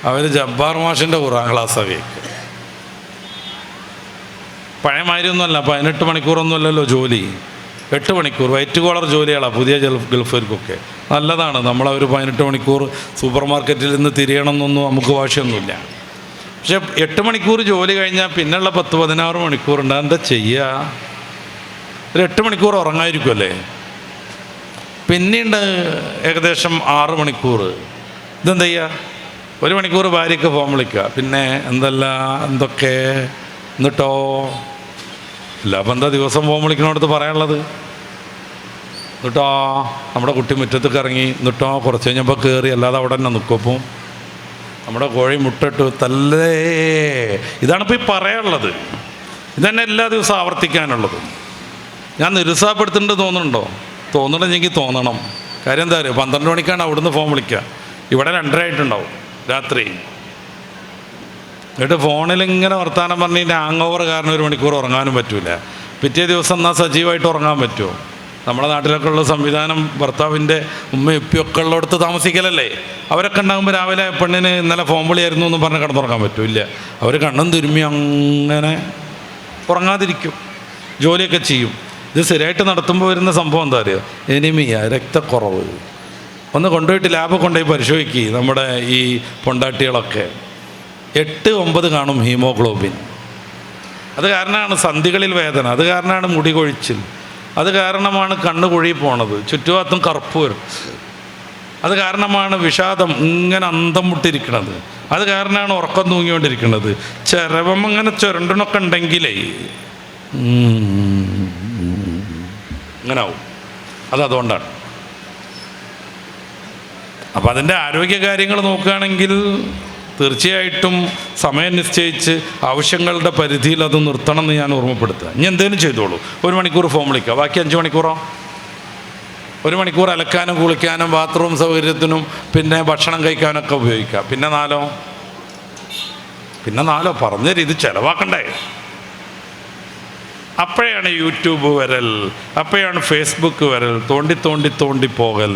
അവർ ജബ്ബാർ മാഷിൻ്റെ ഖുർആൻ ക്ലാസ്സാണ് കേൾക്കുക. പഴയ മാതിരിയൊന്നുമല്ല, 18 മണിക്കൂറൊന്നുമല്ലല്ലോ ജോലി. 8 മണിക്കൂർ വൈറ്റ് കോളർ ജോലികളാണ് പുതിയ ഗൾഫുകാർക്കൊക്കെ. നല്ലതാണ്. നമ്മളൊരു 18 മണിക്കൂർ സൂപ്പർ മാർക്കറ്റിൽ നിന്ന് തിരിയണം എന്നൊന്നും നമുക്ക് വാശിയൊന്നുമില്ല. പക്ഷെ 8 മണിക്കൂർ ജോലി കഴിഞ്ഞാൽ പിന്നെയുള്ള 10-16 മണിക്കൂറുണ്ട്. എന്താ ചെയ്യുക? ഒരു 8 മണിക്കൂർ ഉറങ്ങാതിരിക്കുമല്ലേ? പിന്നീട് ഏകദേശം 6 മണിക്കൂർ. ഇതെന്താ ചെയ്യുക? 1 മണിക്കൂർ ഭാര്യയ്ക്ക് ഫോൺ വിളിക്കുക. പിന്നെ എന്തൊക്കെ എന്നിട്ടോ ഇല്ല. അപ്പം എന്താ ദിവസം ഫോൺ വിളിക്കണോടത്ത് പറയാനുള്ളത്? എന്നിട്ടോ നമ്മുടെ കുട്ടി മുറ്റത്തേക്ക് ഇറങ്ങി, എന്നിട്ടോ കുറച്ച് കഴിഞ്ഞപ്പോൾ കയറി, അല്ലാതെ അവിടെ തന്നെ നിൽക്കും. അപ്പം നമ്മുടെ കോഴി മുട്ടിട്ട് തല്ലേ. ഇതാണിപ്പോൾ ഈ പറയാനുള്ളത്. ഇതന്നെ എല്ലാ ദിവസവും ആവർത്തിക്കാനുള്ളത്. ഞാൻ നിരുത്സാഹപ്പെടുത്തുന്നുണ്ട് തോന്നുന്നുണ്ടോ? തോന്നണമെങ്കിൽ തോന്നണം. കാര്യം എന്താ പറയുക, 12 മണിക്കാണ് അവിടുന്ന് ഫോൺ വിളിക്കുക. ഇവിടെ 2:30 ആയിട്ടുണ്ടാവും രാത്രി. എന്നിട്ട് ഫോണിലിങ്ങനെ വർത്താനം പറഞ്ഞ് ഹാങ് ഓവർ കാരണം 1 മണിക്കൂർ ഉറങ്ങാനും പറ്റില്ല. പിറ്റേ ദിവസം എന്നാൽ സജീവമായിട്ട് ഉറങ്ങാൻ പറ്റുമോ? നമ്മുടെ നാട്ടിലൊക്കെ ഉള്ള സംവിധാനം ഭർത്താവിൻ്റെ ഉമ്മയും ഉപ്പയൊക്കെ ഉള്ളിടത്ത് താമസിക്കലല്ലേ. അവരൊക്കെ ഉണ്ടാകുമ്പോൾ രാവിലെ പെണ്ണിന് ഇന്നലെ ഫോൺ വിളിയായിരുന്നു എന്ന് പറഞ്ഞ് കിടന്നുറങ്ങാൻ പറ്റില്ല. അവർ കണ്ണും തിരുമ്മി അങ്ങനെ ഉറങ്ങാതിരിക്കും, ജോലിയൊക്കെ ചെയ്യും. ഇത് സ്ഥിരമായിട്ട് നടത്തുമ്പോൾ വരുന്ന സംഭവം എന്താ അറിയുക? എനിമിയ, രക്തക്കുറവ്. ഒന്ന് കൊണ്ടുപോയിട്ട് ലാബ് കൊണ്ടുപോയി പരിശോധിക്കുക. നമ്മുടെ ഈ പൊണ്ടാട്ടികളൊക്കെ 8-9 കാണും ഹീമോഗ്ലോബിൻ. അത് കാരണമാണ് സന്ധികളിൽ വേദന, അത് കാരണമാണ് മുടി കൊഴിച്ചിൽ, അത് കാരണമാണ് കണ്ണ് കുഴി പോണത്, ചുറ്റുഭാഗത്തും കറുപ്പ് വരും, അത് കാരണമാണ് വിഷാദം ഇങ്ങനെ അന്തം മുട്ടിരിക്കുന്നത്, അത് കാരണമാണ് ഉറക്കം തൂങ്ങിക്കൊണ്ടിരിക്കുന്നത്. ചിരവം അങ്ങനെ ചുരണ്ടണൊക്കെ ഉണ്ടെങ്കിലേ ഇങ്ങനാവും. അതുകൊണ്ടാണ്. അപ്പം അതിൻ്റെ ആരോഗ്യ കാര്യങ്ങൾ നോക്കുകയാണെങ്കിൽ തീർച്ചയായിട്ടും സമയം നിശ്ചയിച്ച് ആവശ്യങ്ങളുടെ പരിധിയിൽ അത് നിർത്തണം എന്ന് ഞാൻ ഓർമ്മപ്പെടുത്തുക. ഇനി എന്തെങ്കിലും ചെയ്തോളൂ. 1 മണിക്കൂർ ഫോൺ വിളിക്കുക, ബാക്കി 5 മണിക്കൂറോ? 1 മണിക്കൂർ അലക്കാനും കുളിക്കാനും ബാത്റൂം സൗകര്യത്തിനും പിന്നെ ഭക്ഷണം കഴിക്കാനൊക്കെ ഉപയോഗിക്കുക. പിന്നെ നാലോ പറഞ്ഞ ഇത് ചിലവാക്കണ്ടേ? അപ്പോഴാണ് യൂട്യൂബ് വരൽ, അപ്പോഴാണ് ഫേസ്ബുക്ക് വരൽ, തോണ്ടി പോകൽ.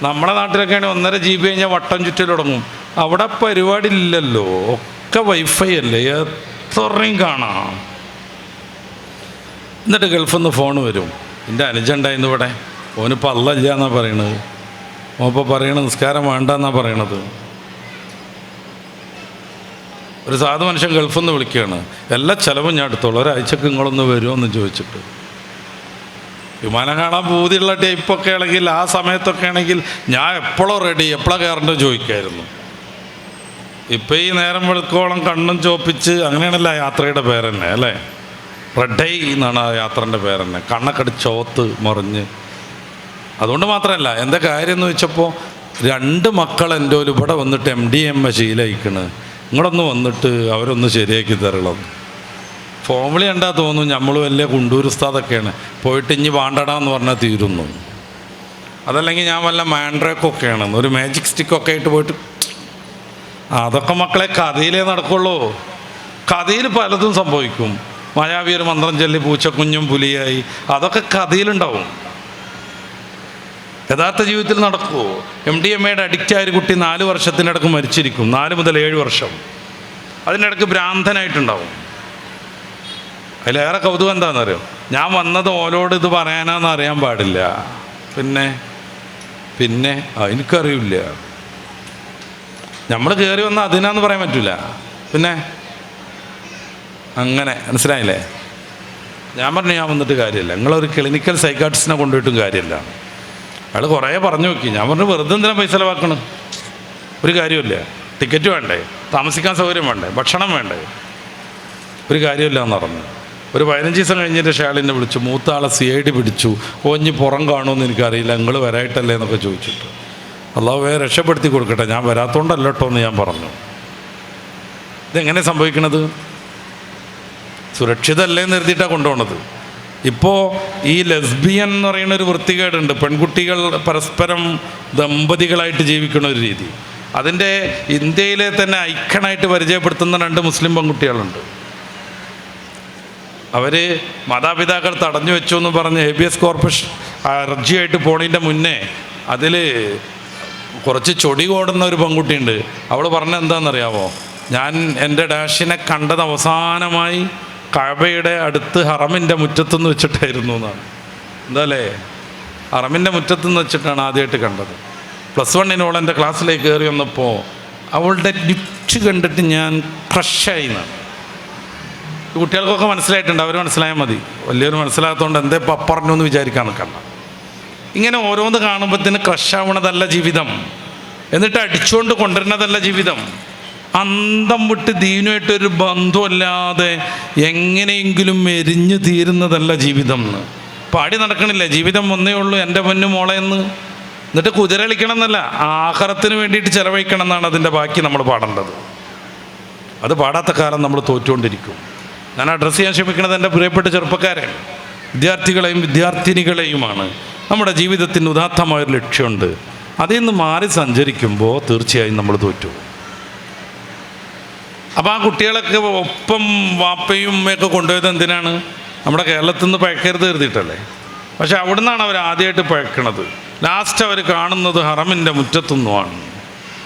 നമ്മുടെ നാട്ടിലൊക്കെയാണെങ്കിൽ 1.5 GB കഴിഞ്ഞാൽ വട്ടം ചുറ്റൽ തുടങ്ങും. അവിടെ പരിപാടി ഇല്ലല്ലോ, ഒക്കെ വൈഫൈ അല്ലേ, എത്രയും കാണാം. എന്നിട്ട് ഗൾഫിൽ നിന്ന് ഫോൺ വരും. എൻ്റെ അനുജണ്ടായിരുന്നു ഇവിടെ, ഓനിപ്പോൾ അല്ല എന്നാണ് പറയണത്. ഓനിപ്പോൾ പറയണത് നിസ്കാരം വേണ്ടെന്നാണ് പറയണത്. ഒരു സാധു മനുഷ്യൻ ഗൾഫിൽ നിന്ന് വിളിക്കുകയാണ്, എല്ലാ ചിലവും ഞാൻ എടുത്തോളൂ, ഒരാഴ്ചക്ക് നിങ്ങളൊന്ന് വരുമോ എന്ന് ചോദിച്ചിട്ട്. വിമാനം കാണാൻ പൂതിയുള്ള ടൈപ്പൊക്കെ ആണെങ്കിൽ ആ സമയത്തൊക്കെ ആണെങ്കിൽ ഞാൻ എപ്പോഴും റെഡി, എപ്പോഴാണ് കയറേണ്ടത് ചോദിക്കായിരുന്നു. ഇപ്പം ഈ നേരം വെളുക്കോളം കണ്ണും ചോപ്പിച്ച് അങ്ങനെയാണല്ലോ ആ യാത്രയുടെ പേരെന്നെ അല്ലേ? റെഡ് ഐ എന്നാണ് ആ യാത്രൻ്റെ പേരെന്നെ. കണ്ണക്കടി ചോത്ത് മറിഞ്ഞ്. അതുകൊണ്ട് മാത്രമല്ല, എന്താ കാര്യം എന്ന് വെച്ചപ്പോൾ 2 മക്കൾ എൻ്റെ ഇവിടെ വന്നിട്ട് MDMA ശീലയിക്കണ്. നിങ്ങളൊന്ന് വന്നിട്ട് അവരൊന്ന് ശരിയാക്കി തരണം. ഫോമിലി കണ്ടാൽ തോന്നും നമ്മൾ വലിയ കുണ്ടൂർ ഉസ്താദൊക്കെയാണ്, പോയിട്ട് ഇനി വാണ്ടടാന്ന് പറഞ്ഞാൽ തീരുന്നു. അതല്ലെങ്കിൽ ഞാൻ വല്ല മാൻഡ്രേക്കൊക്കെയാണ്, ഒരു മാജിക് സ്റ്റിക്കൊക്കെ ആയിട്ട് പോയിട്ട്. അതൊക്കെ മക്കളെ കഥയിലേ നടക്കുള്ളൂ. കഥയിൽ പലതും സംഭവിക്കും. മായാവി ഒരു മന്ത്രം ചൊല്ലി പൂച്ചക്കുഞ്ഞും പുലിയായി, അതൊക്കെ കഥയിലുണ്ടാവും. യഥാർത്ഥ ജീവിതത്തിൽ നടക്കുമോ? MDMAയുടെ അഡിക്റ്റായൊരു കുട്ടി 4 വർഷത്തിനിടക്ക് മരിച്ചിരിക്കും. 4 മുതൽ 7 വർഷം. അതിനിടക്ക് ഭ്രാന്തനായിട്ടുണ്ടാവും. അതിലേറെ കൗതുകം എന്താണെന്നറിയോ, ഞാൻ വന്നത് ഓലോട് ഇത് പറയാനാന്ന് അറിയാൻ പാടില്ല. പിന്നെ എനിക്കറിയില്ല. നമ്മൾ കയറി വന്നാൽ അതിനാന്ന് പറയാൻ പറ്റില്ല. പിന്നെ അങ്ങനെ മനസ്സിലായില്ലേ? ഞാൻ പറഞ്ഞു ഞാൻ വന്നിട്ട് കാര്യമില്ല, നിങ്ങളൊരു ക്ലിനിക്കൽ സൈക്കാട്രിസ്റ്റിനെ കൊണ്ടുപോയിട്ടും കാര്യമില്ല. അയാൾ കുറേ പറഞ്ഞു നോക്കി. ഞാൻ പറഞ്ഞു വെറുതെ എന്തിനാ പൈസ ചിലവാക്കണം, ഒരു കാര്യമില്ല. ടിക്കറ്റ് വേണ്ടേ, താമസിക്കാൻ സൗകര്യം വേണ്ടേ, ഭക്ഷണം വേണ്ടേ, ഒരു കാര്യമില്ല എന്ന് പറഞ്ഞു. ഒരു 15 ദിവസം കഴിഞ്ഞിട്ട് ഷാളിനെ വിളിച്ചു, മൂത്ത ആളെ CID പിടിച്ചു. ഓഞ്ഞ് പുറം കാണുമെന്ന് എനിക്കറിയില്ല, നിങ്ങൾ വരായിട്ടല്ലേ എന്നൊക്കെ ചോദിച്ചിട്ട്. അള്ളാഹുവേ രക്ഷപ്പെടുത്തി കൊടുക്കട്ടെ, ഞാൻ വരാത്തോണ്ടല്ലോ കേട്ടോ എന്ന് ഞാൻ പറഞ്ഞു. ഇതെങ്ങനെ സംഭവിക്കണത്? സുരക്ഷിതല്ലേ എന്ന് എഴുതിയിട്ടാണ് കൊണ്ടുപോകണത്. ഇപ്പോൾ ഈ ലെസ്ബിയൻ എന്ന് പറയുന്ന ഒരു വൃത്തികേടുണ്ട്. പെൺകുട്ടികൾ പരസ്പരം ദമ്പതികളായിട്ട് ജീവിക്കുന്ന ഒരു രീതി. അതിൻ്റെ ഇന്ത്യയിലെ തന്നെ ഐക്കണായിട്ട് പരിചയപ്പെടുത്തുന്ന 2 മുസ്ലിം പെൺകുട്ടികളുണ്ട്. അവർ മാതാപിതാക്കൾ തടഞ്ഞു വെച്ചു എന്ന് പറഞ്ഞ് ഹേബിയസ് കോർപ്പസ് ഹർജിയായിട്ട് പോണതിൻ്റെ മുന്നേ അതിൽ കുറച്ച് ചൊടി കോടുന്ന ഒരു പെൺകുട്ടിയുണ്ട്. അവൾ പറഞ്ഞത് എന്താണെന്നറിയാമോ? ഞാൻ എൻ്റെ ഡാഷിനെ കണ്ടത് അവസാനമായി കഅബയുടെ അടുത്ത് ഹറമിൻ്റെ മുറ്റത്തുനിന്ന് വെച്ചിട്ടായിരുന്നു എന്നാണ്. എന്താല്ലേ, ഹറമിൻ്റെ മുറ്റത്തുനിന്ന് വെച്ചിട്ടാണ് ആദ്യമായിട്ട് കണ്ടത്. +1 ഓൾ എൻ്റെ ക്ലാസ്സിലേക്ക് കയറി വന്നപ്പോൾ അവളുടെ ലിപ്റ്റ് കണ്ടിട്ട് ഞാൻ ക്രഷായി എന്നാണ്. കുട്ടികൾക്കൊക്കെ മനസ്സിലായിട്ടുണ്ട്, അവർ മനസ്സിലായാൽ മതി. വലിയൊരു മനസ്സിലാകാത്തതുകൊണ്ട് എന്തേ പറഞ്ഞു എന്ന് വിചാരിക്കാൻ നിൽക്കണ്ട. ഇങ്ങനെ ഓരോന്ന് കാണുമ്പോഴത്തേന് ക്രഷാവണതല്ല ജീവിതം, എന്നിട്ട് അടിച്ചുകൊണ്ട് കൊണ്ടുവരുന്നതല്ല ജീവിതം. അന്തം വിട്ട് ദീനുമായിട്ടൊരു ബന്ധമല്ലാതെ എങ്ങനെയെങ്കിലും എരിഞ്ഞു തീരുന്നതല്ല ജീവിതം എന്ന് പാടി നടക്കണില്ല. ജീവിതം ഒന്നേ ഉള്ളൂ എൻ്റെ പൊന്നു മോളെ എന്ന്. എന്നിട്ട് കുതിര കളിക്കണം എന്നല്ല, ആഹാരത്തിന് വേണ്ടിയിട്ട് ചിലവഴിക്കണം എന്നാണ് അതിൻ്റെ ബാക്കി നമ്മൾ പാടേണ്ടത്. അത് പാടാത്ത കാലം നമ്മൾ തോറ്റുകൊണ്ടിരിക്കും. ഞാൻ അഡ്രസ്സ് ചെയ്യാൻ ശ്രമിക്കുന്നത് എൻ്റെ പ്രിയപ്പെട്ട ചെറുപ്പക്കാരെ, വിദ്യാർത്ഥികളെയും വിദ്യാർത്ഥിനികളെയുമാണ്. നമ്മുടെ ജീവിതത്തിന് ഉദാത്തമായൊരു ലക്ഷ്യമുണ്ട്. അതിൽ നിന്ന് മാറി സഞ്ചരിക്കുമ്പോൾ തീർച്ചയായും നമ്മൾ തോറ്റു. അപ്പോൾ ആ കുട്ടികളൊക്കെ ഒപ്പം വാപ്പയും ഉമ്മയൊക്കെ കൊണ്ടുപോയത് എന്തിനാണ്? നമ്മുടെ കേരളത്തിൽ നിന്ന് പഴക്കരുത് കരുതിയിട്ടല്ലേ. പക്ഷെ അവിടെ നിന്നാണ് അവർ ആദ്യമായിട്ട് പഴക്കണത്. ലാസ്റ്റ് അവർ കാണുന്നത് ഹറമിൻ്റെ മുറ്റത്തുനിന്നുമാണ്.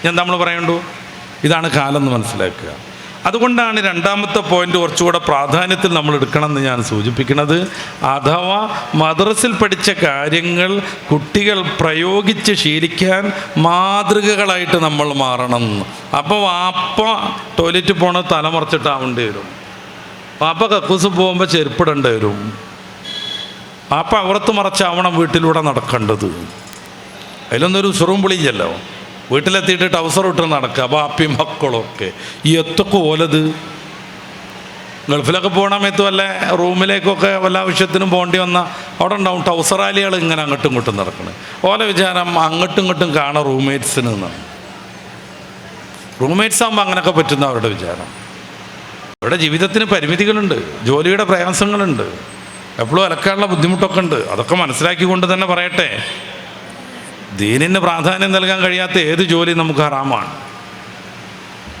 ഞാൻ നമ്മൾ പറയണ്ടു, ഇതാണ് കാലം എന്ന് മനസ്സിലാക്കുക. അതുകൊണ്ടാണ് 2ാമത്തെ പോയിന്റ് കുറച്ചുകൂടെ പ്രാധാന്യത്തിൽ നമ്മൾ എടുക്കണമെന്ന് ഞാൻ സൂചിപ്പിക്കുന്നത്. അഥവാ മദ്രസിൽ പഠിച്ച കാര്യങ്ങൾ കുട്ടികൾ പ്രയോഗിച്ച് ശീലിക്കാൻ മാതൃകകളായിട്ട് നമ്മൾ മാറണം. അപ്പോൾ വാപ്പ ടോയ്ലറ്റിൽ പോണ തലമറച്ചിട്ടാവേണ്ടി വരും, വാപ്പ കക്കൂസ് പോകുമ്പോൾ ചെരുപ്പിടേണ്ടി വരും, വാപ്പ അവർത്ത് മറച്ചാവണം വീട്ടിലൂടെ നടക്കേണ്ടത്. അതിലൊന്നൊരു ഉസുറും പുളിയില്ലല്ലോ. വീട്ടിലെത്തിയിട്ട് ടൗസർ ഇട്ട് നടക്കുക ബാപ്പിയും മക്കളൊക്കെ. ഈ എത്തൊക്കെ ഓലത് ഗൾഫിലൊക്കെ പോകണമെത്ത് വല്ല റൂമിലേക്കൊക്കെ വല്ല ആവശ്യത്തിനും പോകേണ്ടി വന്നാൽ അവിടെ ഉണ്ടാവും ടൗസറാലികൾ ഇങ്ങനെ അങ്ങോട്ടും ഇങ്ങോട്ടും നടക്കുന്നത്. ഓല വിചാരം അങ്ങോട്ടും ഇങ്ങോട്ടും കാണാം റൂംമേറ്റ്സിന് എന്നാണ്. റൂംമേറ്റ്സ് ആകുമ്പോൾ അങ്ങനെയൊക്കെ പറ്റുന്ന അവരുടെ വിചാരം. അവരുടെ ജീവിതത്തിന് പരിമിതികളുണ്ട്, ജോലിയുടെ പ്രയാസങ്ങളുണ്ട്, എപ്പോഴും അലക്കാനുള്ള ബുദ്ധിമുട്ടൊക്കെ ഉണ്ട്. അതൊക്കെ മനസ്സിലാക്കിക്കൊണ്ട് തന്നെ പറയട്ടെ, ദീനിന് പ്രാധാന്യം നൽകാൻ കഴിയാത്ത ഏത് ജോലി നമുക്ക് ഹറാമാണ്.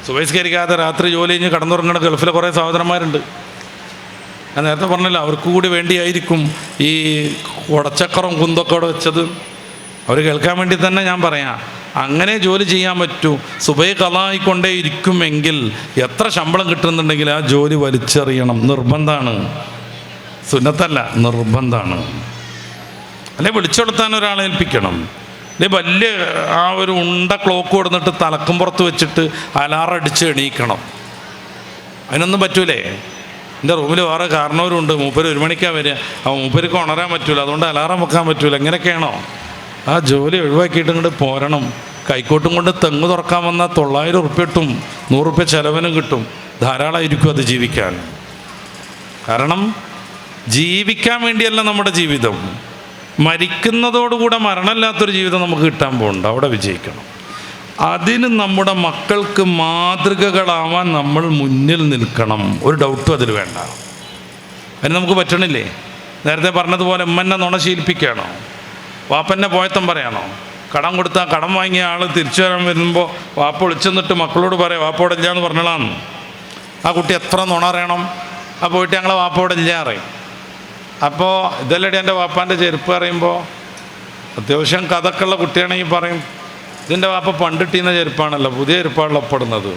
സുബഹിസ്കരിക്കാതെ രാത്രി ജോലി കഴിഞ്ഞ് കടന്നുറങ്ങുന്ന ഗൾഫിലെ കുറേ സഹോദരന്മാരുണ്ട്. ഞാൻ നേരത്തെ പറഞ്ഞല്ലോ, അവർക്ക് കൂടി വേണ്ടിയായിരിക്കും ഈ ഉടച്ചക്കറും കുന്തൊക്കെ അവിടെ വെച്ചത്. അവർ കേൾക്കാൻ വേണ്ടി തന്നെ ഞാൻ പറയാം, അങ്ങനെ ജോലി ചെയ്യാൻ പറ്റൂ. സുബഹി ഖളായിക്കൊണ്ടേ ഇരിക്കുമെങ്കിൽ എത്ര ശമ്പളം കിട്ടുന്നുണ്ടെങ്കിൽ ആ ജോലി വലിച്ചെറിയണം, നിർബന്ധമാണ്. സുന്നത്തല്ല, നിർബന്ധമാണ്. അല്ലെ വിളിച്ചെടുത്താൻ ഒരാളെ ഏൽപ്പിക്കണം. അല്ലെ വലിയ ആ ഒരു ഉണ്ട ക്ലോക്ക് കൊടുത്തിട്ട് തലക്കും പുറത്ത് വെച്ചിട്ട് അലാറം അടിച്ച് എണീക്കണം. അതിനൊന്നും പറ്റൂലേ. എൻ്റെ റൂമിൽ വേറെ കാരണവരുണ്ട്, മൂപ്പര് 1 മണിക്കാണ് വരിക. അപ്പോൾ മൂപ്പർക്ക് ഉണരാൻ പറ്റൂല, അതുകൊണ്ട് അലാറം വെക്കാൻ പറ്റൂല. എങ്ങനെയൊക്കെയാണോ ആ ജോലി ഒഴിവാക്കിയിട്ട് ഇങ്ങോട്ട് പോരണം. കൈക്കോട്ടും കൊണ്ട് തെങ്ങ് തുറക്കാൻ വന്നാൽ 900 ഉറുപ്പ്യ കിട്ടും, 100 ഉറുപ്പ്യ ചിലവിനും കിട്ടും. ധാരാളമായിരിക്കും അത് ജീവിക്കാൻ. കാരണം ജീവിക്കാൻ വേണ്ടിയല്ല നമ്മുടെ ജീവിതം. മരിക്കുന്നതോടുകൂടെ മരണമില്ലാത്തൊരു ജീവിതം നമുക്ക് കിട്ടാൻ പോകുന്നുണ്ട്, അവിടെ വിജയിക്കണം. അതിന് നമ്മുടെ മക്കൾക്ക് മാതൃകകളാവാൻ നമ്മൾ മുന്നിൽ നിൽക്കണം. ഒരു ഡൗട്ടും അതിൽ വേണ്ട. അതിന് നമുക്ക് പറ്റണില്ലേ? നേരത്തെ പറഞ്ഞതുപോലെ ഉമ്മന്നെ നുണ ശീലിപ്പിക്കുകയാണോ? വാപ്പന്നെ പോയത്തം പറയാണോ? കടം കൊടുത്താൽ കടം വാങ്ങിയ ആൾ തിരിച്ചു വരാൻ വരുമ്പോൾ വാപ്പ ഒളിച്ചെന്നിട്ട് മക്കളോട് പറയാം വാപ്പോടെ ഇല്ല എന്ന് പറഞ്ഞോളാന്ന്. ആ കുട്ടി എത്ര നുണ അറിയണം? ആ പോയിട്ട് ഞങ്ങളെ വാപ്പോടെ ഇല്ല അറിയും. അപ്പോൾ ഇതല്ലടി എൻ്റെ വാപ്പാൻ്റെ ചെരുപ്പ് പറയുമ്പോൾ അത്യാവശ്യം കഥക്കുള്ള കുട്ടിയാണെങ്കിൽ പറയും ഇതിൻ്റെ വാപ്പ പണ്ടിട്ടിരുന്ന ചെരുപ്പാണല്ലോ, പുതിയ ചെരുപ്പാണല്ലോ ഒപ്പിടുന്നത്.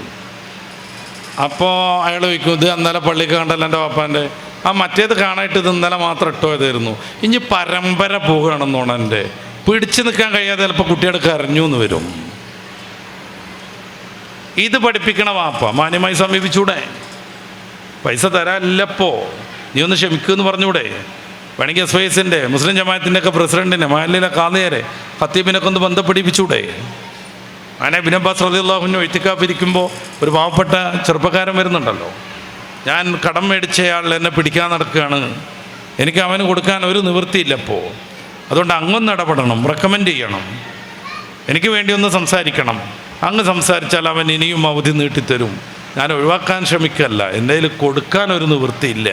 അപ്പോൾ അയാൾ ചോദിക്കും ഇത് അന്നേരം പള്ളിക്ക് കണ്ടല്ലോ എൻ്റെ വാപ്പാൻ്റെ. ആ മറ്റേത് കാണാനായിട്ട് ഇത് ഇന്നലെ മാത്രം ഇട്ടോ ഇതായിരുന്നു. ഇനി പരമ്പര പോകുകയാണെന്നോണം എൻ്റെ പിടിച്ചു നിൽക്കാൻ കഴിയാതെ ചിലപ്പോൾ കുട്ടികൾ കരഞ്ഞു എന്ന് വരും. ഇത് പഠിപ്പിക്കണ വാപ്പ മാന്യമായി സമീപിച്ചൂടെ? പൈസ തരാനില്ലപ്പോ, നീ ഒന്ന് ക്ഷമിക്കുമെന്ന് പറഞ്ഞൂടെ? വേണമെങ്കിൽ SYSൻ്റെ മുസ്ലിം ജമാഅത്തിൻ്റെ ഒക്കെ പ്രസിഡന്റിനെ, മഹല്ലിലെ ഖാദിയെ, ഖത്തീബിനൊക്കെ ഒന്ന് ബന്ധപ്പെടിപ്പിച്ചൂടെ? അങ്ങനെ ഇബ്നു അബ്ബാസ് റളിയല്ലാഹു അൻഹു ഇത്തിക്കാഫ് ഇരിക്കുമ്പോൾ ഒരു പാവപ്പെട്ട ചെറുപ്പക്കാരൻ വരുന്നുണ്ടല്ലോ, ഞാൻ കടം മേടിച്ചയാൾ എന്നെ പിടിക്കാൻ നടക്കുകയാണ്, എനിക്ക് അവന് കൊടുക്കാൻ ഒരു നിവൃത്തിയില്ലപ്പോൾ, അതുകൊണ്ട് അങ്ങൊന്ന് ഇടപെടണം, റെക്കമെൻഡ് ചെയ്യണം, എനിക്ക് വേണ്ടി ഒന്ന് സംസാരിക്കണം. അങ്ങ് സംസാരിച്ചാൽ അവൻ ഇനിയും അവധി നീട്ടിത്തരും. ഞാൻ ഒഴിവാക്കാൻ ശ്രമിക്കല്ല, എൻ്റെ കയ്യിൽ കൊടുക്കാൻ ഒരു നിവൃത്തിയില്ല.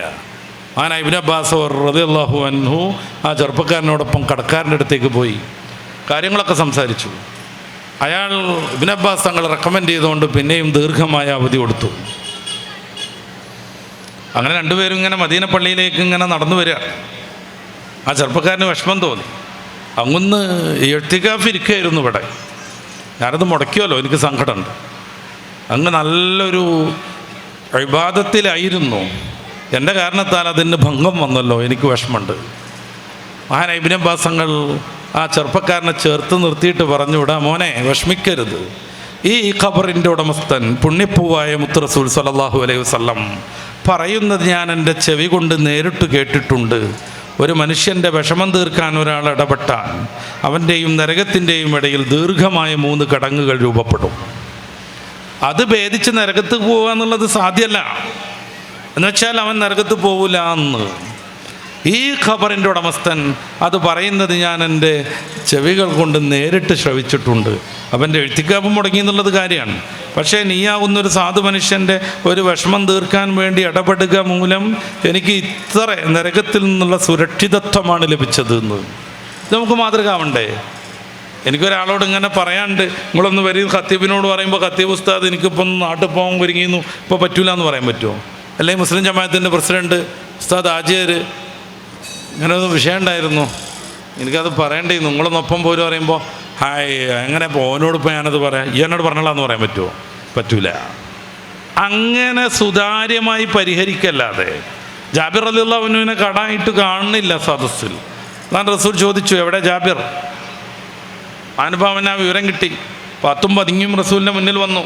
അങ്ങനെ ഇബ്നു അബ്ബാസ് റളിയല്ലാഹു അൻഹു ആ ചെറുപ്പക്കാരനോടൊപ്പം കടക്കാരൻ്റെ അടുത്തേക്ക് പോയി കാര്യങ്ങളൊക്കെ സംസാരിച്ചു. അയാൾ ഇബ്നു അബ്ബാസ് തങ്ങൾ റെക്കമെൻഡ് ചെയ്തുകൊണ്ട് പിന്നെയും ദീർഘമായ അവധി കൊടുത്തു. അങ്ങനെ രണ്ടുപേരും ഇങ്ങനെ മദീന പള്ളിയിലേക്ക് ഇങ്ങനെ നടന്നു വരിക. ആ ചെറുപ്പക്കാരന് വിഷമം തോന്നി. അങ്ങൊന്ന് ഇഅ്തികാഫ് ഇരിക്കുകയായിരുന്നു ഇവിടെ, ഞാനത് മുടക്കിയല്ലോ, എനിക്ക് സങ്കടമുണ്ട്. അങ്ങ് നല്ലൊരു ഇബാദത്തിലായിരുന്നു, എൻ്റെ കാരണത്താൽ അതിന് ഭംഗം വന്നല്ലോ, എനിക്ക് വിഷമമുണ്ട്. മഹാനായ ഇബ്നു അബ്ബാസ് തങ്ങൾ ആ ചെറുപ്പക്കാരനെ ചേർത്ത് നിർത്തിയിട്ട് പറഞ്ഞു, വിടാ മോനെ, വിഷമിക്കരുത്. ഈ ഖബറിൻ്റെ ഉടമസ്ഥൻ പുണ്യപ്പൂവായ മുത്ത് റസൂൽ സ്വല്ലല്ലാഹു അലൈഹി വസല്ലം പറയുന്നത് ഞാൻ എൻ്റെ ചെവി കൊണ്ട് നേരിട്ട് കേട്ടിട്ടുണ്ട്. ഒരു മനുഷ്യൻ്റെ വിഷമം തീർക്കാൻ ഒരാൾ ഇടപെട്ടാൽ അവൻ്റെയും നരകത്തിൻ്റെയും ഇടയിൽ ദീർഘമായ 3 കടങ്ങുകൾ രൂപപ്പെടും. അത് ഭേദിച്ച് നരകത്ത് പോവുക എന്നുള്ളത് സാധ്യമല്ല. എന്നുവെച്ചാൽ അവൻ നരകത്ത് പോവില്ല എന്ന്. ഈ ഖബറിൻ്റെ ഉടമസ്ഥൻ അത് പറയുന്നത് ഞാൻ എൻ്റെ ചെവികൾ കൊണ്ട് നേരിട്ട് ശ്രവിച്ചിട്ടുണ്ട്. അവൻ്റെ എഴുത്തിക്കാപ്പ് മുടങ്ങി എന്നുള്ളത് കാര്യമാണ്. പക്ഷേ നീയാവുന്നൊരു സാധു മനുഷ്യൻ്റെ ഒരു വിഷമം തീർക്കാൻ വേണ്ടി ഇടപെടുക മൂലം എനിക്ക് ഇത്ര നരകത്തിൽ നിന്നുള്ള സുരക്ഷിതത്വമാണ് ലഭിച്ചത് എന്ന് നമുക്ക് മാതൃകാവണ്ടേ? എനിക്കൊരാളോട് ഇങ്ങനെ പറയാണ്ട്, നിങ്ങളൊന്ന് വരും ഖത്തീബിനോട് പറയുമ്പോൾ ഖത്തീബ് ഉസ്താദ് എനിക്കിപ്പോൾ നാട്ടിൽ പോകാൻ ഒരുങ്ങിയിരുന്നു, ഇപ്പോൾ പറ്റൂല എന്ന് പറയാൻ പറ്റുമോ? അല്ലെങ്കിൽ മുസ്ലിം ജമാഅത്തിൻ്റെ പ്രസിഡന്റ് ഉസ്താദ് ആജിയർ ഇങ്ങനെ ഒരു വിഷയം ഉണ്ടായിരുന്നു, എനിക്കത് പറയണ്ടേ, നിങ്ങളൊന്നൊപ്പം പോലും പറയുമ്പോൾ ഹായ് എങ്ങനെ ഓനോട് ഇപ്പോൾ ഞാനത് പറയാം, ഈ എന്നോട് പറഞ്ഞോളാന്ന് പറയാൻ പറ്റുമോ? പറ്റൂല. അങ്ങനെ സുതാര്യമായി പരിഹരിക്കല്ലാതെ ജാബിർ റളിയല്ലാഹു അൻഹുവിനെ കടായിട്ട് കാണുന്നില്ല സദസ്സിൽ. ഞാൻ റസൂൽ ചോദിച്ചു, എവിടെ ജാബിർ? അനുഭാവന വിവരം കിട്ടി. 10 പതിങ്ങും റസൂലിൻ്റെ മുന്നിൽ വന്നു.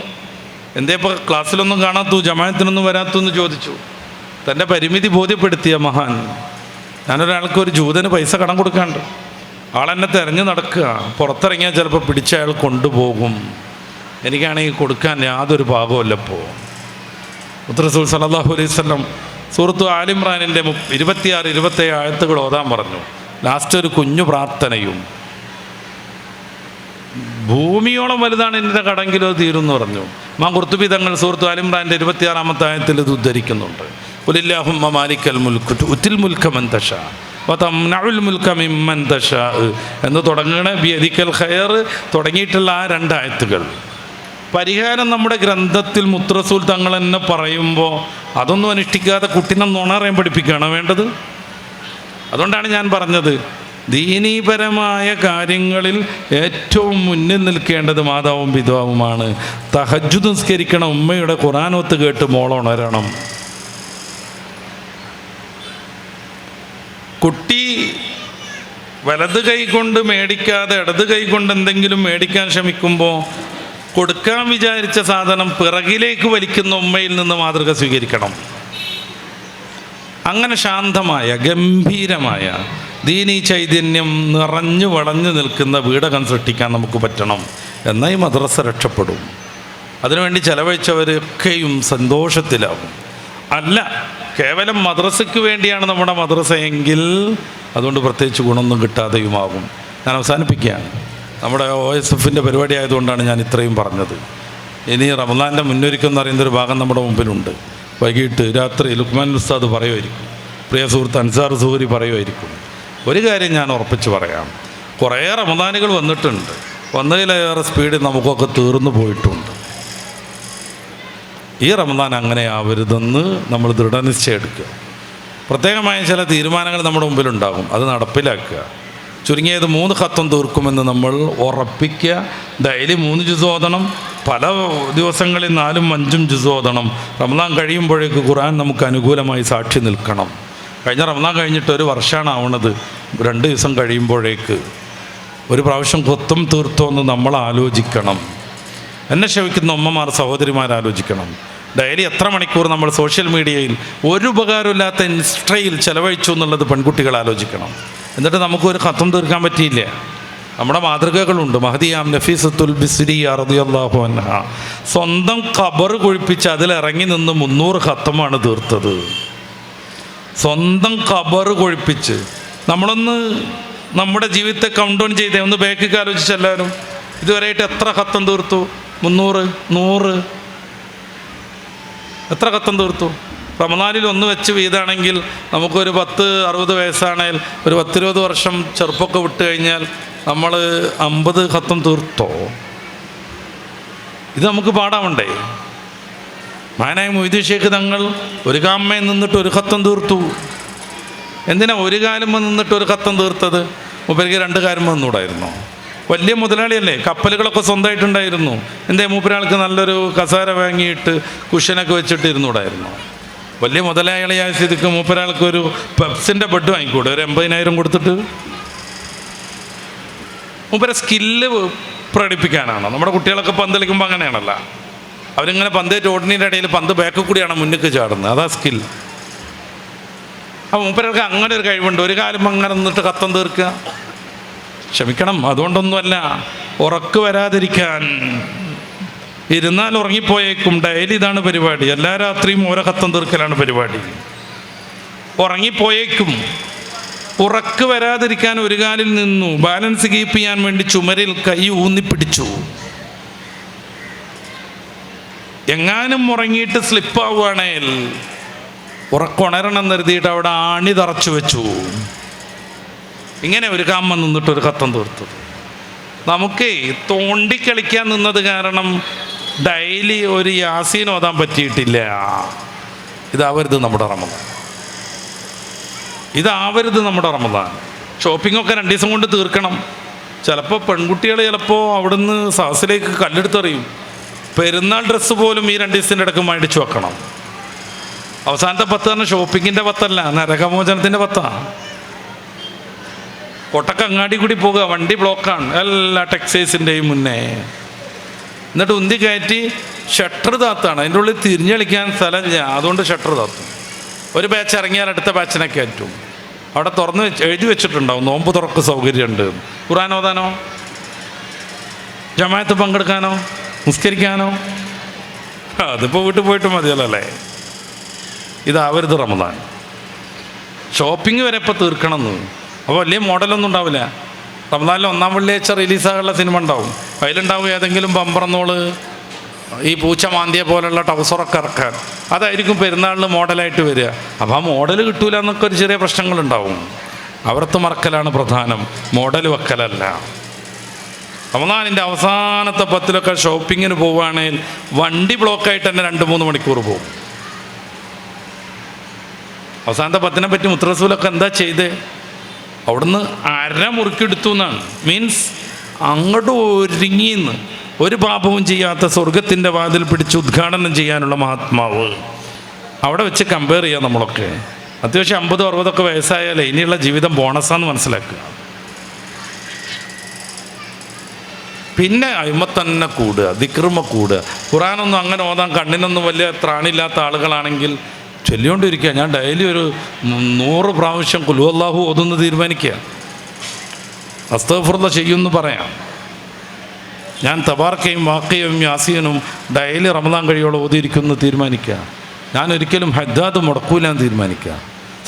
എന്തേ ഇപ്പോൾ ക്ലാസ്സിലൊന്നും കാണാത്തു, ജമാഅത്തിനൊന്നും വരാത്തു എന്ന് ചോദിച്ചു. തൻ്റെ പരിമിതി ബോധ്യപ്പെടുത്തിയ മഹാൻ, ഞാനൊരാൾക്ക് ഒരു ജൂതന് പൈസ കടം കൊടുക്കാണ്ട്, ആളെന്നെ തിരഞ്ഞു നടക്കുക, പുറത്തിറങ്ങിയാൽ ചിലപ്പോൾ പിടിച്ച അയാൾ കൊണ്ടുപോകും, എനിക്കാണെങ്കിൽ കൊടുക്കാൻ യാതൊരു പാകമല്ലപ്പോൾ. റസൂൽ സല്ലല്ലാഹു അലൈഹി വസല്ലം സൂറത്ത് ആൽ ഇംറാനിൻ്റെ 26-27 ആയത്തുകൾ ഓതാൻ പറഞ്ഞു. ലാസ്റ്റ് ഒരു കുഞ്ഞു പ്രാർത്ഥനയും, ഭൂമിയോളം വലുതാണ് എൻ്റെ കടങ്കിലോ തീരുമെന്ന് പറഞ്ഞു. ഇമാം ഖുർത്തുബി തങ്ങൾ സൂറത്ത് ആൽ ഇംറാൻ്റെ 26-ാമത്തെ ആയത്തിൽ ഇത് ഉദ്ധരിക്കുന്നുണ്ട്. ഖുലില്ലാഹുമ്മ മാലിക്കൽ മുൽക്ക് തുഅ്തിൽ മുൽക മൻ തശാ വതംനഉൽ മുൽക മിമ്മൻ തശാ എന്ന് തുടങ്ങണ ബിയദിക്കൽ ഖൈർ തുടങ്ങിയിട്ടുള്ള ആ 2 ആയത്തുകൾ പരിഹാരം നമ്മുടെ ഗ്രന്ഥത്തിൽ മുത്ത് റസൂൽ തങ്ങൾ തന്നെ പറയുമ്പോൾ അതൊന്നും അനുഷ്ഠിക്കാതെ കുട്ടിനെ നുണ പറയാൻ പഠിപ്പിക്കുകയാണോ വേണ്ടത്? അതുകൊണ്ടാണ് ഞാൻ പറഞ്ഞത്, ദീനീപരമായ കാര്യങ്ങളിൽ ഏറ്റവും മുന്നിൽ നിൽക്കേണ്ടത് മാതാവും പിതാവുമാണ്. തഹജ്ജുദ് നിസ്കരിക്കണം, ഉമ്മയുടെ ഖുർആനോത്ത് കേട്ട് മോളുണരണം. കുട്ടി വലത് കൈ കൊണ്ട് മേടിക്കാതെ ഇടത് കൈ കൊണ്ട് എന്തെങ്കിലും മേടിക്കാൻ ശ്രമിക്കുമ്പോൾ കൊടുക്കാൻ വിചാരിച്ച സാധനം പിറകിലേക്ക് വലിക്കുന്ന ഉമ്മയിൽ നിന്ന് മാതൃക സ്വീകരിക്കണം. അങ്ങനെ ശാന്തമായ ഗംഭീരമായ ദീനീ ചൈതന്യം നിറഞ്ഞു വളഞ്ഞു നിൽക്കുന്ന വീടകം സൃഷ്ടിക്കാൻ നമുക്ക് പറ്റണം. എന്നാൽ ഈ മദ്രസ രക്ഷപ്പെടും. അതിനുവേണ്ടി ചെലവഴിച്ചവരൊക്കെയും സന്തോഷത്തിലാവും. അല്ല, കേവലം മദ്രസയ്ക്ക് വേണ്ടിയാണ് നമ്മുടെ മദ്രസയെങ്കിൽ അതുകൊണ്ട് പ്രത്യേകിച്ച് ഗുണമൊന്നും കിട്ടാതെയുമാകും. ഞാൻ അവസാനിപ്പിക്കുകയാണ്. നമ്മുടെ OSF പരിപാടി ആയതുകൊണ്ടാണ് ഞാൻ ഇത്രയും പറഞ്ഞത്. ഇനി റമദാൻ്റെ മുന്നൊരുക്കം എന്ന് പറയുന്നൊരു ഭാഗം നമ്മുടെ മുമ്പിലുണ്ട്. വൈകിട്ട് രാത്രി ലുക്മാൻ ഉസ്താദ് പറയുമായിരിക്കും, പ്രിയ സുഹൃത്ത് അൻസാർ സുഹരി പറയുമായിരിക്കും. ഒരു കാര്യം ഞാൻ ഉറപ്പിച്ച് പറയാം, കുറേ റമദാനുകൾ വന്നിട്ടുണ്ട്, വന്നതിലേറെ സ്പീഡിൽ നമുക്കൊക്കെ തീർന്നു പോയിട്ടുണ്ട്. ഈ റമദാൻ അങ്ങനെ ആവരുതെന്ന് നമ്മൾ ദൃഢനിശ്ചയം എടുക്കുക. പ്രത്യേകമായ ചില തീരുമാനങ്ങൾ നമ്മുടെ മുമ്പിലുണ്ടാകും, അത് നടപ്പിലാക്കുക. ചുരുങ്ങിയത് 3 ഖത്തം തീർക്കുമെന്ന് നമ്മൾ ഉറപ്പിക്കുക. ഡെയിലി 3 ജുസ് ഓതണം, പല ദിവസങ്ങളിൽ 4-5 ജുസ് ഓതണം. റമദാൻ കഴിയുമ്പോഴേക്ക് ഖുർആൻ നമുക്ക് അനുകൂലമായി സാക്ഷി നിൽക്കണം. കഴിഞ്ഞ റമദാൻ കഴിഞ്ഞിട്ട് ഒരു വർഷമാണ് ആവണത്. 2 ദിവസം കഴിയുമ്പോഴേക്ക് ഒരു പ്രാവശ്യം ഖത്തം തീർത്തോ എന്ന് നമ്മൾ ആലോചിക്കണം. എന്നെ ക്ഷമിക്കുന്ന ഉമ്മമാർ, സഹോദരിമാർ ആലോചിക്കണം. ഡെയിലി എത്ര മണിക്കൂർ നമ്മൾ സോഷ്യൽ മീഡിയയിൽ ഒരു ഉപകാരമില്ലാത്ത ഇൻസ്റ്റയിൽ ചെലവഴിച്ചു എന്നുള്ളത് പെൺകുട്ടികൾ ആലോചിക്കണം. എന്നിട്ട് നമുക്കൊരു ഖത്തം തീർക്കാൻ പറ്റിയില്ല. നമ്മുടെ മാതൃകകളുണ്ട്. മഹദിയാം നഫീസത്തുൽ ബിസ്രി റളിയല്ലാഹു അൻഹ സ്വന്തം ഖബർ കുഴിപ്പിച്ച് അതിലിറങ്ങി നിന്ന് 300 ഖത്തമാണ് തീർത്തത്. സ്വന്തം ഖബർ കുഴിപ്പിച്ച്. നമ്മളൊന്ന് നമ്മുടെ ജീവിതത്തെ കൗണ്ട് ഡൗൺ ചെയ്തേ, ഒന്ന് ബാക്കിലേക്ക് ആലോചിച്ച് എല്ലാവരും. ഇതുവരെയായിട്ട് എത്ര ഖത്തം തീർത്തു? 300, 100, എത്ര ഖത്തം തീർത്തു? റമദാനിൽ ഒന്ന് വെച്ച് വീതാണെങ്കിൽ നമുക്കൊരു 10-60 വയസ്സാണെങ്കിൽ ഒരു 10-20 വർഷം ചെറുപ്പമൊക്കെ വിട്ട് കഴിഞ്ഞാൽ നമ്മൾ 50 ഖത്തം തീർത്തോ? ഇത് നമുക്ക് പാടാവണ്ടേ? മഹാനായ മൊയ്‌ദീൻ ശൈഖ് തങ്ങൾ ഒരു കാമ്മയിൽ നിന്നിട്ട് ഒരു ഖത്തം തീർത്തു. എന്തിനാ ഒരു കാലുമ്പോൾ നിന്നിട്ട് ഒരു ഖത്തം തീർത്തത്? മൂപ്പർക്ക് 2 കാലുമ്പോൾ നിന്നൂടായിരുന്നു? വലിയ മുതലാളിയല്ലേ, കപ്പലുകളൊക്കെ സ്വന്തമായിട്ടുണ്ടായിരുന്നു. എന്തേ മൂപ്പരാൾക്ക് നല്ലൊരു കസാര വാങ്ങിയിട്ട് കുഷനൊക്കെ വെച്ചിട്ട് ഇരുന്നൂടായിരുന്നു? വലിയ മുതലാളിയായ സ്ഥിതിക്ക് മൂപ്പരാൾക്കൊരു പെപ്സിൻ്റെ ബെഡ് വാങ്ങിക്കൂടെ ഒരു 80,000 കൊടുത്തിട്ട്? മൂപ്പരെ സ്കില്ല് പ്രകടിപ്പിക്കാനാണ്. നമ്മുടെ കുട്ടികളൊക്കെ പന്ത് കളിക്കുമ്പോൾ അങ്ങനെയാണല്ലോ, അവരിങ്ങനെ പന്തേറ്റ് ഓടിനീൻ്റെ ഇടയിൽ പന്ത് ബാക്കിൽ കൂടിയാണ് മുന്നിലേക്ക് ചാടുന്നത്. അതാ സ്കിൽ. അപ്പോൾ മൂപ്പർക്ക് അങ്ങനെ ഒരു കഴിവുണ്ട്. ഒരു കാലം അങ്ങനെ നിന്നിട്ട് ഖത്തം തീർക്കുക. ക്ഷമിക്കണം, അതുകൊണ്ടൊന്നുമല്ല, ഉറക്ക് വരാതിരിക്കാൻ. ഇരുന്നാൽ ഉറങ്ങിപ്പോയേക്കും. ഡെയിലി ഇതാണ് പരിപാടി. എല്ലാ രാത്രിയും ഓരോ ഖത്തം തീർക്കലാണ് പരിപാടി. ഉറങ്ങിപ്പോയേക്കും. ഉറക്ക് വരാതിരിക്കാൻ ഒരു കാലിൽ നിന്നു. ബാലൻസ് കീപ്പ് ചെയ്യാൻ വേണ്ടി ചുമരിൽ കൈ ഊന്നിപ്പിടിച്ചു. എങ്ങാനും ഉറങ്ങിയിട്ട് സ്ലിപ്പാവുകയാണെങ്കിൽ ഉറക്കുണരണം കരുതിയിട്ട് അവിടെ ആണി തറച്ചു വെച്ചു. ഇങ്ങനെ ഒരു കാമ്മ നിന്നിട്ട് ഒരു ഖത്തം തീർത്തു. നമുക്ക് തോണ്ടിക്കളിക്കാൻ നിന്നത് കാരണം ഡെയിലി ഒരു യാസീൻ ഓതാൻ പറ്റിയിട്ടില്ല. ഇതാവരുത് നമ്മുടെ റമദാൻ. ഇതാവരുത് നമ്മുടെ റമദാൻ. ഷോപ്പിങ്ങൊക്കെ 2 ദിവസം കൊണ്ട് തീർക്കണം. ചിലപ്പോൾ പെൺകുട്ടികൾ ചിലപ്പോൾ അവിടുന്ന് സാസിലേക്ക് കല്ലെടുത്തെറിയും. പെരുന്നാൾ ഡ്രസ്സ് പോലും ഈ 2 ദിവസത്തിൻ്റെ ഇടയ്ക്ക് മേടിച്ചു വെക്കണം. അവസാനത്തെ 10 പറഞ്ഞാൽ ഷോപ്പിങ്ങിൻ്റെ 10 നരകമോചനത്തിൻ്റെ 10. കൊട്ടക്കങ്ങാടി കൂടി പോകുക, വണ്ടി ബ്ലോക്കാണ് എല്ലാ ടെക്സൈസിൻ്റെയും മുന്നേ. എന്നിട്ട് ഉന്തി കയറ്റി ഷട്ടർ താത്താണ്. അതിൻ്റെ ഉള്ളിൽ തിരിഞ്ഞളിക്കാൻ സ്ഥലമില്ല, അതുകൊണ്ട് ഷട്ടർ താത്തും. ഒരു ബാച്ച് ഇറങ്ങിയാൽ അടുത്ത ബാച്ചിനെ കയറ്റും. അവിടെ തുറന്ന് എഴുതി വെച്ചിട്ടുണ്ടാവും നോമ്പ് തുറക്ക് സൗകര്യമുണ്ട്. ഖുർആൻ ഓതാനോ, ജമാഅത്ത് പങ്കെടുക്കാനോ, നിസ്കരിക്കാനോ, അതിപ്പോൾ വീട്ടിൽ പോയിട്ട് മതിയല്ലോ അല്ലേ? ഇതാവരുത് റമദാൻ. ഷോപ്പിംഗ് വരെ ഇപ്പോൾ തീർക്കണമെന്ന്. അപ്പോൾ വലിയ മോഡലൊന്നും ഉണ്ടാവില്ല. റമദാനിൽ 1-ാം വെള്ളിയാഴ്ച റിലീസാകുള്ള സിനിമ ഉണ്ടാവും. അതിലുണ്ടാവും ഏതെങ്കിലും ബമ്പറന്നോള്, ഈ പൂച്ച മാന്തിയ പോലുള്ള ടൗസറൊക്കെ ഇറക്കാൻ. അതായിരിക്കും പെരുന്നാളിന് മോഡലായിട്ട് വരിക. അപ്പോൾ ആ മോഡൽ കിട്ടൂല എന്നൊക്കെ ഒരു ചെറിയ പ്രശ്നങ്ങളുണ്ടാവും. അവർത്ത് മറക്കലാണ് പ്രധാനം, മോഡൽ വെക്കലല്ല. റമദാനിൻ്റെ അവസാനത്തെ 10 ഷോപ്പിങ്ങിന് പോവുകയാണെങ്കിൽ വണ്ടി ബ്ലോക്കായിട്ട് തന്നെ 2-3 മണിക്കൂർ പോകും. അവസാനത്തെ 10 പറ്റി മുത്തറസൂലൊക്കെ എന്താ ചെയ്തേ? അവിടുന്ന് മുറുക്കിയെടുത്തു എന്നാണ്. മീൻസ് അങ്ങോട്ട് ഒരുങ്ങിന്ന്. ഒരു പാപവും ചെയ്യാത്ത സ്വർഗത്തിൻ്റെ വാതിൽ പിടിച്ച് ഉദ്ഘാടനം ചെയ്യാനുള്ള മഹാത്മാവ്. അവിടെ വെച്ച് കമ്പയർ ചെയ്യാം നമ്മളൊക്കെ. അത്യാവശ്യം 50-60 വയസ്സായാലേ ഇനിയുള്ള ജീവിതം ബോണസാന്ന് മനസ്സിലാക്കുക. പിന്നെ അയിമത്തന്നെ കൂടുക, ദിക്റുമ കൂടുക. ഖുർആനൊന്നും അങ്ങനെ ഓതാൻ കണ്ണിനൊന്നും വലിയ ത്രാണില്ലാത്ത ആളുകളാണെങ്കിൽ ചൊല്ലിക്കൊണ്ടിരിക്കുക. ഞാൻ ഡെയിലി ഒരു 100 പ്രാവശ്യം ഖുൽ ഹുവല്ലാഹു ഓതുന്ന് തീരുമാനിക്കുക. അസ്തഗ്ഫിറുല്ലാഹ് ചെയ്യുമെന്ന് പറയാം. ഞാൻ തബാറക്കയും വാക്കയും യാസീനും ഡെയിലി റമദാൻ കഴിയോളം ഓതിയിരിക്കുമെന്ന് തീരുമാനിക്കുക. ഞാൻ ഒരിക്കലും ഹദ്ദാദ് മുടക്കൂലാന്ന് തീരുമാനിക്കുക.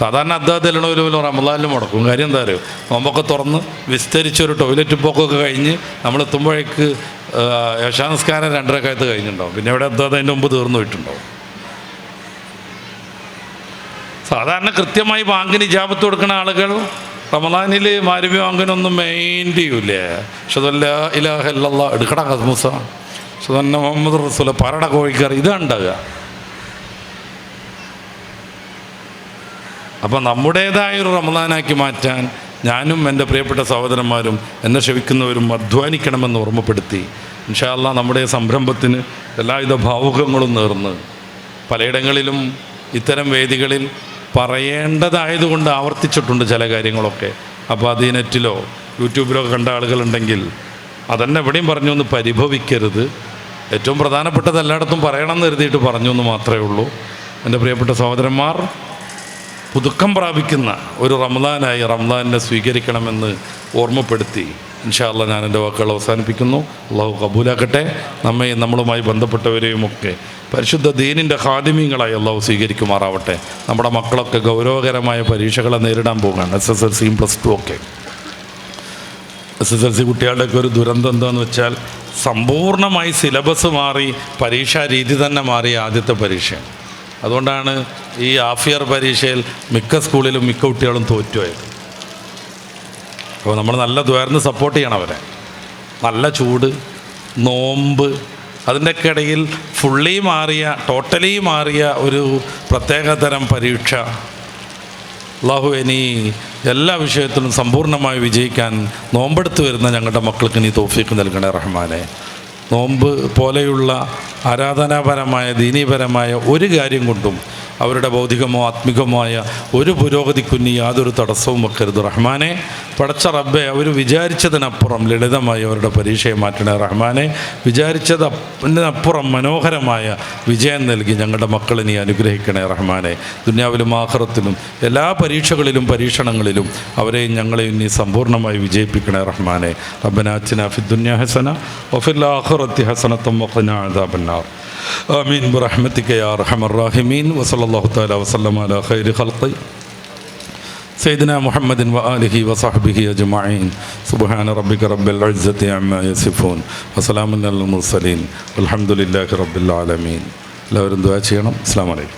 സാധാരണ ഹദ്ദാദ് എല്ലണോലും റമദാനിൽ മുടക്കും. കാര്യം എന്താ അറിയോ? നോമ്പൊക്കെ തുറന്ന് വിസ്തരിച്ചൊരു ടോയ്ലറ്റ് പോക്കൊക്കെ കഴിഞ്ഞ് നമ്മളെത്തുമ്പോഴേക്ക് ഇശാ നിസ്കാരം 2 റക്അത്ത് കഴിഞ്ഞിട്ടുണ്ടാവും. പിന്നെ ഇവിടെ ഹദ്ദാദ് അതിൻ്റെ മുമ്പ് തീർന്നു പോയിട്ടുണ്ടാവും. സാധാരണ കൃത്യമായി ബാങ്കിന് ഇജാബത്ത് കൊടുക്കുന്ന ആളുകൾ റമദാനിൽ മാരിബി ബാങ്കിനൊന്നും മെയിൻ ചെയ്യൂല. അഷ്ഹദു ഇലാഹ ഇല്ലല്ലാഹ് എടുക്കട കസ്മുസ, അഷ്ഹദു അന്ന മുഹമ്മദ് റസൂല, പറട കോഴിക്കറി, ഇതാണ് ഉണ്ടാകുക. അപ്പം നമ്മുടേതായൊരു റമദാനാക്കി മാറ്റാൻ ഞാനും എൻ്റെ പ്രിയപ്പെട്ട സഹോദരന്മാരും എന്നെ ക്ഷമിക്കുന്നവരും അധ്വാനിക്കണമെന്ന് ഓർമ്മപ്പെടുത്തി ഇൻഷാ അല്ലാഹ് നമ്മുടെ സംരംഭത്തിന് എല്ലാവിധ ഭാവുകങ്ങളും നേർന്ന് പലയിടങ്ങളിലും ഇത്തരം വേദികളിൽ പറയേണ്ടതായതുകൊണ്ട് ആവർത്തിച്ചിട്ടുണ്ട് ചില കാര്യങ്ങളൊക്കെ. അപ്പോൾ അത് ഈ നെറ്റിലോ യൂട്യൂബിലോ കണ്ട ആളുകളുണ്ടെങ്കിൽ അതന്നെ എവിടെയും പറഞ്ഞു എന്ന് പരിഭവിക്കരുത്. ഏറ്റവും പ്രധാനപ്പെട്ടത് എല്ലായിടത്തും പറയണം എന്ന് കരുതിയിട്ട് പറഞ്ഞു എന്ന് മാത്രമേ ഉള്ളൂ. എൻ്റെ പ്രിയപ്പെട്ട സഹോദരന്മാർ, പുതുക്കം പ്രാപിക്കുന്ന ഒരു റമദാനായി റമദാനിനെ സ്വീകരിക്കണമെന്ന് ഓർമ്മപ്പെടുത്തി ഇൻഷാ അല്ലാഹ് ഞാൻ എൻ്റെ വാക്കുകൾ അവസാനിപ്പിക്കുന്നു. അള്ളാഹു കബൂലാക്കട്ടെ. നമ്മയും നമ്മളുമായി ബന്ധപ്പെട്ടവരെയുമൊക്കെ പരിശുദ്ധ ദീനിൻ്റെ ഖാദിമീങ്ങളായി അള്ളാഹു സ്വീകരിക്കുമാറാവട്ടെ. നമ്മുടെ മക്കളൊക്കെ ഗൗരവകരമായ പരീക്ഷകളെ നേരിടാൻ പോകുകയാണ്. SSLCയും +2 ഒക്കെ. SSLC കുട്ടികളുടെയൊക്കെ ഒരു ദുരന്തം എന്താണെന്ന് വെച്ചാൽ സമ്പൂർണ്ണമായി സിലബസ് മാറി, പരീക്ഷാ രീതി തന്നെ മാറി ആദ്യത്തെ പരീക്ഷയാണ്. അതുകൊണ്ടാണ് ഈ ഹാഫ് ഇയർ പരീക്ഷയിൽ മിക്ക സ്കൂളിലും മിക്ക കുട്ടികളും തോറ്റുപോയത്. അപ്പോൾ നമ്മൾ നല്ല ദ്വാരന്ന് സപ്പോർട്ട് ചെയ്യണം അവരെ. നല്ല ചൂട്, നോമ്പ്, അതിൻ്റെയൊക്കെ ഇടയിൽ ടോട്ടലി മാറിയ ഒരു പ്രത്യേകതരം പരീക്ഷ. അല്ലാഹു ഇനി എല്ലാ വിഷയത്തിലും സമ്പൂർണ്ണമായി വിജയിക്കാൻ നോമ്പെടുത്ത് വരുന്ന ഞങ്ങളുടെ മക്കൾക്ക് നീ തൗഫീഖ് നൽകണേ റഹ്മാനെ. നോമ്പ് പോലെയുള്ള ആരാധനാപരമായ ദീനീപരമായ ഒരു കാര്യം കൊണ്ടും അവരുടെ ഭൗതികമോ ആത്മികമായ ഒരു പുരോഗതിക്കുഞ്ഞി യാതൊരു തടസ്സവും വെക്കരുത് റഹ്മാനെ. പടച്ച റബ്ബെ, അവർ വിചാരിച്ചതിനപ്പുറം ലളിതമായി അവരുടെ പരീക്ഷയെ മാറ്റണേ റഹ്മാനെ. വിചാരിച്ചതിനപ്പുറം മനോഹരമായ വിജയം നൽകി ഞങ്ങളുടെ മക്കളെ നീ അനുഗ്രഹിക്കണേ റഹ്മാനെ. ദുനിയാവിലും ആഖിറത്തിലും എല്ലാ പരീക്ഷകളിലും പരീക്ഷണങ്ങളിലും അവരെയും ഞങ്ങളെയും നീ സമ്പൂർണ്ണമായി വിജയിപ്പിക്കണേ റഹ്മാനെ. റബ്ബനാ ആതിനാ ഫിദ്ദുനിയാ ഹസന വഫിൽ ആഖിറതി ഹസനതൻ വഖിനാ അദാബന്നാർ. آمين برحمتك يا أرحم الراحمين. وصلى الله تعالى وسلم على خير خلقه سيدنا محمد وآله وصحبه أجمعين. سبحان ربك رب العزة عما يصفون وسلام على المرسلين والحمد لله رب العالمين. എല്ലാവരും ദുആ ചെയ്യണം. അസ്സലാമു അലൈക്കും.